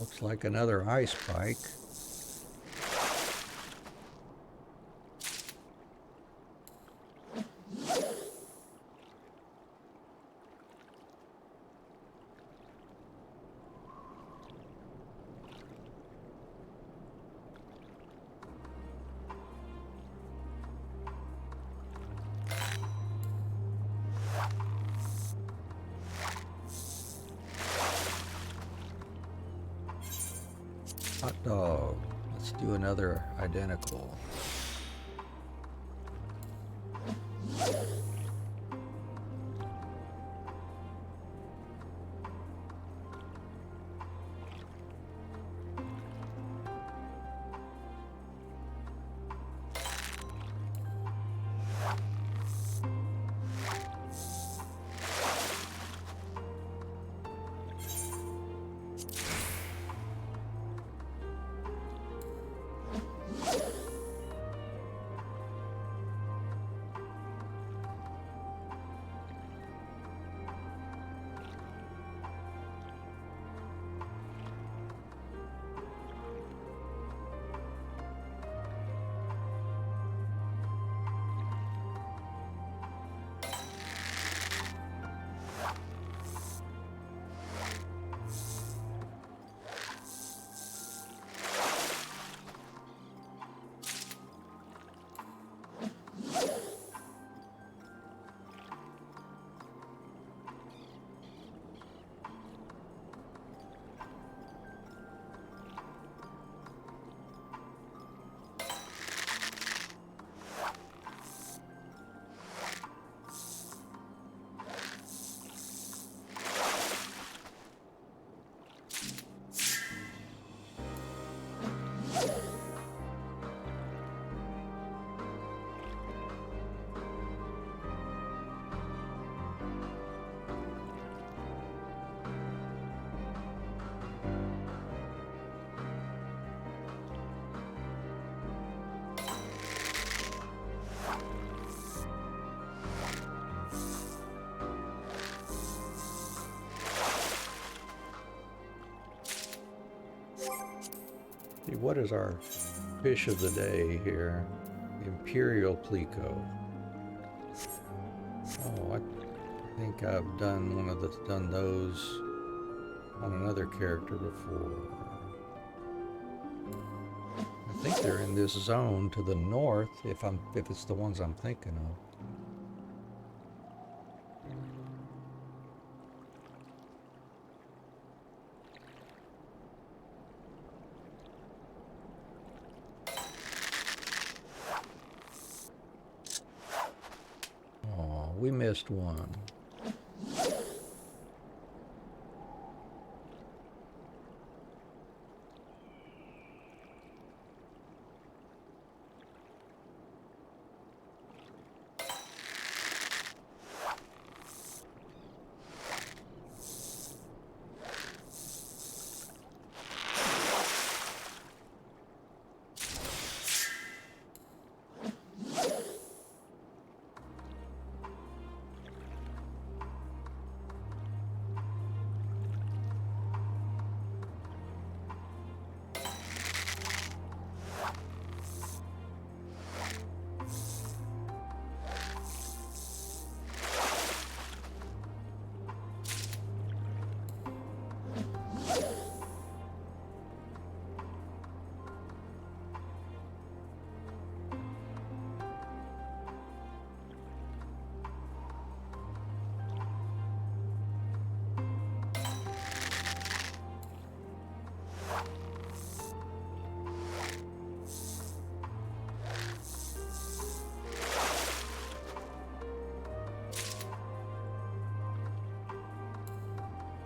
Looks like another ice bike. Hot dog. Let's do another identical. What is our fish of the day here? Imperial Plico. Oh, I think I've done those on another character before. I think they're in this zone to the north, if it's the ones I'm thinking of. We missed one.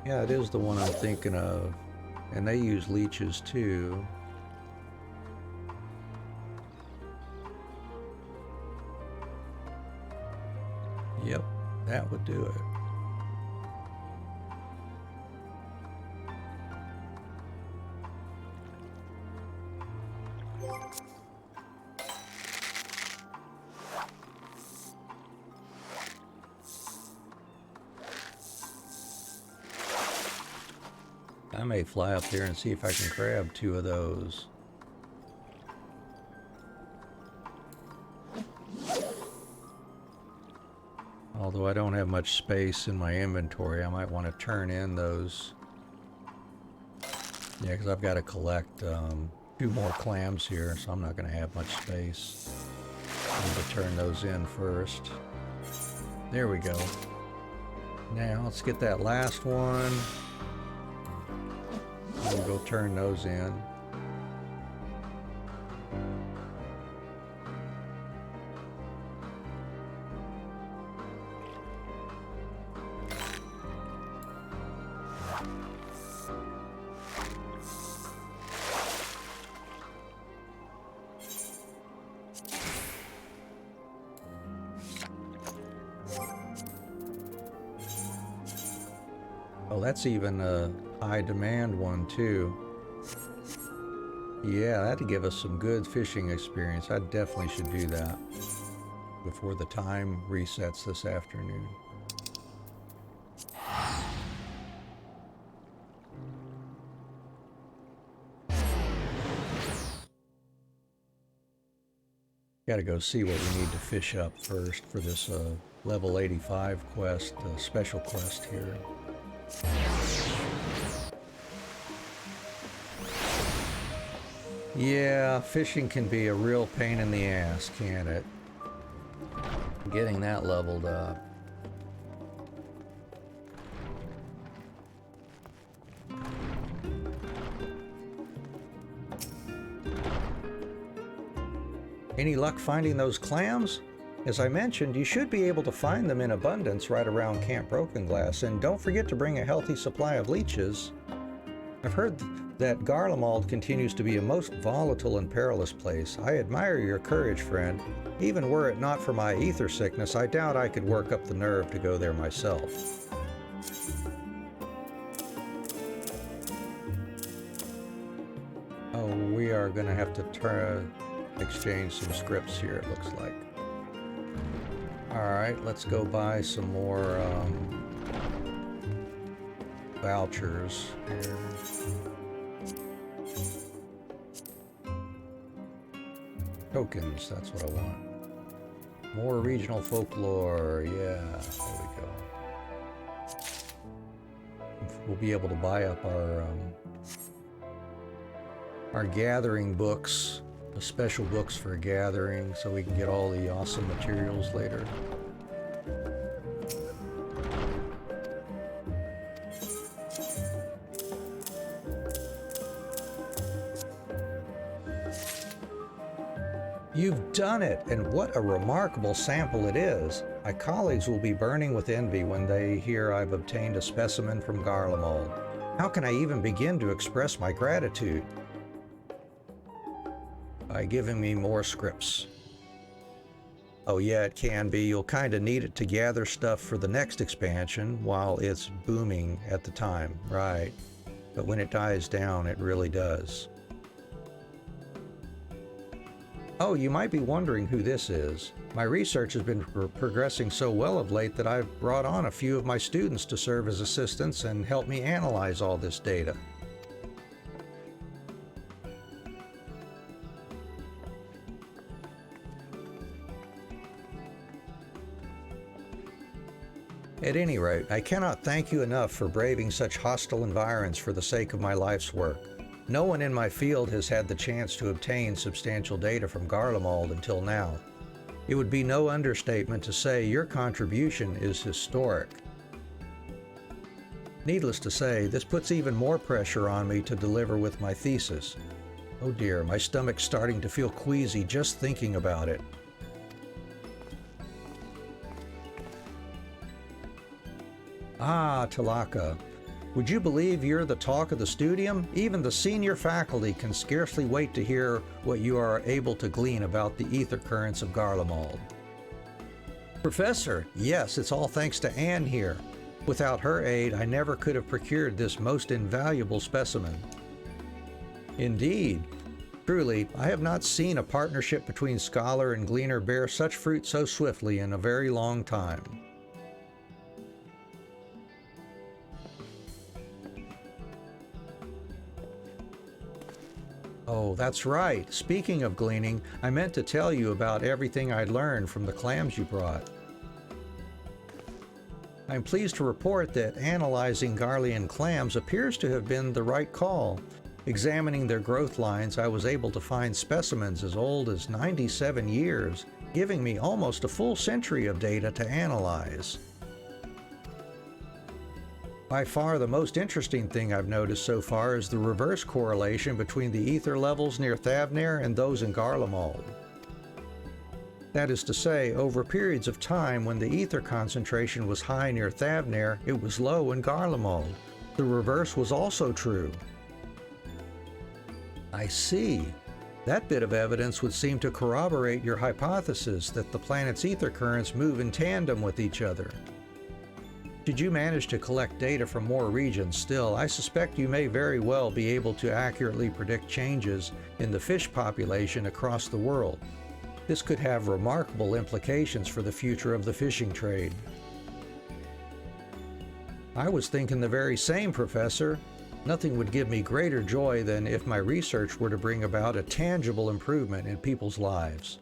Yeah, it is the one I'm thinking of. And they use leeches too. Yep, that would do it. I may fly up there and see if I can grab 2 of those. Although I don't have much space in my inventory, I might want to turn in those. Yeah, because I've got to collect 2 more clams here, so I'm not going to have much space. I need to turn those in first. There we go. Now let's get that last one. We'll go turn those in. Oh, that's even a high demand one too. Yeah, that'd give us some good fishing experience. I definitely should do that before the time resets this afternoon. Gotta go see what we need to fish up first for this level 85 quest, special quest here. Yeah, fishing can be a real pain in the ass, can't it? Getting that leveled up. Any luck finding those clams? As I mentioned, you should be able to find them in abundance right around Camp Broken Glass, and don't forget to bring a healthy supply of leeches. I've heard that Garlemald continues to be a most volatile and perilous place. I admire your courage, friend. Even were it not for my ether sickness, I doubt I could work up the nerve to go there myself. Oh, we are going to have to exchange some scripts here, it looks like. Alright, let's go buy some more vouchers here. Tokens, that's what I want. More regional folklore, yeah, there we go. We'll be able to buy up our gathering books, the special books for gathering, so we can get all the awesome materials later. You've done it, and what a remarkable sample it is. My colleagues will be burning with envy when they hear I've obtained a specimen from Garlemald. How can I even begin to express my gratitude? By giving me more scripts. Oh yeah, it can be. You'll kind of need it to gather stuff for the next expansion while it's booming at the time, right? But when it dies down, it really does. Oh, you might be wondering who this is. My research has been progressing so well of late that I've brought on a few of my students to serve as assistants and help me analyze all this data. At any rate, I cannot thank you enough for braving such hostile environs for the sake of my life's work. No one in my field has had the chance to obtain substantial data from Garlemald until now. It would be no understatement to say your contribution is historic. Needless to say, this puts even more pressure on me to deliver with my thesis. Oh dear, my stomach's starting to feel queasy just thinking about it. Ah, Talaka. Would you believe you're the talk of the Studium? Even the senior faculty can scarcely wait to hear what you are able to glean about the ether currents of Garlemald. Professor, yes, it's all thanks to Anne here. Without her aid, I never could have procured this most invaluable specimen. Indeed. Truly, I have not seen a partnership between scholar and gleaner bear such fruit so swiftly in a very long time. Oh, that's right. Speaking of gleaning, I meant to tell you about everything I learned from the clams you brought. I'm pleased to report that analyzing Garlean clams appears to have been the right call. Examining their growth lines, I was able to find specimens as old as 97 years, giving me almost a full century of data to analyze. By far the most interesting thing I've noticed so far is the reverse correlation between the ether levels near Thavnair and those in Garlemald. That is to say, over periods of time when the ether concentration was high near Thavnair, it was low in Garlemald. The reverse was also true. I see. That bit of evidence would seem to corroborate your hypothesis that the planet's ether currents move in tandem with each other. Should you manage to collect data from more regions still, I suspect you may very well be able to accurately predict changes in the fish population across the world. This could have remarkable implications for the future of the fishing trade. I was thinking the very same, Professor. Nothing would give me greater joy than if my research were to bring about a tangible improvement in people's lives.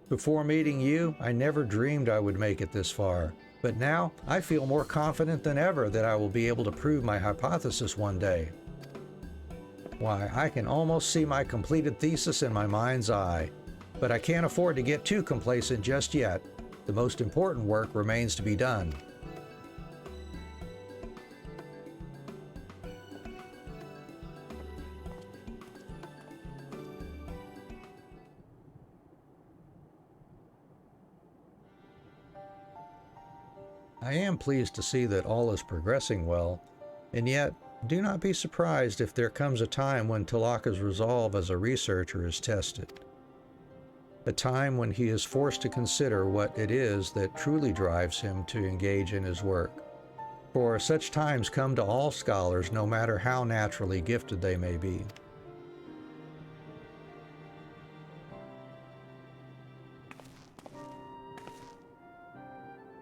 Before meeting you, I never dreamed I would make it this far, but now I feel more confident than ever that I will be able to prove my hypothesis one day. Why, I can almost see my completed thesis in my mind's eye, but I can't afford to get too complacent just yet. The most important work remains to be done. I am pleased to see that all is progressing well, and yet do not be surprised if there comes a time when Talaka's resolve as a researcher is tested. A time when he is forced to consider what it is that truly drives him to engage in his work. For such times come to all scholars, no matter how naturally gifted they may be.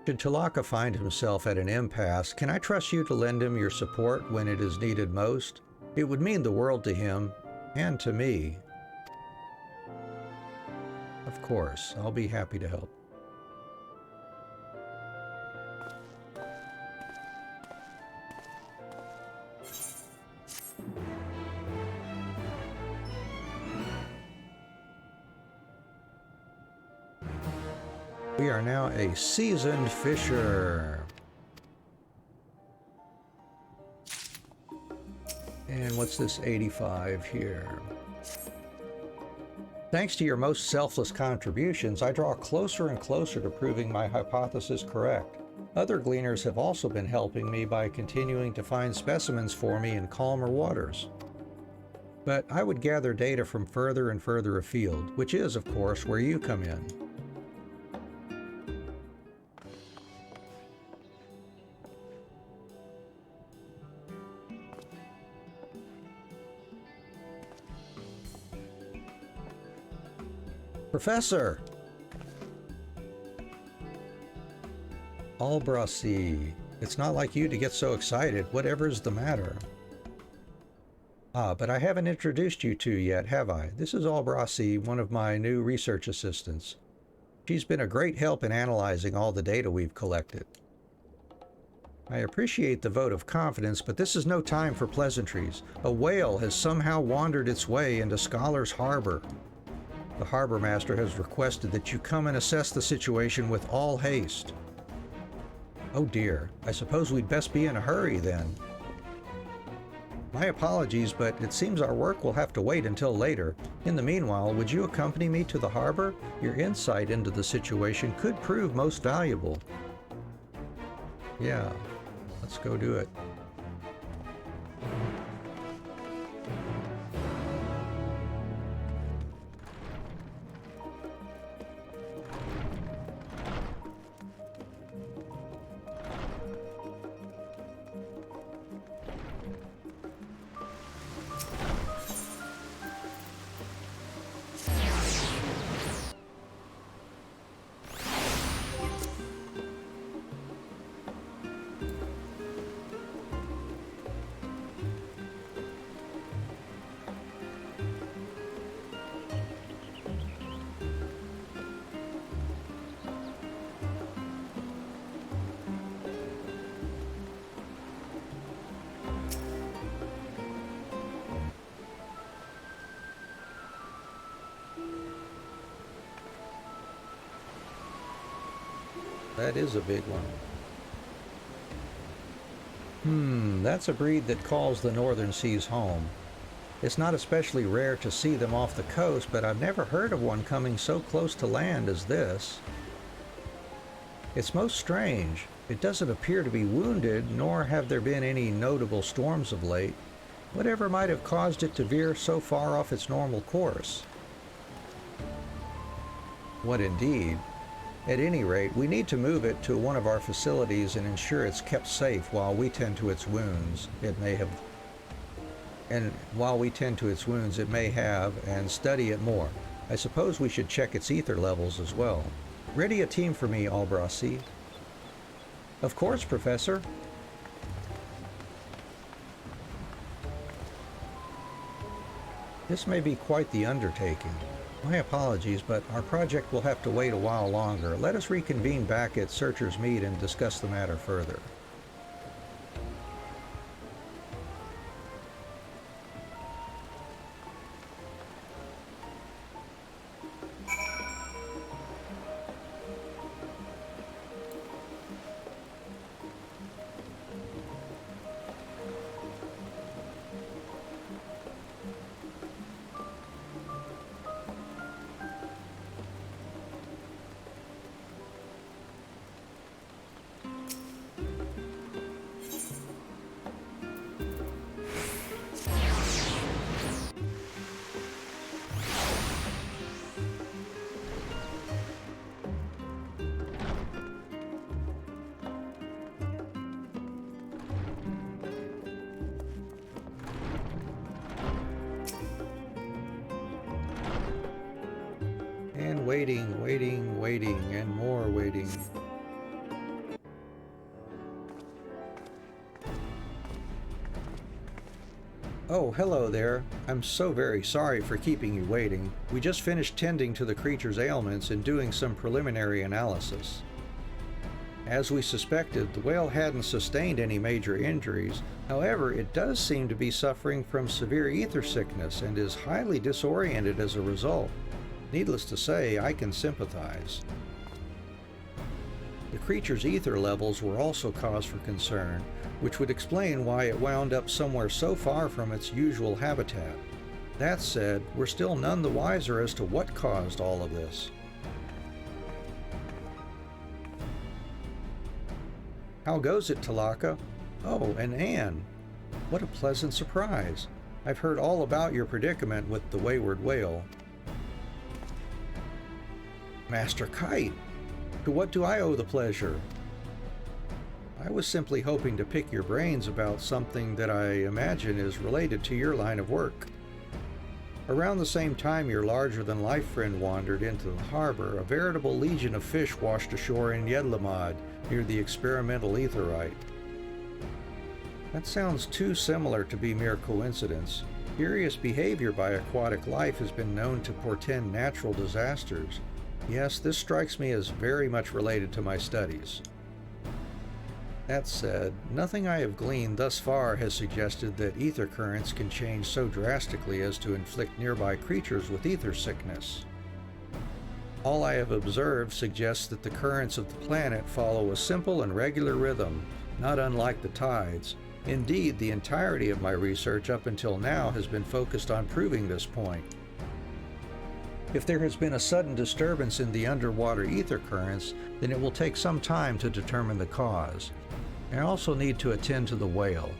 Should Talaka find himself at an impasse, can I trust you to lend him your support when it is needed most? It would mean the world to him, and to me. Of course, I'll be happy to help. We are now a seasoned fisher. And what's this 85 here? Thanks to your most selfless contributions, I draw closer and closer to proving my hypothesis correct. Other gleaners have also been helping me by continuing to find specimens for me in calmer waters. But I would gather data from further and further afield, which is, of course, where you come in. Professor! Albrasi, it's not like you to get so excited. Whatever's the matter? But I haven't introduced you to yet, have I? This is Albrasi, one of my new research assistants. She's been a great help in analyzing all the data we've collected. I appreciate the vote of confidence, but this is no time for pleasantries. A whale has somehow wandered its way into Scholar's Harbor. The harbor master has requested that you come and assess the situation with all haste. Oh dear, I suppose we'd best be in a hurry then. My apologies, but it seems our work will have to wait until later. In the meanwhile, would you accompany me to the harbor? Your insight into the situation could prove most valuable. Yeah, let's go do it. That is a big one. That's a breed that calls the northern seas home. It's not especially rare to see them off the coast, but I've never heard of one coming so close to land as this. It's most strange. It doesn't appear to be wounded, nor have there been any notable storms of late. Whatever might have caused it to veer so far off its normal course? What indeed? At any rate, we need to move it to one of our facilities and ensure it's kept safe while we tend to its wounds. It may have, and study it more. I suppose we should check its ether levels as well. Ready a team for me, Albrasi. Of course, Professor. This may be quite the undertaking. My apologies, but our project will have to wait a while longer. Let us reconvene back at Searcher's Meet and discuss the matter further. And waiting, and more waiting. Oh, hello there. I'm so very sorry for keeping you waiting. We just finished tending to the creature's ailments and doing some preliminary analysis. As we suspected, the whale hadn't sustained any major injuries. However, it does seem to be suffering from severe ether sickness and is highly disoriented as a result. Needless to say, I can sympathize. The creature's ether levels were also cause for concern, which would explain why it wound up somewhere so far from its usual habitat. That said, we're still none the wiser as to what caused all of this. How goes it, Talaka? Oh, and Anne. What a pleasant surprise. I've heard all about your predicament with the wayward whale. Master Kite, to what do I owe the pleasure? I was simply hoping to pick your brains about something that I imagine is related to your line of work. Around the same time your larger-than-life friend wandered into the harbor, a veritable legion of fish washed ashore in Yedlamad, near the experimental aetherite. That sounds too similar to be mere coincidence. Curious behavior by aquatic life has been known to portend natural disasters. Yes, this strikes me as very much related to my studies. That said, nothing I have gleaned thus far has suggested that ether currents can change so drastically as to inflict nearby creatures with ether sickness. All I have observed suggests that the currents of the planet follow a simple and regular rhythm, not unlike the tides. Indeed, the entirety of my research up until now has been focused on proving this point. If there has been a sudden disturbance in the underwater ether currents, then it will take some time to determine the cause. I also need to attend to the whale.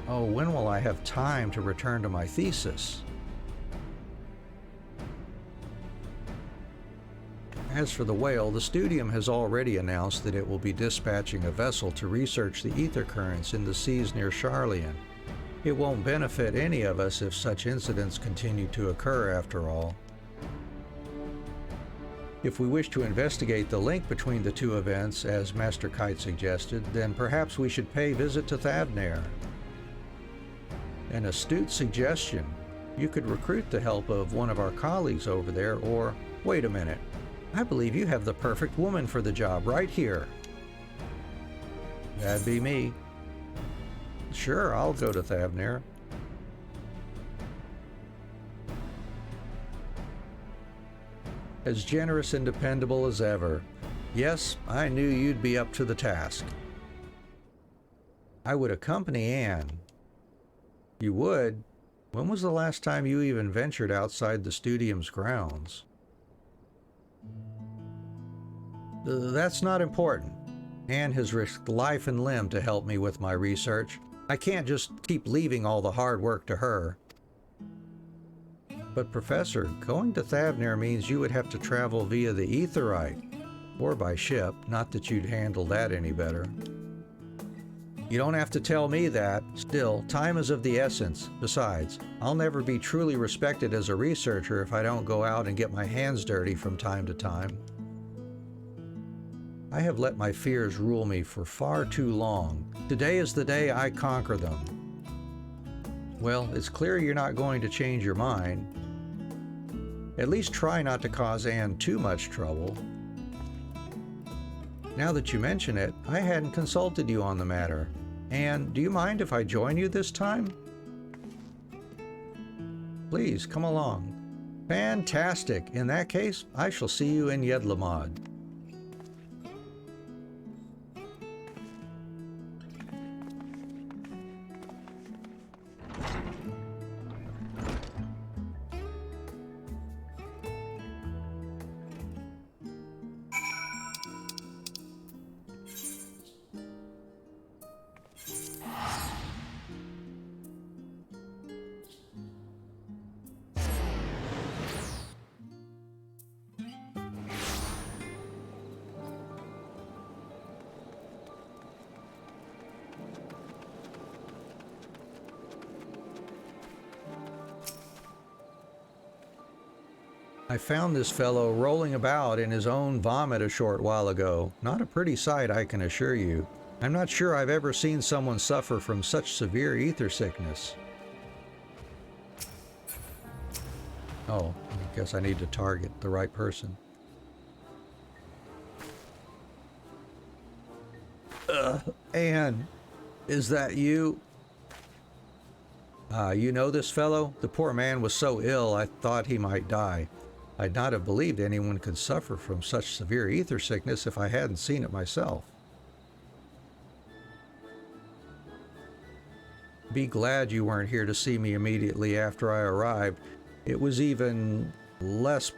Oh, when will I have time to return to my thesis? As for the whale, the Studium has already announced that it will be dispatching a vessel to research the ether currents in the seas near Charlian. It won't benefit any of us if such incidents continue to occur after all. If we wish to investigate the link between the two events, as Master Kite suggested, then perhaps we should pay visit to Thavnair. An astute suggestion. You could recruit the help of one of our colleagues over there, or, wait a minute, I believe you have the perfect woman for the job right here. That'd be me. Sure, I'll go to Thavnair. As generous and dependable as ever. Yes, I knew you'd be up to the task. I would accompany Anne. You would? When was the last time you even ventured outside the Studium's grounds? That's not important. Anne has risked life and limb to help me with my research. I can't just keep leaving all the hard work to her. But Professor, going to Thavnir means you would have to travel via the Aetheryte, or by ship, not that you'd handle that any better. You don't have to tell me that. Still, time is of the essence. Besides, I'll never be truly respected as a researcher if I don't go out and get my hands dirty from time to time. I have let my fears rule me for far too long. Today is the day I conquer them. Well, it's clear you're not going to change your mind. At least try not to cause Anne too much trouble. Now that you mention it, I hadn't consulted you on the matter. Anne, do you mind if I join you this time? Please, come along. Fantastic! In that case, I shall see you in Yedlamad. I found this fellow rolling about in his own vomit a short while ago. Not a pretty sight, I can assure you. I'm not sure I've ever seen someone suffer from such severe ether sickness. Oh, I guess I need to target the right person. Anne, is that you? You know this fellow? The poor man was so ill I thought he might die. I'd not have believed anyone could suffer from such severe ether sickness if I hadn't seen it myself. Be glad you weren't here to see me immediately after I arrived. It was even less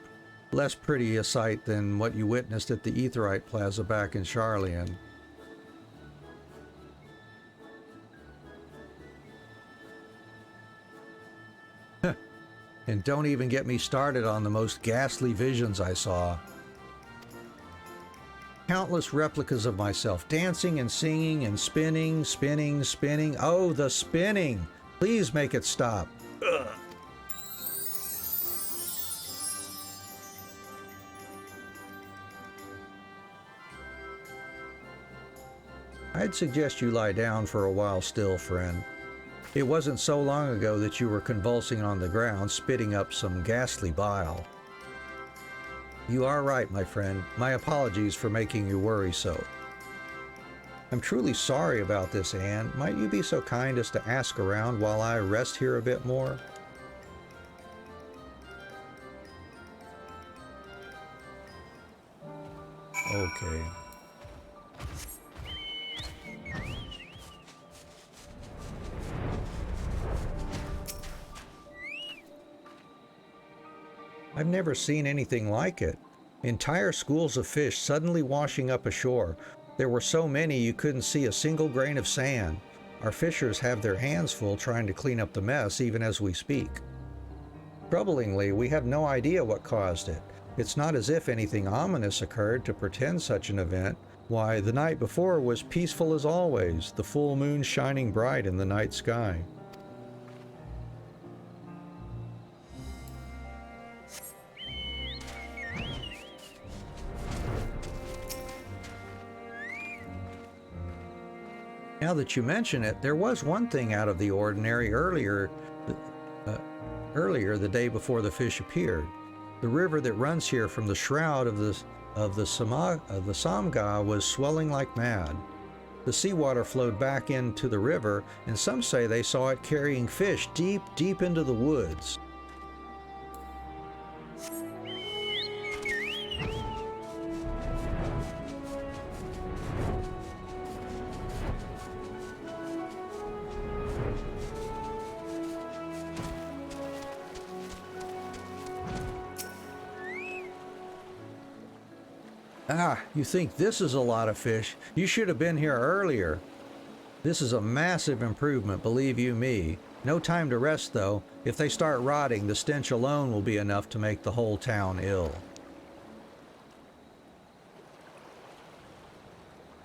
pretty a sight than what you witnessed at the Aetheryte Plaza back in Charlian. And don't even get me started on the most ghastly visions I saw. Countless replicas of myself, dancing and singing and spinning, spinning, spinning. Oh, the spinning! Please make it stop. Ugh. I'd suggest you lie down for a while still, friend. It wasn't so long ago that you were convulsing on the ground, spitting up some ghastly bile. You are right, my friend. My apologies for making you worry so. I'm truly sorry about this, Anne. Might you be so kind as to ask around while I rest here a bit more? Okay. I've never seen anything like it. Entire schools of fish suddenly washing up ashore. There were so many you couldn't see a single grain of sand. Our fishers have their hands full trying to clean up the mess even as we speak. Troublingly, we have no idea what caused it. It's not as if anything ominous occurred to portend such an event. Why, the night before was peaceful as always, the full moon shining bright in the night sky. Now that you mention it, there was one thing out of the ordinary earlier the day before the fish appeared. The river that runs here from the shroud of the Samga was swelling like mad. The seawater flowed back into the river, and some say they saw it carrying fish deep, deep into the woods. Ah, you think this is a lot of fish? You should have been here earlier. This is a massive improvement, believe you me. No time to rest, though. If they start rotting, the stench alone will be enough to make the whole town ill.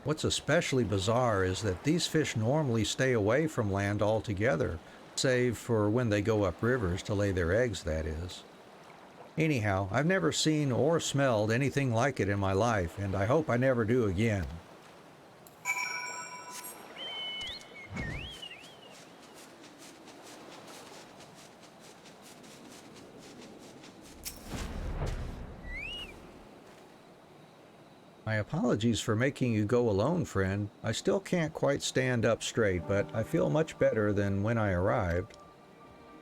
What's especially bizarre is that these fish normally stay away from land altogether, save for when they go up rivers to lay their eggs, that is. Anyhow, I've never seen or smelled anything like it in my life, and I hope I never do again. My apologies for making you go alone, friend. I still can't quite stand up straight, but I feel much better than when I arrived.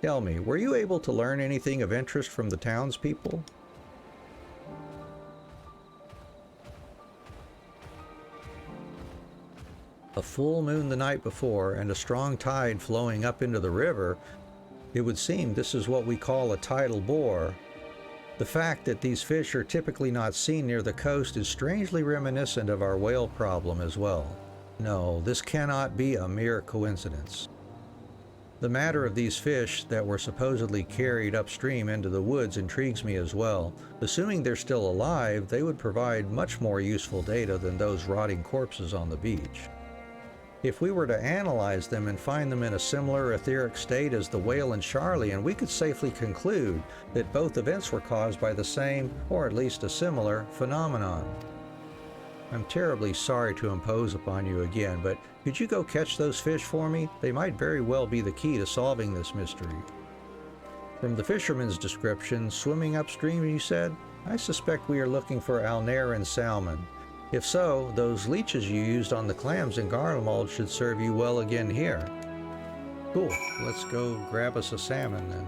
Tell me, were you able to learn anything of interest from the townspeople? A full moon the night before and a strong tide flowing up into the river, it would seem this is what we call a tidal bore. The fact that these fish are typically not seen near the coast is strangely reminiscent of our whale problem as well. No, this cannot be a mere coincidence. The matter of these fish that were supposedly carried upstream into the woods intrigues me as well. Assuming they're still alive, they would provide much more useful data than those rotting corpses on the beach. If we were to analyze them and find them in a similar etheric state as the whale and Charlie, we could safely conclude that both events were caused by the same, or at least a similar, phenomenon. I'm terribly sorry to impose upon you again, but could you go catch those fish for me? They might very well be the key to solving this mystery. From the fisherman's description, swimming upstream, you said? I suspect we are looking for Alnarin salmon. If so, those leeches you used on the clams in Garlemald should serve you well again here. Cool, let's go grab us a salmon then.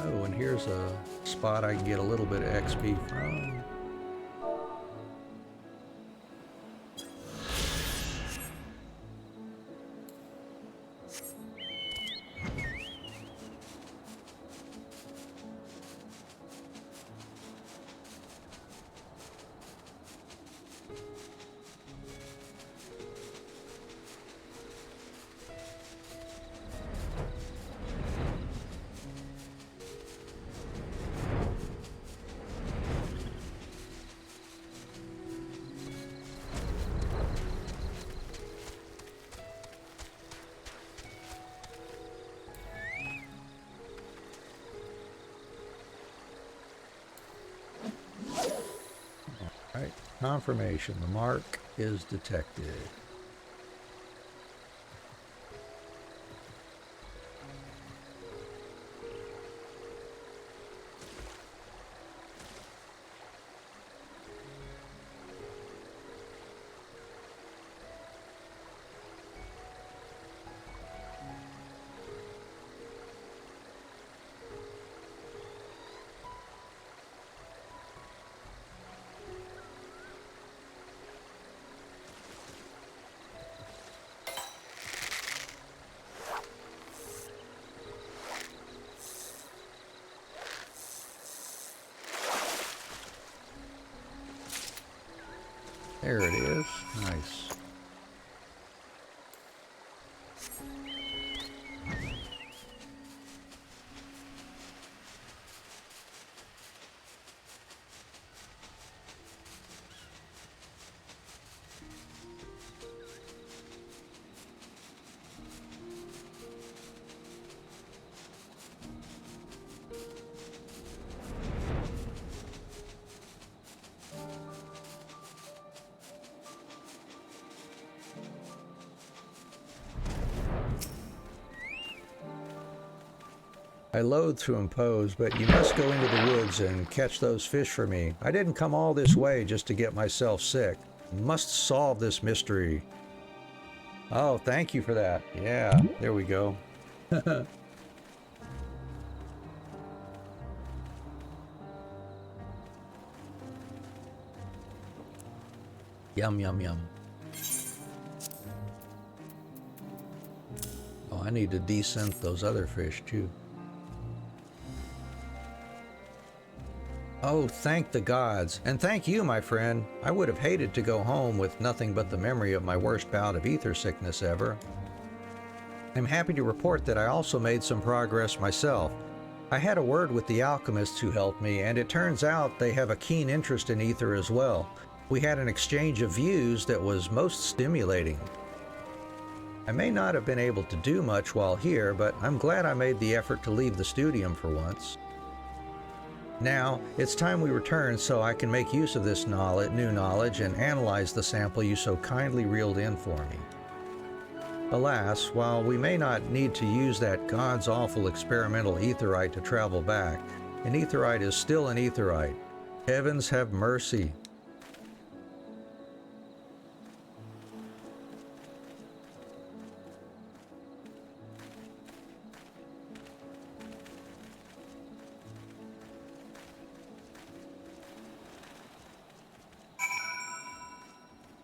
Oh, and here's a spot I can get a little bit of XP from. Right, confirmation. The mark is detected. There it is. Nice. I loathe to impose, but you must go into the woods and catch those fish for me. I didn't come all this way just to get myself sick. Must solve this mystery. Oh, thank you for that. Yeah, there we go. Yum, yum, yum. Oh, I need to descent those other fish too. Oh, thank the gods, and thank you, my friend. I would have hated to go home with nothing but the memory of my worst bout of ether sickness ever. I'm happy to report that I also made some progress myself. I had a word with the alchemists who helped me, and it turns out they have a keen interest in ether as well. We had an exchange of views that was most stimulating. I may not have been able to do much while here, but I'm glad I made the effort to leave the Studium for once. Now, it's time we return so I can make use of this new knowledge and analyze the sample you so kindly reeled in for me. Alas, while we may not need to use that God's awful experimental aetherite to travel back, an aetherite is still an aetherite. Heavens have mercy.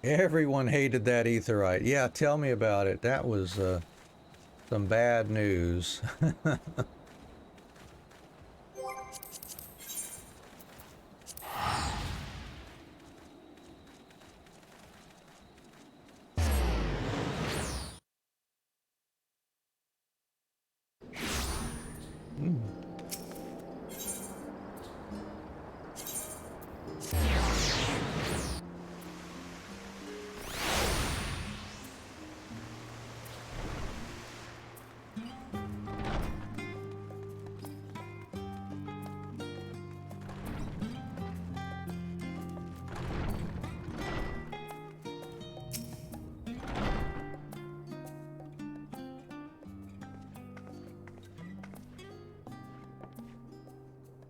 Everyone hated that aetherite. Yeah, tell me about it. That was some bad news.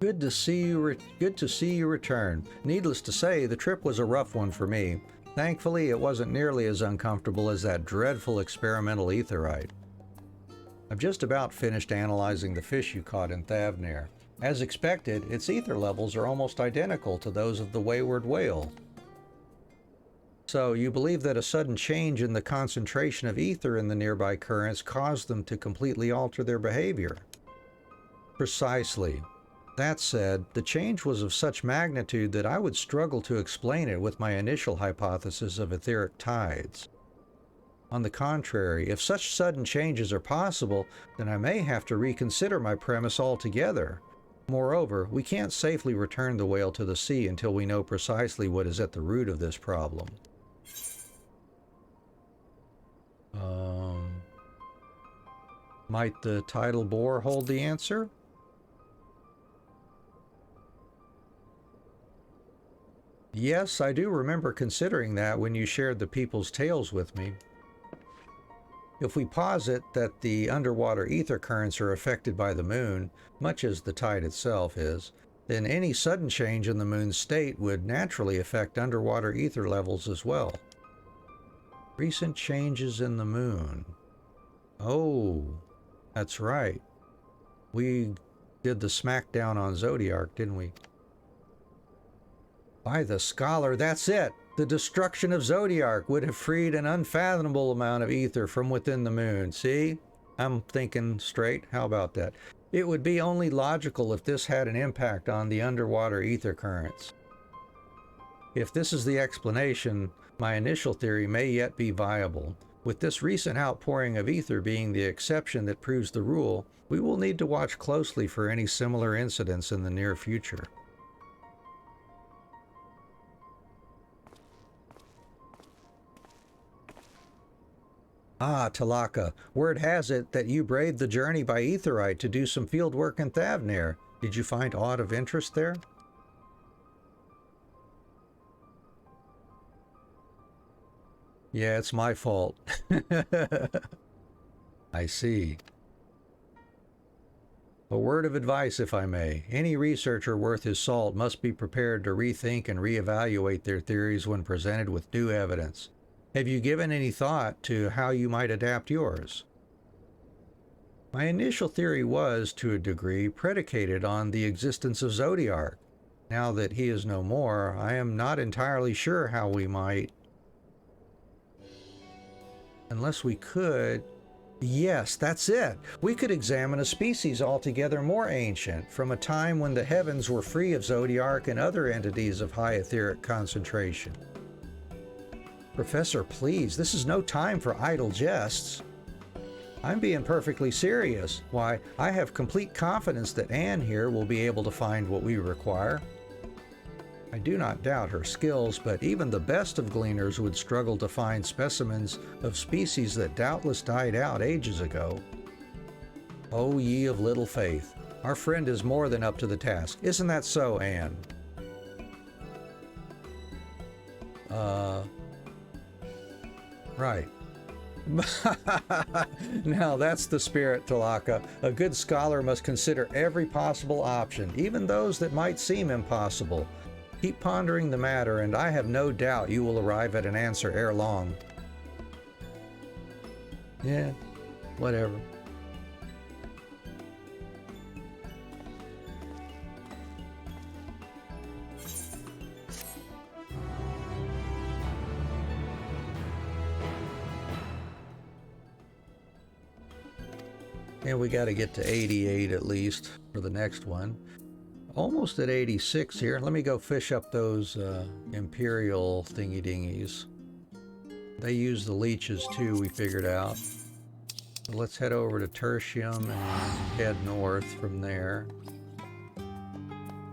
Good to see you return. Needless to say, the trip was a rough one for me. Thankfully, it wasn't nearly as uncomfortable as that dreadful experimental aetherite. I've just about finished analyzing the fish you caught in Thavnir. As expected, its ether levels are almost identical to those of the wayward whale. So, you believe that a sudden change in the concentration of ether in the nearby currents caused them to completely alter their behavior? Precisely. That said, the change was of such magnitude that I would struggle to explain it with my initial hypothesis of etheric tides. On the contrary, if such sudden changes are possible, then I may have to reconsider my premise altogether. Moreover, we can't safely return the whale to the sea until we know precisely what is at the root of this problem. Might the tidal bore hold the answer? Yes, I do remember considering that when you shared the people's tales with me. If we posit that the underwater ether currents are affected by the moon, much as the tide itself is, then any sudden change in the moon's state would naturally affect underwater ether levels as well. Recent changes in the moon. Oh, that's right. We did the smackdown on Zodiark, didn't we? By the scholar, that's it! The destruction of Zodiark would have freed an unfathomable amount of ether from within the moon. See? I'm thinking straight. How about that? It would be only logical if this had an impact on the underwater ether currents. If this is the explanation, my initial theory may yet be viable. With this recent outpouring of ether being the exception that proves the rule, we will need to watch closely for any similar incidents in the near future. Ah, Talaka, word has it that you braved the journey by Aetherite to do some field work in Thavnir. Did you find aught of interest there? Yeah, it's my fault. I see. A word of advice, if I may. Any researcher worth his salt must be prepared to rethink and reevaluate their theories when presented with new evidence. Have you given any thought to how you might adapt yours? My initial theory was, to a degree, predicated on the existence of Zodiark. Now that he is no more, I am not entirely sure how we might... Unless we could... Yes, that's it. We could examine a species altogether more ancient, from a time when the heavens were free of zodiac and other entities of high etheric concentration. Professor, please, this is no time for idle jests. I'm being perfectly serious. Why, I have complete confidence that Anne here will be able to find what we require. I do not doubt her skills, but even the best of gleaners would struggle to find specimens of species that doubtless died out ages ago. O ye of little faith, our friend is more than up to the task. Isn't that so, Anne? Right. Now that's the spirit, Talaka. A good scholar must consider every possible option, even those that might seem impossible. Keep pondering the matter, and I have no doubt you will arrive at an answer ere long. Yeah, whatever. And we got to get to 88 at least for the next one. Almost at 86 here. Let me go fish up those Imperial thingy-dingies. They use the leeches too, we figured out. So let's head over to Tertium and head north from there.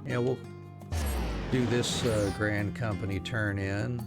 Yeah, we'll do this Grand Company turn in.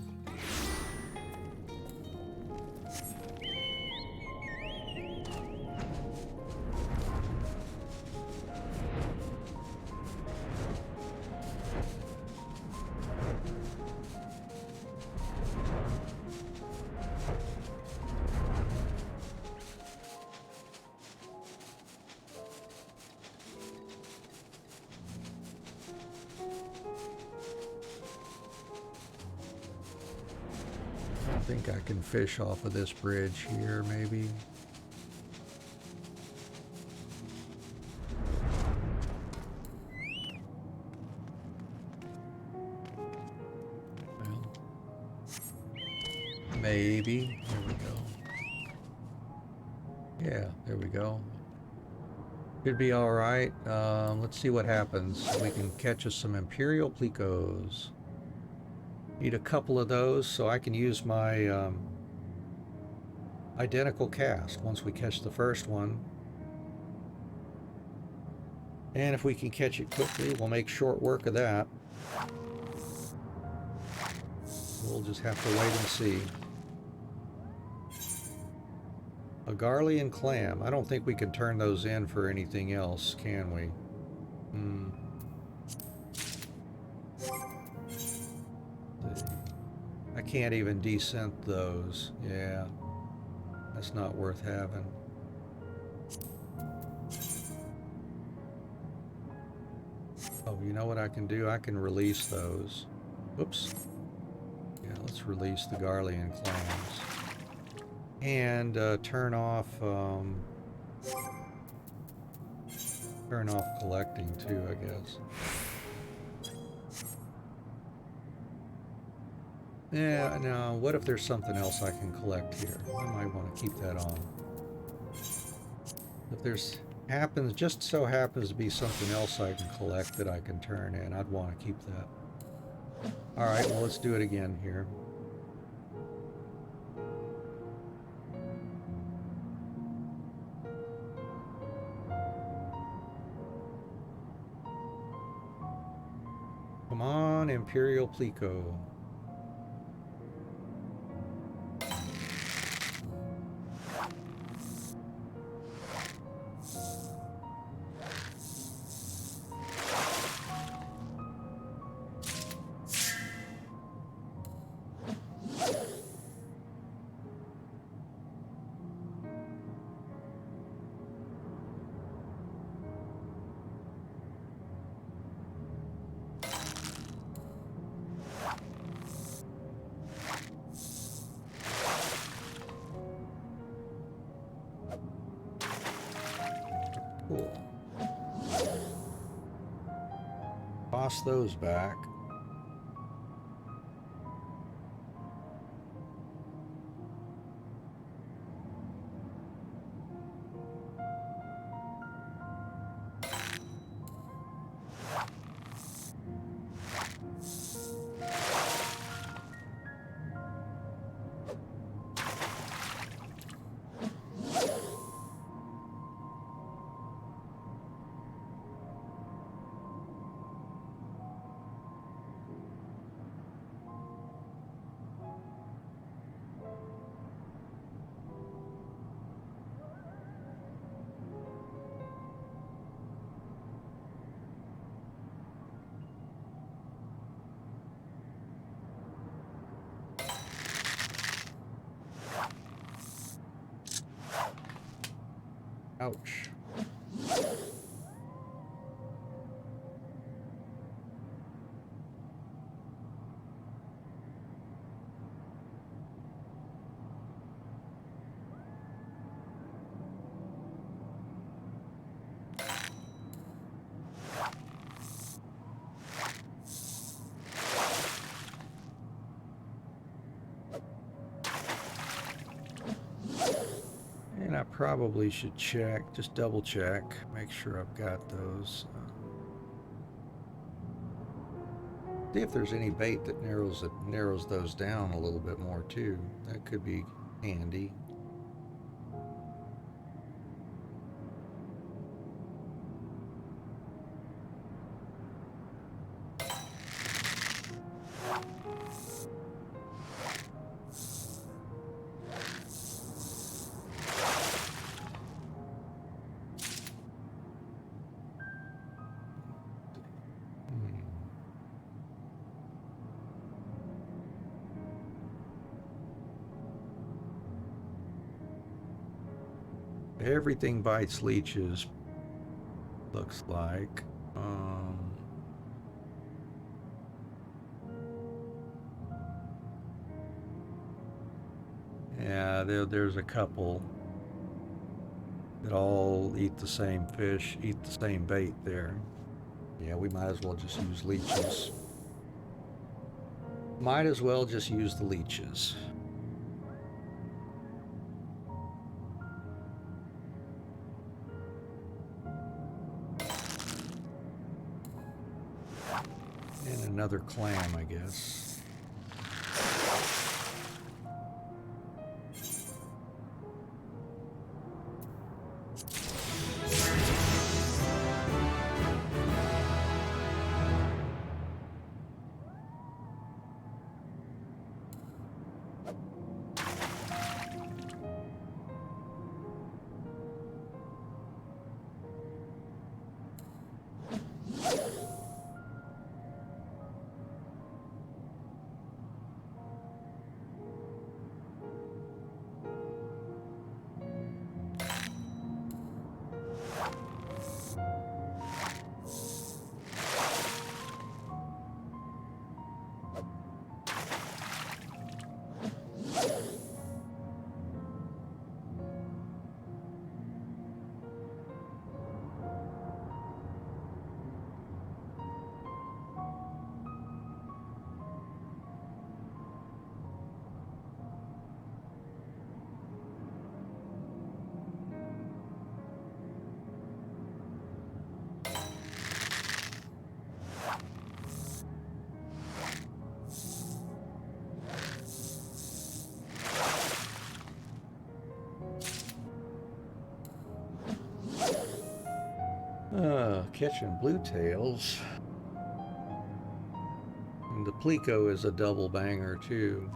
I think I can fish off of this bridge here, maybe. Well, maybe. There we go. Yeah, there we go. Should be all right. Let's see what happens. We can catch us some Imperial Plecos. Need a couple of those so I can use my identical cast once we catch the first one. And if we can catch it quickly, we'll make short work of that. We'll just have to wait and see. A Garlean clam. I don't think we can turn those in for anything else, can we? I can't even descent those. Yeah. That's not worth having. Oh, you know what I can do? I can release those. Oops. Yeah, let's release the Garlean clams. And turn off collecting too, I guess. Yeah, now what if there's something else I can collect here? I might want to keep that on. If there's just so happens to be something else I can collect that I can turn in, I'd want to keep that. Alright, well let's do it again here. Come on, Imperial Pleco. Cool. Toss those back. Ouch. And I probably should check, just double check, make sure I've got those. See if there's any bait that narrows those down a little bit more too. That could be handy. Everything bites leeches, looks like. Yeah, there's a couple that all eat the same fish, eat the same bait there. Yeah, we might as well just use leeches. Might as well just use the leeches. And another clam, I guess. Catching blue tails. And the plico is a double banger too.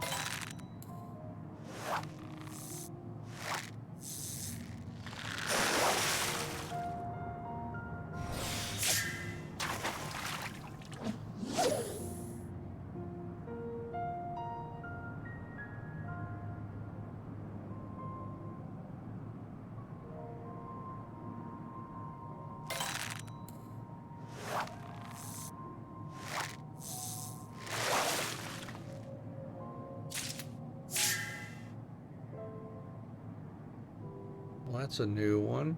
Well, that's a new one.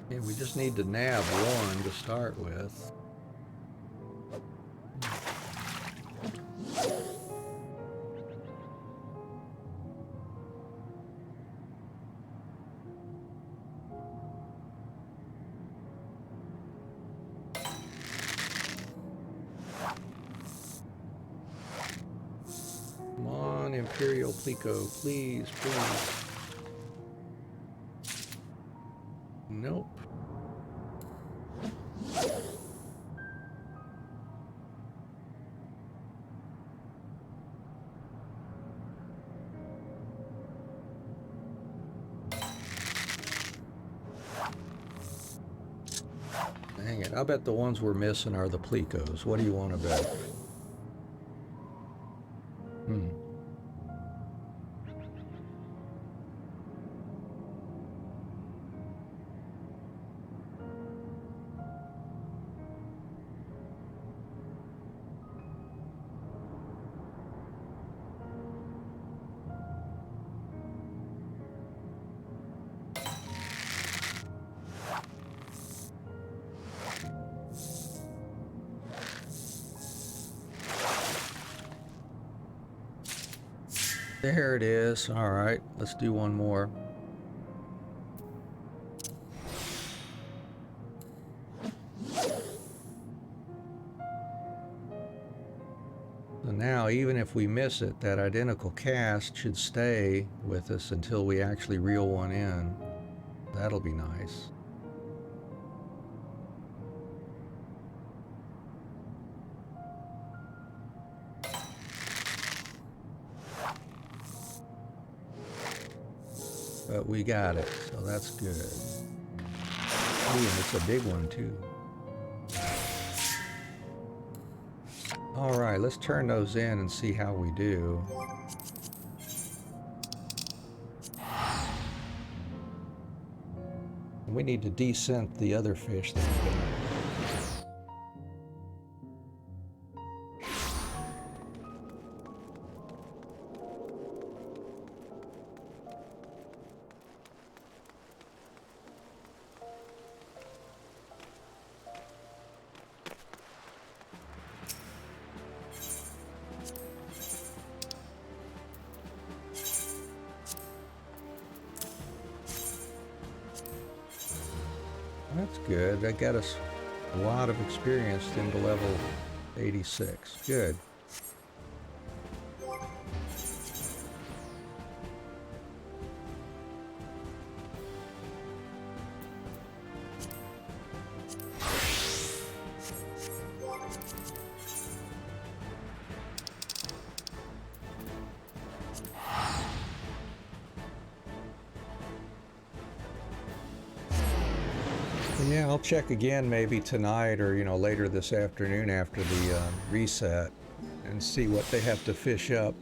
Yeah, we just need to nab one to start with. Imperial Plico, please, please. Nope. Dang it. I bet the ones we're missing are the Plicos. What do you want to bet? There it is. All right, let's do one more. So now, even if we miss it, that identical cast should stay with us until we actually reel one in. That'll be nice. But we got it, so that's good. Ooh, and it's a big one too. All right, let's turn those in and see how we do. We need to descent the other fish that we got. That's good. That got us a lot of experience into level 86. Good. Yeah, I'll check again maybe tonight or, later this afternoon after the reset and see what they have to fish up.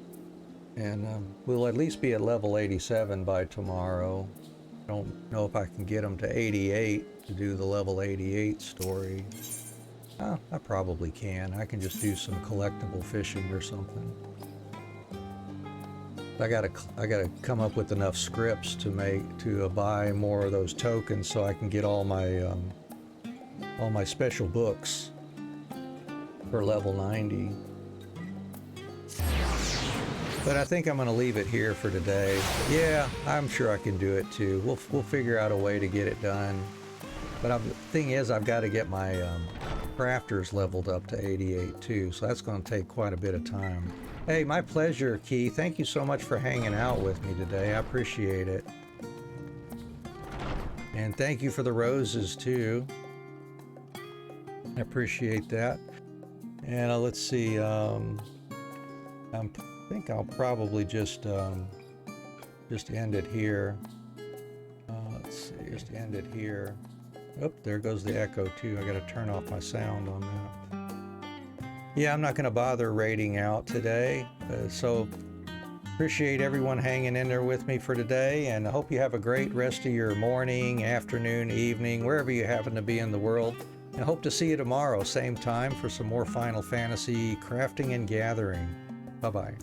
And we'll at least be at level 87 by tomorrow. I don't know if I can get them to 88 to do the level 88 story. I probably can. I can just do some collectible fishing or something. I gotta come up with enough scripts to buy more of those tokens so I can get all my special books for level 90. But I think I'm gonna leave it here for today. Yeah, I'm sure I can do it too. We'll figure out a way to get it done. But the thing is, I've got to get my crafters leveled up to 88 too, so that's going to take quite a bit of time. Hey, my pleasure, Key. Thank you so much for hanging out with me today. I appreciate it. And thank you for the roses too. I appreciate that. And let's see. I think I'll probably just end it here. Let's see. Just end it here. Oh, there goes the echo too. I got to turn off my sound on that. Yeah, I'm not going to bother raiding out today. So appreciate everyone hanging in there with me for today, and I hope you have a great rest of your morning, afternoon, evening, wherever you happen to be in the world. And I hope to see you tomorrow, same time, for some more Final Fantasy crafting and gathering. Bye-bye.